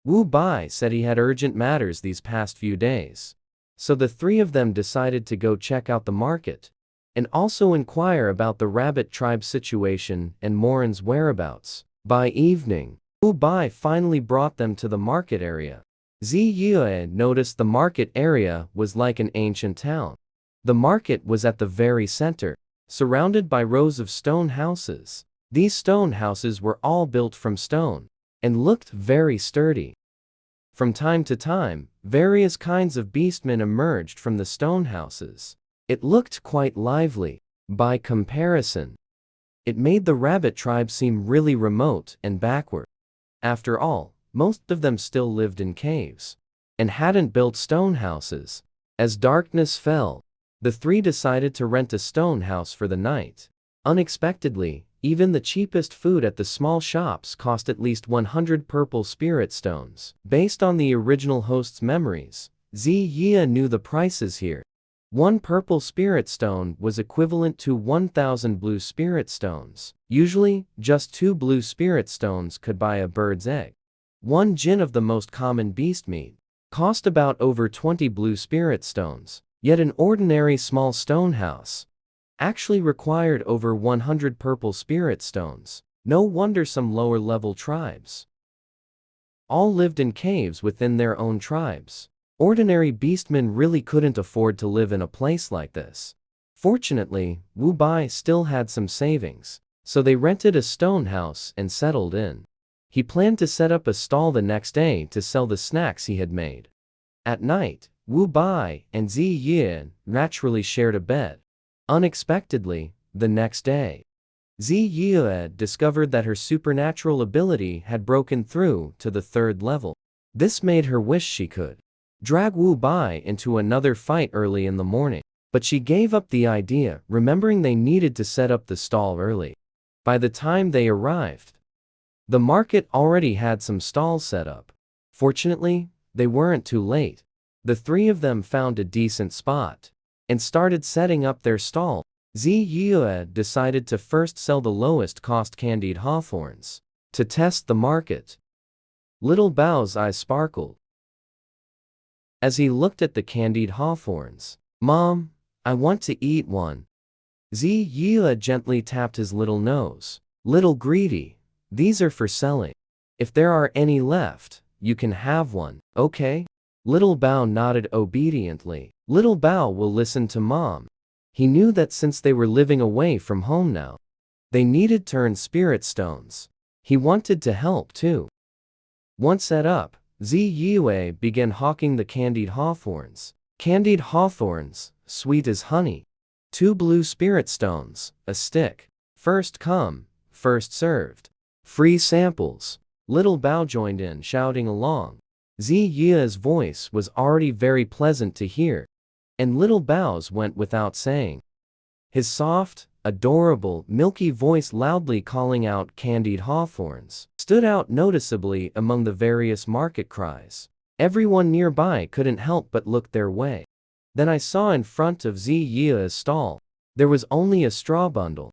A: Wu Bai said he had urgent matters these past few days, so the three of them decided to go check out the market and also inquire about the rabbit tribe's situation and Morin's whereabouts. By evening, Wu Bai finally brought them to the market area. Zi Yue noticed the market area was like an ancient town. The market was at the very center, surrounded by rows of stone houses. These stone houses were all built from stone and looked very sturdy. From time to time, various kinds of beastmen emerged from the stone houses. It looked quite lively. By comparison, it made the rabbit tribe seem really remote and backward. After all, most of them still lived in caves and hadn't built stone houses. As darkness fell, the three decided to rent a stone house for the night. Unexpectedly, even the cheapest food at the small shops cost at least 100 purple spirit stones. Based on the original host's memories, Zi Yue knew the prices here. One purple spirit stone was equivalent to 1,000 blue spirit stones. Usually, just 2 blue spirit stones could buy a bird's egg. One jin of the most common beast meat cost about over 20 blue spirit stones, yet an ordinary small stone house actually required over 100 purple spirit stones. No wonder some lower level tribes all lived in caves within their own tribes. Ordinary beastmen really couldn't afford to live in a place like this. Fortunately, Wu Bai still had some savings, so they rented a stone house and settled in. He planned to set up a stall the next day to sell the snacks he had made. At night, Wu Bai and Zi Yin naturally shared a bed. Unexpectedly, the next day, Zi Yin discovered that her supernatural ability had broken through to the 3rd level. This made her wish she could drag Wu Bai into another fight early in the morning. But she gave up the idea, remembering they needed to set up the stall early. By the time they arrived, the market already had some stalls set up. Fortunately, they weren't too late. The 3 of them found a decent spot and started setting up their stall. Zi Yue decided to first sell the lowest cost candied hawthorns to test the market. Little Bao's eyes sparkled as he looked at the candied hawthorns. "Mom, I want to eat one." Zi Yue gently tapped his little nose. "Little greedy, these are for selling. If there are any left, you can have one, okay?" Little Bao nodded obediently. Little Bao will listen to Mom. He knew that since they were living away from home now, they needed to earn spirit stones. He wanted to help too. Once set up, Zi Yue began hawking the candied hawthorns. Candied hawthorns, sweet as honey. 2 blue spirit stones, a stick. First come, first served. Free samples. Little Bao joined in, shouting along. Zi Yue's voice was already very pleasant to hear, and Little Bao's went without saying. His soft, adorable, milky voice loudly calling out candied hawthorns stood out noticeably among the various market cries. Everyone nearby couldn't help but look their way. Then I saw in front of Zi Yue's stall, there was only a straw bundle,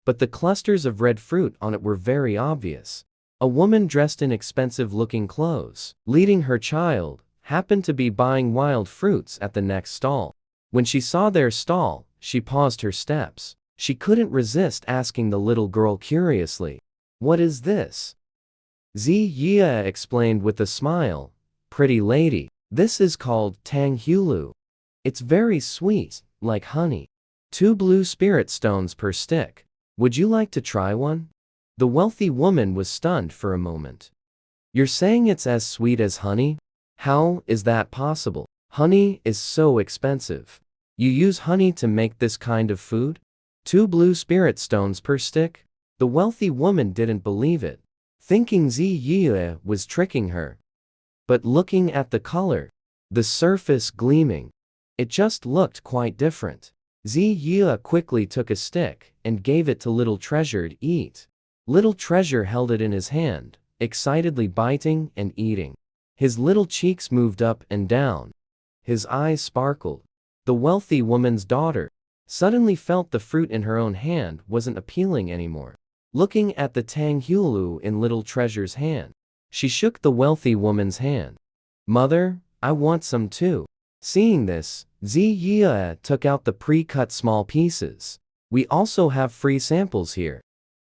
A: but the clusters of red fruit on it were very obvious. A woman dressed in expensive-looking clothes, leading her child, happened to be buying wild fruits at the next stall. When she saw their stall, she paused her steps. She couldn't resist asking the little girl curiously, "What is this?" Zi Yue explained with a smile, "Pretty lady, this is called Tang Hulu. It's very sweet, like honey. 2 blue spirit stones per stick. Would you like to try one?" The wealthy woman was stunned for a moment. "You're saying it's as sweet as honey? How is that possible? Honey is so expensive. You use honey to make this kind of food? 2 blue spirit stones per stick?" The wealthy woman didn't believe it, thinking Zi Yue was tricking her. But looking at the color, the surface gleaming, it just looked quite different. Zi Yue quickly took a stick and gave it to Little Treasure to eat. Little Treasure held it in his hand, excitedly biting and eating. His little cheeks moved up and down. His eyes sparkled. The wealthy woman's daughter suddenly felt the fruit in her own hand wasn't appealing anymore. Looking at the Tang Hulu in Little Treasure's hand, she shook the wealthy woman's hand. "Mother, I want some too." Seeing this, Zi Yue took out the pre-cut small pieces. "We also have free samples here.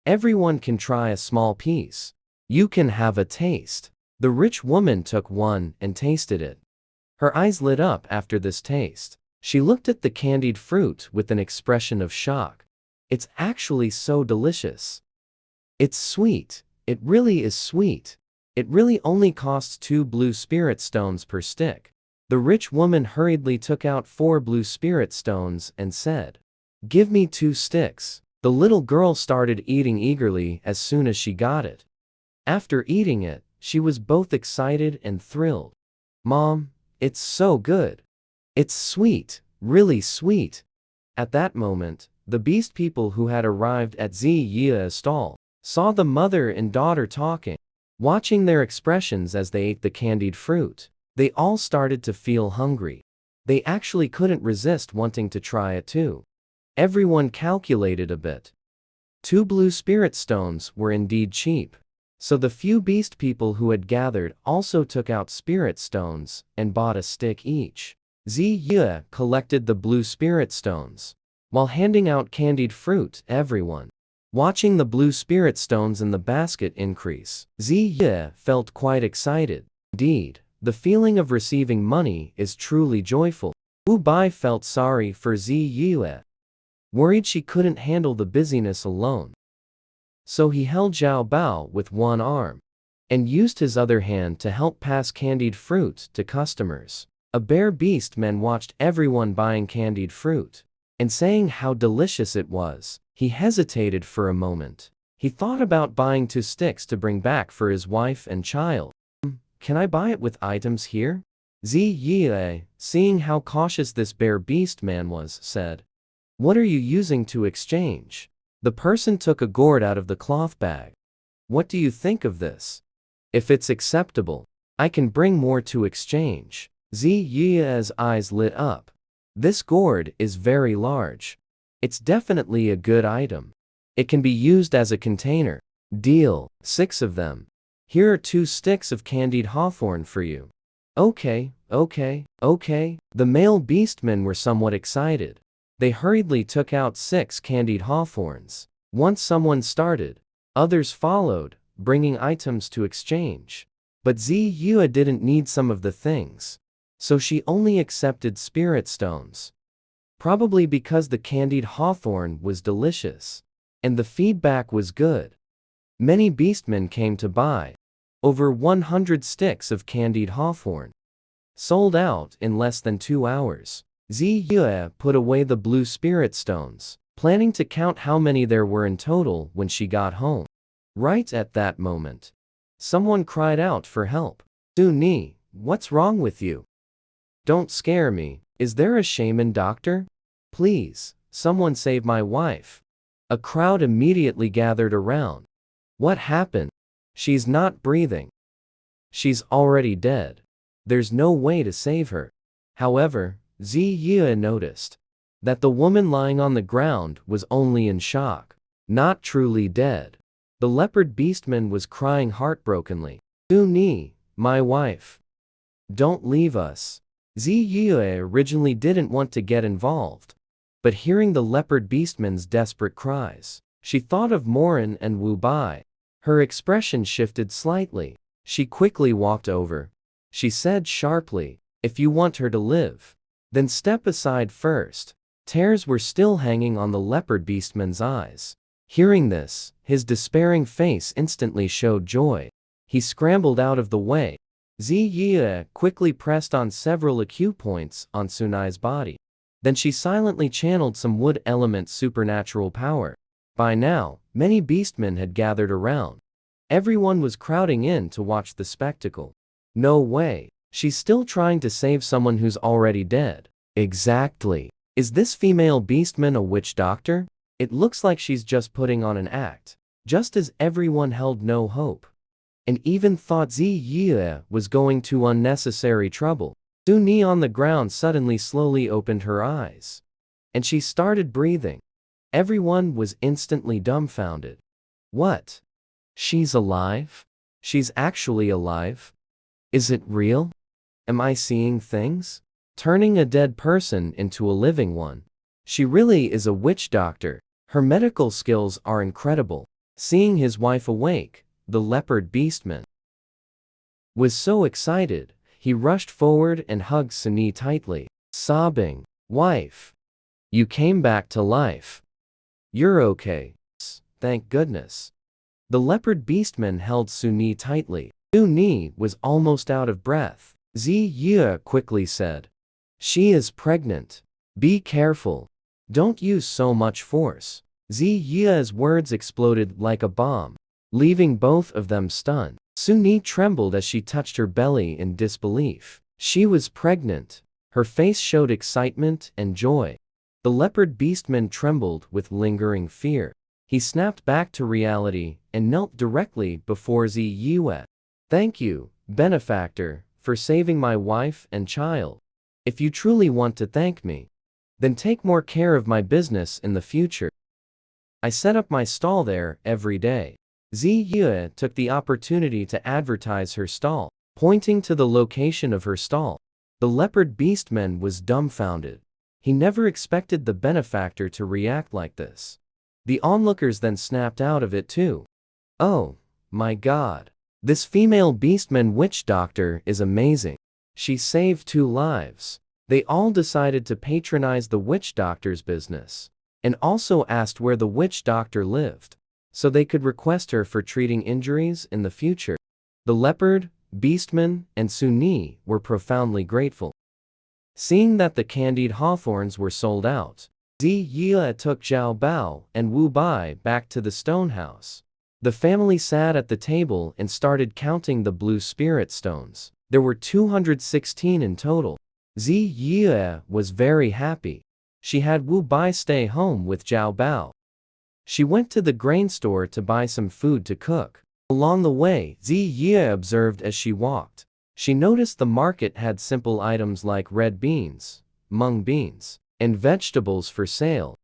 A: Everyone can try a small piece. You can have a taste." The rich woman took one and tasted it. Her eyes lit up after this taste. She looked at the candied fruit with an expression of shock. "It's actually so delicious. It's sweet. It really is sweet. It really only costs 2 blue spirit stones per stick." The rich woman hurriedly took out 4 blue spirit stones and said, "Give me 2 sticks." The little girl started eating eagerly as soon as she got it. After eating it, she was both excited and thrilled. "Mom, it's so good. It's sweet, really sweet." At that moment, the beast people who had arrived at Zi Yue's stall saw the mother and daughter talking. Watching their expressions as they ate the candied fruit, they all started to feel hungry. They actually couldn't resist wanting to try it too. Everyone calculated a bit. 2 blue spirit stones were indeed cheap. So the few beast people who had gathered also took out spirit stones and bought a stick each. Ziya collected the blue spirit stones while handing out candied fruit to everyone. Watching the blue spirit stones in the basket increase, Ziya felt quite excited. Indeed, the feeling of receiving money is truly joyful. Wu Bai felt sorry for Ziya, worried she couldn't handle the busyness alone. So he held Zhao Bao with one arm and used his other hand to help pass candied fruit to customers. A bear beast man watched everyone buying candied fruit and saying how delicious it was. He hesitated for a moment. He thought about buying 2 sticks to bring back for his wife and child. Can I buy it with items here? Ziya, seeing how cautious this bear beast man was, said, "What are you using to exchange?" The person took a gourd out of the cloth bag. "What do you think of this? If it's acceptable, I can bring more to exchange." Ziya's eyes lit up. This gourd is very large. It's definitely a good item. It can be used as a container. Deal, 6 of them. Here are 2 sticks of candied hawthorn for you. Okay. The male beastmen were somewhat excited. They hurriedly took out 6 candied hawthorns. Once someone started, others followed, bringing items to exchange. But Ziya didn't need some of the things, so she only accepted spirit stones. Probably because the candied hawthorn was delicious, and the feedback was good. Many beastmen came to buy. Over 100 sticks of candied hawthorn sold out in less than 2 hours. Ziya put away the blue spirit stones, planning to count how many there were in total when she got home. Right at that moment, someone cried out for help. "Su Ni, what's wrong with you? Don't scare me. Is there a shaman doctor? Please, someone save my wife." A crowd immediately gathered around. "What happened? She's not breathing. She's already dead. There's no way to save her." However, Ziya noticed that the woman lying on the ground was only in shock, not truly dead. The leopard beastman was crying heartbrokenly. "Su Ni, my wife. Don't leave us." Ziya originally didn't want to get involved, but hearing the leopard beastman's desperate cries, she thought of Morin and Wu Bai. Her expression shifted slightly. She quickly walked over. She said sharply, "If you want her to live, then step aside first." Tears were still hanging on the leopard beastman's eyes. Hearing this, his despairing face instantly showed joy. He scrambled out of the way. Ziya quickly pressed on several acupoints on Sunai's body. Then she silently channeled some wood element supernatural power. By now, many beastmen had gathered around. Everyone was crowding in to watch the spectacle. "No way. She's still trying to save someone who's already dead." "Exactly. Is this female beastman a witch doctor? It looks like she's just putting on an act." Just as everyone held no hope, and even thought Ziya was going to unnecessary trouble, Su Ni on the ground suddenly slowly opened her eyes, and she started breathing. Everyone was instantly dumbfounded. "What? She's alive? She's actually alive? Is it real? Am I seeing things? Turning a dead person into a living one. She really is a witch doctor. Her medical skills are incredible." Seeing his wife awake, the leopard beastman was so excited, he rushed forward and hugged Su Ni tightly, sobbing, "Wife, you came back to life. You're okay. Thank goodness." The leopard beastman held Su Ni tightly. Su Ni was almost out of breath. Ziya quickly said, "She is pregnant. Be careful. Don't use so much force." Ziya's words exploded like a bomb, leaving both of them stunned. Su Ni trembled as she touched her belly in disbelief. She was pregnant. Her face showed excitement and joy. The leopard beastman trembled with lingering fear. He snapped back to reality and knelt directly before Ziya. "Thank you, benefactor, for saving my wife and child. If you truly want to thank me, then take more care of my business in the future. I set up my stall there every day." Ziyue took the opportunity to advertise her stall, pointing to the location of her stall. The leopard beastman was dumbfounded. He never expected the benefactor to react like this. The onlookers then snapped out of it too. Oh, my God. This female beastman witch doctor is amazing. She saved 2 lives. They all decided to patronize the witch doctor's business, and also asked where the witch doctor lived, so they could request her for treating injuries in the future. The leopard, beastman, and Suni were profoundly grateful. Seeing that the candied hawthorns were sold out, Ziyue took Zhao Bao and Wu Bai back to the stone house. The family sat at the table and started counting the blue spirit stones. There were 216 in total. Ziyue was very happy. She had Wu Bai stay home with Zhao Bao. She went to the grain store to buy some food to cook. Along the way, Ziyue observed as she walked. She noticed the market had simple items like red beans, mung beans, and vegetables for sale.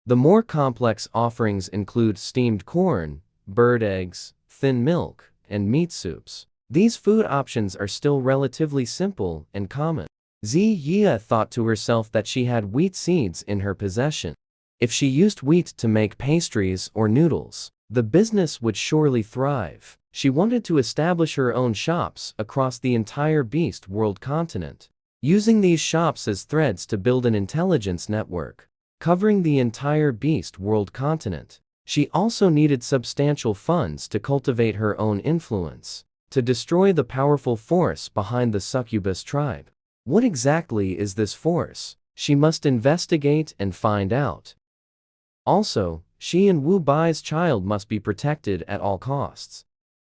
A: The more complex offerings include steamed corn, bird eggs, thin milk, and meat soups. These food options are still relatively simple and common. Ziyue thought to herself that she had wheat seeds in her possession. If she used wheat to make pastries or noodles, the business would surely thrive. She wanted to establish her own shops across the entire Beast World continent, using these shops as threads to build an intelligence network covering the entire Beast World continent. She also needed substantial funds to cultivate her own influence, to destroy the powerful force behind the succubus tribe. What exactly is this force? She must investigate and find out. Also, she and Wu Bai's child must be protected at all costs.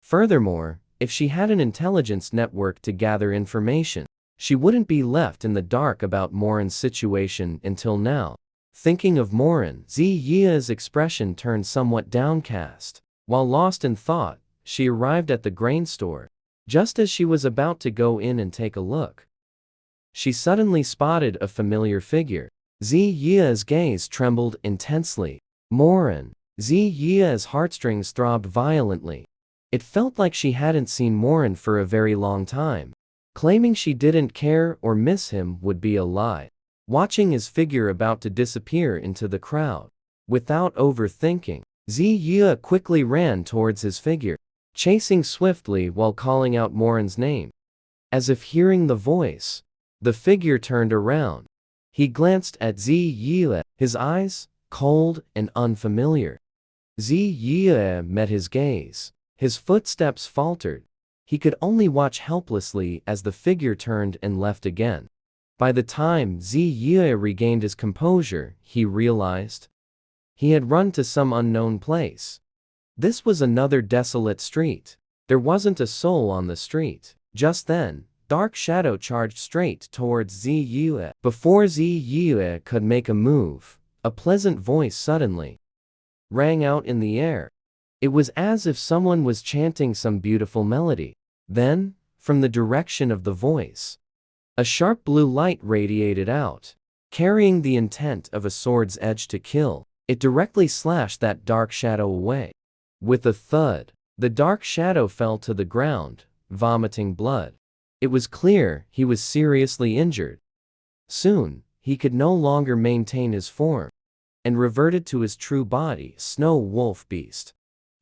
A: Furthermore, if she had an intelligence network to gather information, she wouldn't be left in the dark about Morin's situation until now. Thinking of Morin, Ziyue's expression turned somewhat downcast. While lost in thought, she arrived at the grain store. Just as she was about to go in and take a look, she suddenly spotted a familiar figure. Ziyue's gaze trembled intensely. Morin. Ziyue's heartstrings throbbed violently. It felt like she hadn't seen Morin for a very long time. Claiming she didn't care or miss him would be a lie. Watching his figure about to disappear into the crowd, without overthinking, Ziyue quickly ran towards his figure, chasing swiftly while calling out Morin's name. As if hearing the voice, the figure turned around. He glanced at Ziyue, his eyes cold and unfamiliar. Ziyue met his gaze. His footsteps faltered. He could only watch helplessly as the figure turned and left again. By the time Ziyue regained his composure, he realized he had run to some unknown place. This was another desolate street. There wasn't a soul on the street. Just then, Dark Shadow charged straight towards Ziyue. Before Ziyue could make a move, a pleasant voice suddenly rang out in the air. It was as if someone was chanting some beautiful melody. Then, from the direction of the voice, a sharp blue light radiated out, carrying the intent of a sword's edge to kill. It directly slashed that dark shadow away. With a thud, the dark shadow fell to the ground, vomiting blood. It was clear he was seriously injured. Soon, he could no longer maintain his form, and reverted to his true body, Snow Wolf Beast.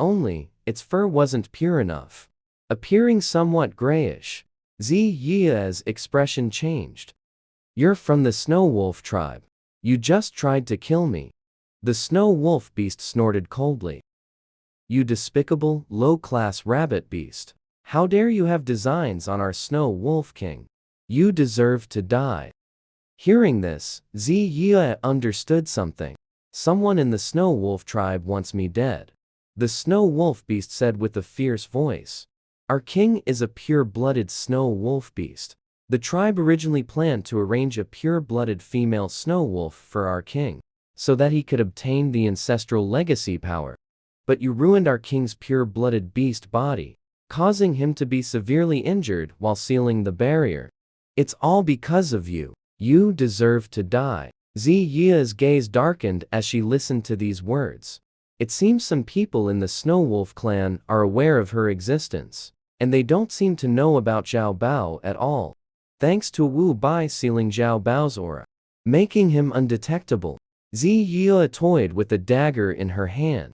A: Only, its fur wasn't pure enough. Appearing somewhat grayish, Ziyue's expression changed. "You're from the Snow Wolf tribe. You just tried to kill me." The Snow Wolf Beast snorted coldly. "You despicable, low-class rabbit beast. How dare you have designs on our Snow Wolf King? You deserve to die." Hearing this, Ziyue understood something. "Someone in the Snow Wolf tribe wants me dead," the Snow Wolf Beast said with a fierce voice. "Our king is a pure-blooded Snow Wolf Beast. The tribe originally planned to arrange a pure-blooded female snow wolf for our king, so that he could obtain the ancestral legacy power. But you ruined our king's pure-blooded beast body, causing him to be severely injured while sealing the barrier. It's all because of you. You deserve to die." Ziyue's gaze darkened as she listened to these words. It seems some people in the Snow Wolf clan are aware of her existence, and they don't seem to know about Xiao Bao at all, thanks to Wu Bai sealing Xiao Bao's aura, making him undetectable. Zi Yue toyed with the dagger in her hand.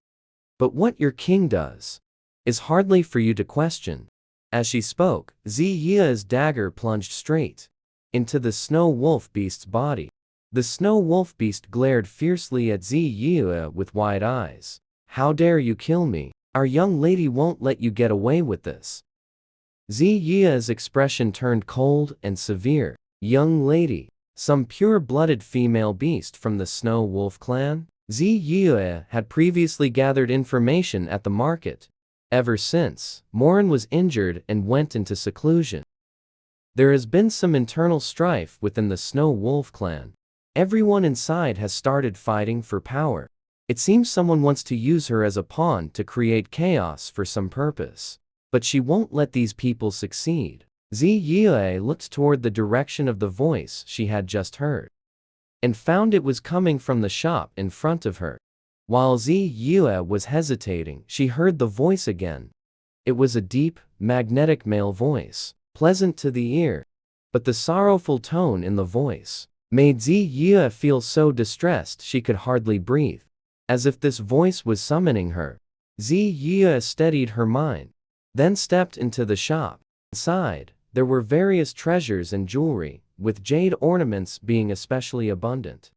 A: But what your king does is hardly for you to question. As she spoke, Zi Yue's dagger plunged straight into the Snow Wolf Beast's body. The Snow Wolf Beast glared fiercely at Zi Yue with wide eyes. How dare you kill me? Our young lady won't let you get away with this. Zi Yue's expression turned cold and severe. Young lady, some pure-blooded female beast from the Snow Wolf clan? Zi Yue had previously gathered information at the market. Ever since, Morin was injured and went into seclusion. There has been some internal strife within the Snow Wolf clan. Everyone inside has started fighting for power. It seems someone wants to use her as a pawn to create chaos for some purpose. But she won't let these people succeed. Zi Yue looked toward the direction of the voice she had just heard, and found it was coming from the shop in front of her. While Zi Yue was hesitating, she heard the voice again. It was a deep, magnetic male voice, pleasant to the ear, but the sorrowful tone in the voice made Zi Yue feel so distressed she could hardly breathe. As if this voice was summoning her, Zi Yue steadied her mind, then stepped into the shop. Inside, there were various treasures and jewelry, with jade ornaments being especially abundant.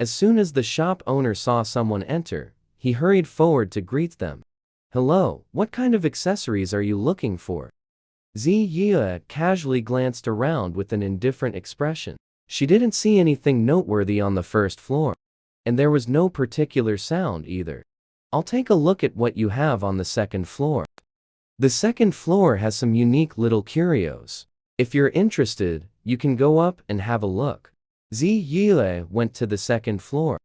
A: As soon as the shop owner saw someone enter, he hurried forward to greet them. Hello, what kind of accessories are you looking for? Zi Yue casually glanced around with an indifferent expression. She didn't see anything noteworthy on the first floor, and there was no particular sound either. I'll take a look at what you have on the second floor. The second floor has some unique little curios. If you're interested, you can go up and have a look. Zi Yue went to the second floor.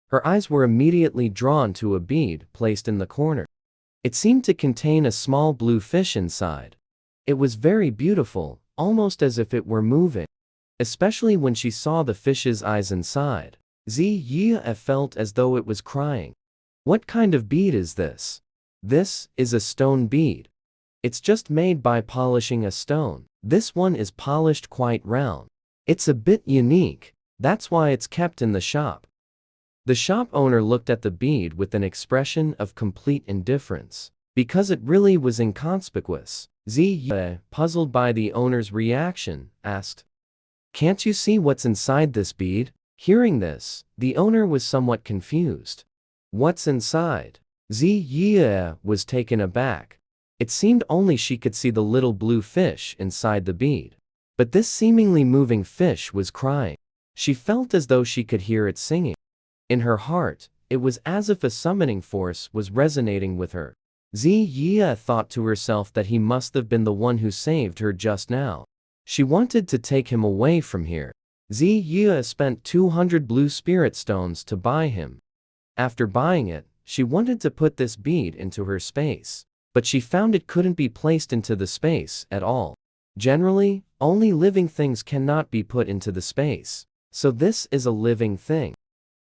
A: Her eyes were immediately drawn to a bead placed in the corner. It seemed to contain a small blue fish inside. It was very beautiful, almost as if it were moving. Especially when she saw the fish's eyes inside, Zi Yue felt as though it was crying. What kind of bead is this? This is a stone bead. It's just made by polishing a stone. This one is polished quite round. It's a bit unique, that's why it's kept in the shop. The shop owner looked at the bead with an expression of complete indifference. Because it really was inconspicuous, Zi Yue, puzzled by the owner's reaction, asked, Can't you see what's inside this bead? Hearing this, the owner was somewhat confused. What's inside? Zi Yue was taken aback. It seemed only she could see the little blue fish inside the bead. But this seemingly moving fish was crying. She felt as though she could hear it singing. In her heart, it was as if a summoning force was resonating with her. Zi Yue thought to herself that he must have been the one who saved her just now. She wanted to take him away from here. Zi Yue spent 200 blue spirit stones to buy him. After buying it, she wanted to put this bead into her space, but she found it couldn't be placed into the space at all. Generally, only living things cannot be put into the space, so this is a living thing.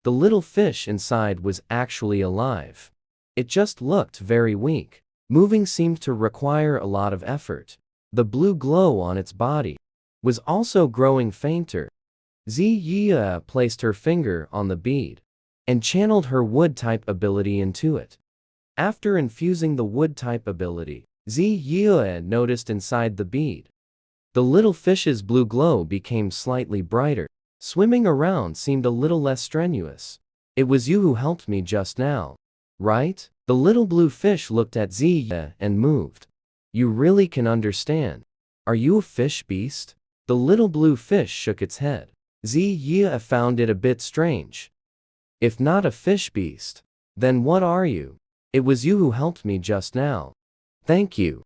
A: The little fish inside was actually alive. It just looked very weak. Moving seemed to require a lot of effort. The blue glow on its body was also growing fainter. Zi Yue placed her finger on the bead and channeled her wood-type ability into it. After infusing the wood-type ability, Zi Yue noticed inside the bead, the little fish's blue glow became slightly brighter. Swimming around seemed a little less strenuous. It was you who helped me just now, right? The little blue fish looked at Zi Yue and moved. You really can understand. Are you a fish beast? The little blue fish shook its head. Zi Yue found it a bit strange. If not a fish beast, then what are you? It was you who helped me just now. Thank you.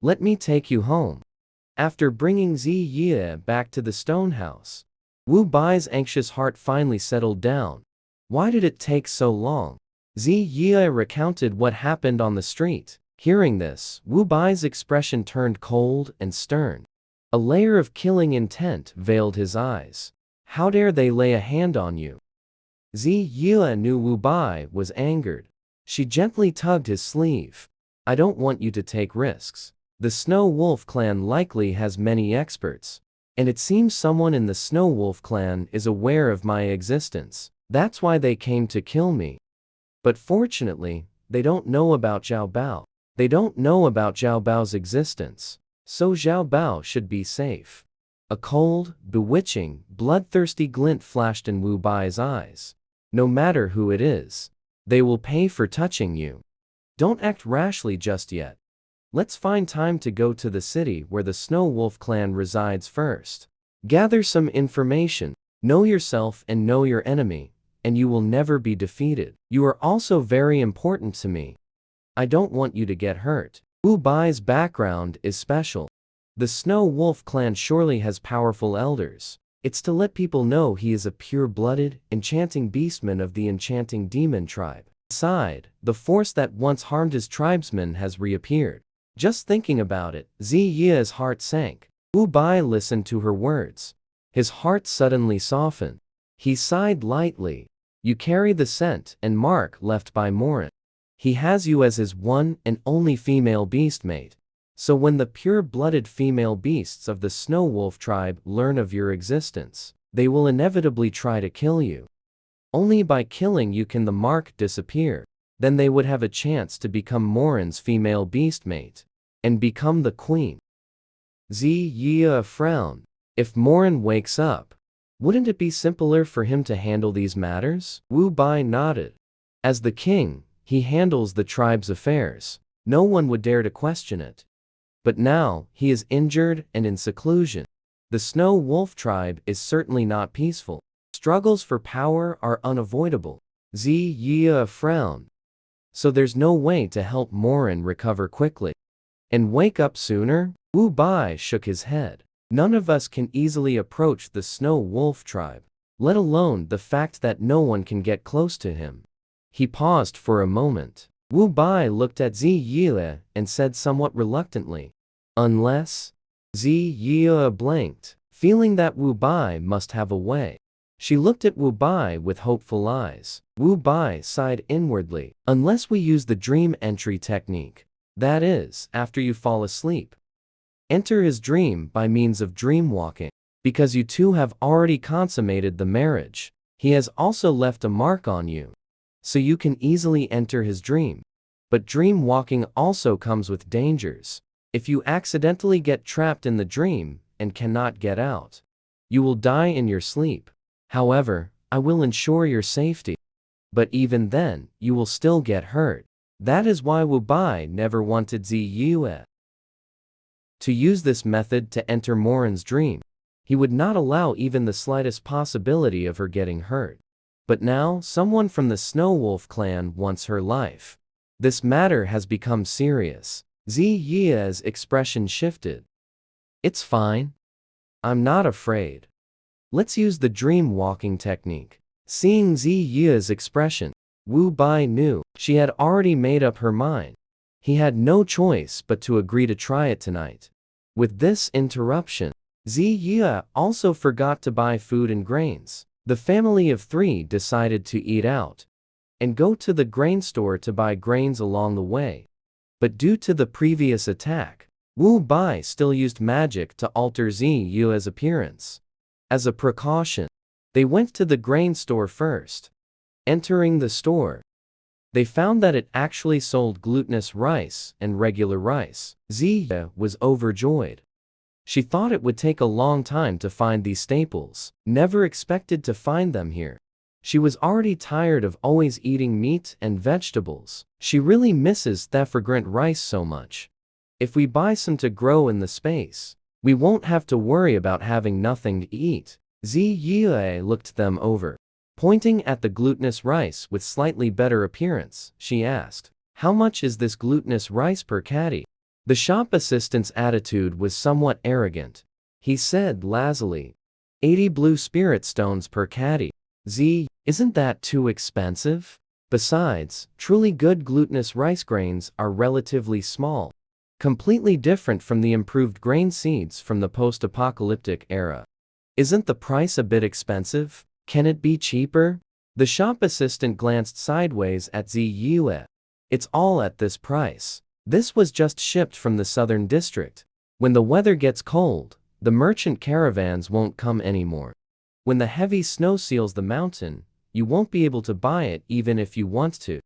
A: Let me take you home. After bringing Zi Yue back to the stone house, Wu Bai's anxious heart finally settled down. Why did it take so long? Zi Yue recounted what happened on the street. Hearing this, Wu Bai's expression turned cold and stern. A layer of killing intent veiled his eyes. How dare they lay a hand on you? Zi Yue knew Wu Bai was angered. She gently tugged his sleeve. I don't want you to take risks. The Snow Wolf clan likely has many experts. And it seems someone in the Snow Wolf clan is aware of my existence. That's why they came to kill me. But fortunately, they don't know about Xiao Bao. They don't know about Xiao Bao's existence. So Xiao Bao should be safe. A cold, bewitching, bloodthirsty glint flashed in Wu Bai's eyes. No matter who it is, they will pay for touching you. Don't act rashly just yet. Let's find time to go to the city where the Snow Wolf clan resides first. Gather some information, know yourself and know your enemy, and you will never be defeated. You are also very important to me. I don't want you to get hurt. Wu Bai's background is special. The Snow Wolf clan surely has powerful elders. It's to let people know he is a pure-blooded, enchanting beastman of the enchanting demon tribe. Inside, the force that once harmed his tribesmen has reappeared. Just thinking about it, Ziya's heart sank. Wu Bai listened to her words. His heart suddenly softened. He sighed lightly. You carry the scent and mark left by Morin. He has you as his one and only female beastmate. So when the pure-blooded female beasts of the Snow Wolf tribe learn of your existence, they will inevitably try to kill you. Only by killing you can the mark disappear. Then they would have a chance to become Morin's female beastmate and become the queen. Ziya frowned. If Morin wakes up, wouldn't it be simpler for him to handle these matters? Wu Bai nodded. As the king, he handles the tribe's affairs. No one would dare to question it. But now, he is injured and in seclusion. The Snow Wolf tribe is certainly not peaceful. Struggles for power are unavoidable. Ziya frowned. So there's no way to help Morin recover quickly and wake up sooner? Wu Bai shook his head. None of us can easily approach the Snow Wolf tribe, let alone the fact that no one can get close to him. He paused for a moment. Wu Bai looked at Ziya and said somewhat reluctantly, unless? Ziya blanked, feeling that Wu Bai must have a way. She looked at Wu Bai with hopeful eyes. Wu Bai sighed inwardly. Unless we use the dream entry technique. That is, after you fall asleep. Enter his dream by means of dream walking. Because you two have already consummated the marriage, he has also left a mark on you. So you can easily enter his dream. But dream walking also comes with dangers. If you accidentally get trapped in the dream and cannot get out, you will die in your sleep. However, I will ensure your safety. But even then, you will still get hurt. That is why Wu Bai never wanted Ziya to use this method to enter Morin's dream. He would not allow even the slightest possibility of her getting hurt. But now, someone from the Snow Wolf clan wants her life. This matter has become serious. Ziya's expression shifted. It's fine. I'm not afraid. Let's use the dream walking technique. Seeing Ziya's expression, Wu Bai knew she had already made up her mind. He had no choice but to agree to try it tonight. With this interruption, Ziya also forgot to buy food and grains. The family of three decided to eat out and go to the grain store to buy grains along the way. But due to the previous attack, Wu Bai still used magic to alter Ziya's appearance. As a precaution, they went to the grain store first. Entering the store, they found that it actually sold glutinous rice and regular rice. Ziya was overjoyed. She thought it would take a long time to find these staples, never expected to find them here. She was already tired of always eating meat and vegetables. She really misses that fragrant rice so much. If we buy some to grow in the space, we won't have to worry about having nothing to eat. Ziya looked them over. Pointing at the glutinous rice with slightly better appearance, she asked, how much is this glutinous rice per caddy? The shop assistant's attitude was somewhat arrogant. He said lazily, 80 blue spirit stones per caddy. Isn't that too expensive? Besides, truly good glutinous rice grains are relatively small, completely different from the improved grain seeds from the post-apocalyptic era. Isn't the price a bit expensive? Can it be cheaper? The shop assistant glanced sideways at Ziya. It's all at this price. This was just shipped from the southern district. When the weather gets cold, the merchant caravans won't come anymore. When the heavy snow seals the mountain, you won't be able to buy it even if you want to.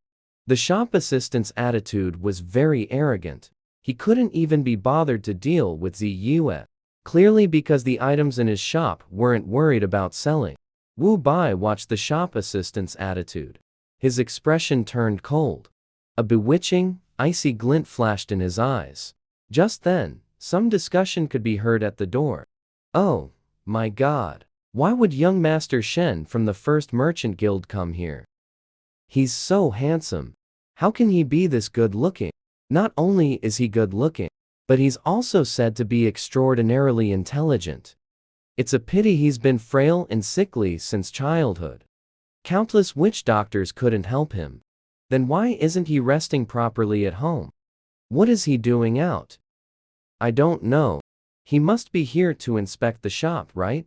A: The shop assistant's attitude was very arrogant. He couldn't even be bothered to deal with Ziyue. Clearly because the items in his shop weren't worried about selling. Wu Bai watched the shop assistant's attitude. His expression turned cold. A bewitching, icy glint flashed in his eyes. Just then, some discussion could be heard at the door. Oh, my God. Why would young Master Shen from the First Merchant Guild come here? He's so handsome. How can he be this good-looking? Not only is he good-looking, but he's also said to be extraordinarily intelligent. It's a pity he's been frail and sickly since childhood. Countless witch doctors couldn't help him. Then why isn't he resting properly at home? What is he doing out? I don't know. He must be here to inspect the shop, right?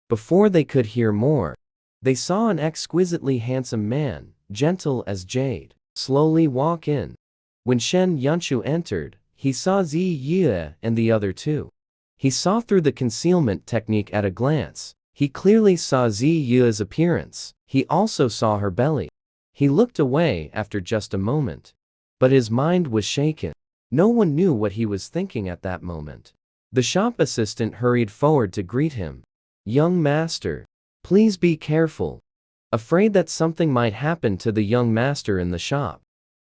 A: Before they could hear more, they saw an exquisitely handsome man, gentle as jade, slowly walk in. When Shen Yunshu entered, he saw Ziyue and the other two. He saw through the concealment technique at a glance. He clearly saw Ziyue's appearance. He also saw her belly. He looked away after just a moment. But his mind was shaken. No one knew what he was thinking at that moment. The shop assistant hurried forward to greet him. Young master, please be careful. Afraid that something might happen to the young master in the shop.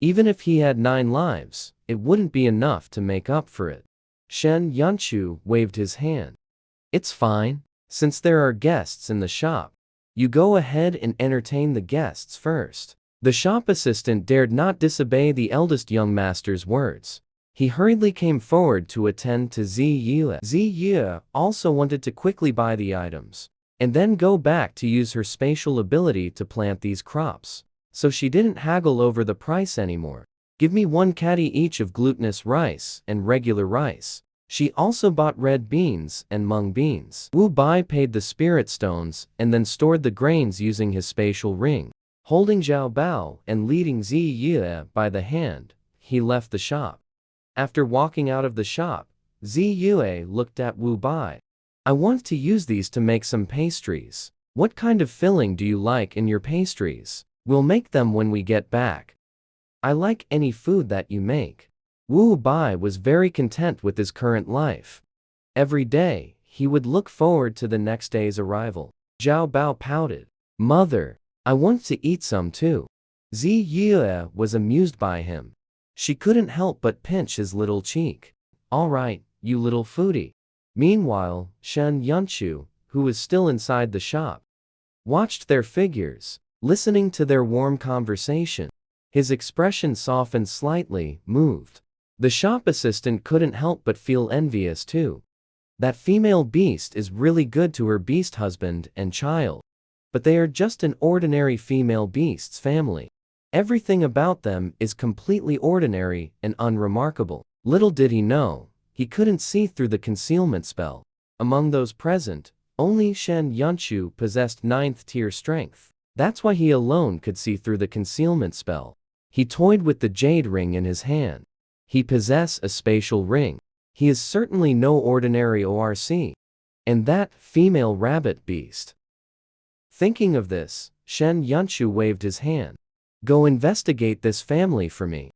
A: Even if he had 9 lives, it wouldn't be enough to make up for it. Shen Yunshu waved his hand. It's fine. Since there are guests in the shop, you go ahead and entertain the guests first. The shop assistant dared not disobey the eldest young master's words. He hurriedly came forward to attend to Ziyue. Ziyue also wanted to quickly buy the items, and then go back to use her spatial ability to plant these crops. So she didn't haggle over the price anymore. Give me 1 caddy each of glutinous rice and regular rice. She also bought red beans and mung beans. Wu Bai paid the spirit stones and then stored the grains using his spatial ring. Holding Zhao Bao and leading Ziyue by the hand, he left the shop. After walking out of the shop, Ziyue looked at Wu Bai. I want to use these to make some pastries. What kind of filling do you like in your pastries? We'll make them when we get back. I like any food that you make. Wu Bai was very content with his current life. Every day, he would look forward to the next day's arrival. Zhao Bao pouted. Mother, I want to eat some too. Ziyue was amused by him. She couldn't help but pinch his little cheek. All right, you little foodie. Meanwhile, Shen Yunshu, who was still inside the shop, watched their figures, listening to their warm conversation. His expression softened slightly, moved. The shop assistant couldn't help but feel envious too. That female beast is really good to her beast husband and child. But they are just an ordinary female beast's family. Everything about them is completely ordinary and unremarkable. Little did he know, he couldn't see through the concealment spell. Among those present, only Shen Yunshu possessed 9th tier strength. That's why he alone could see through the concealment spell. He toyed with the jade ring in his hand. He possessed a spatial ring. He is certainly no ordinary ORC. And that female rabbit beast. Thinking of this, Shen Yunshu waved his hand. Go investigate this family for me.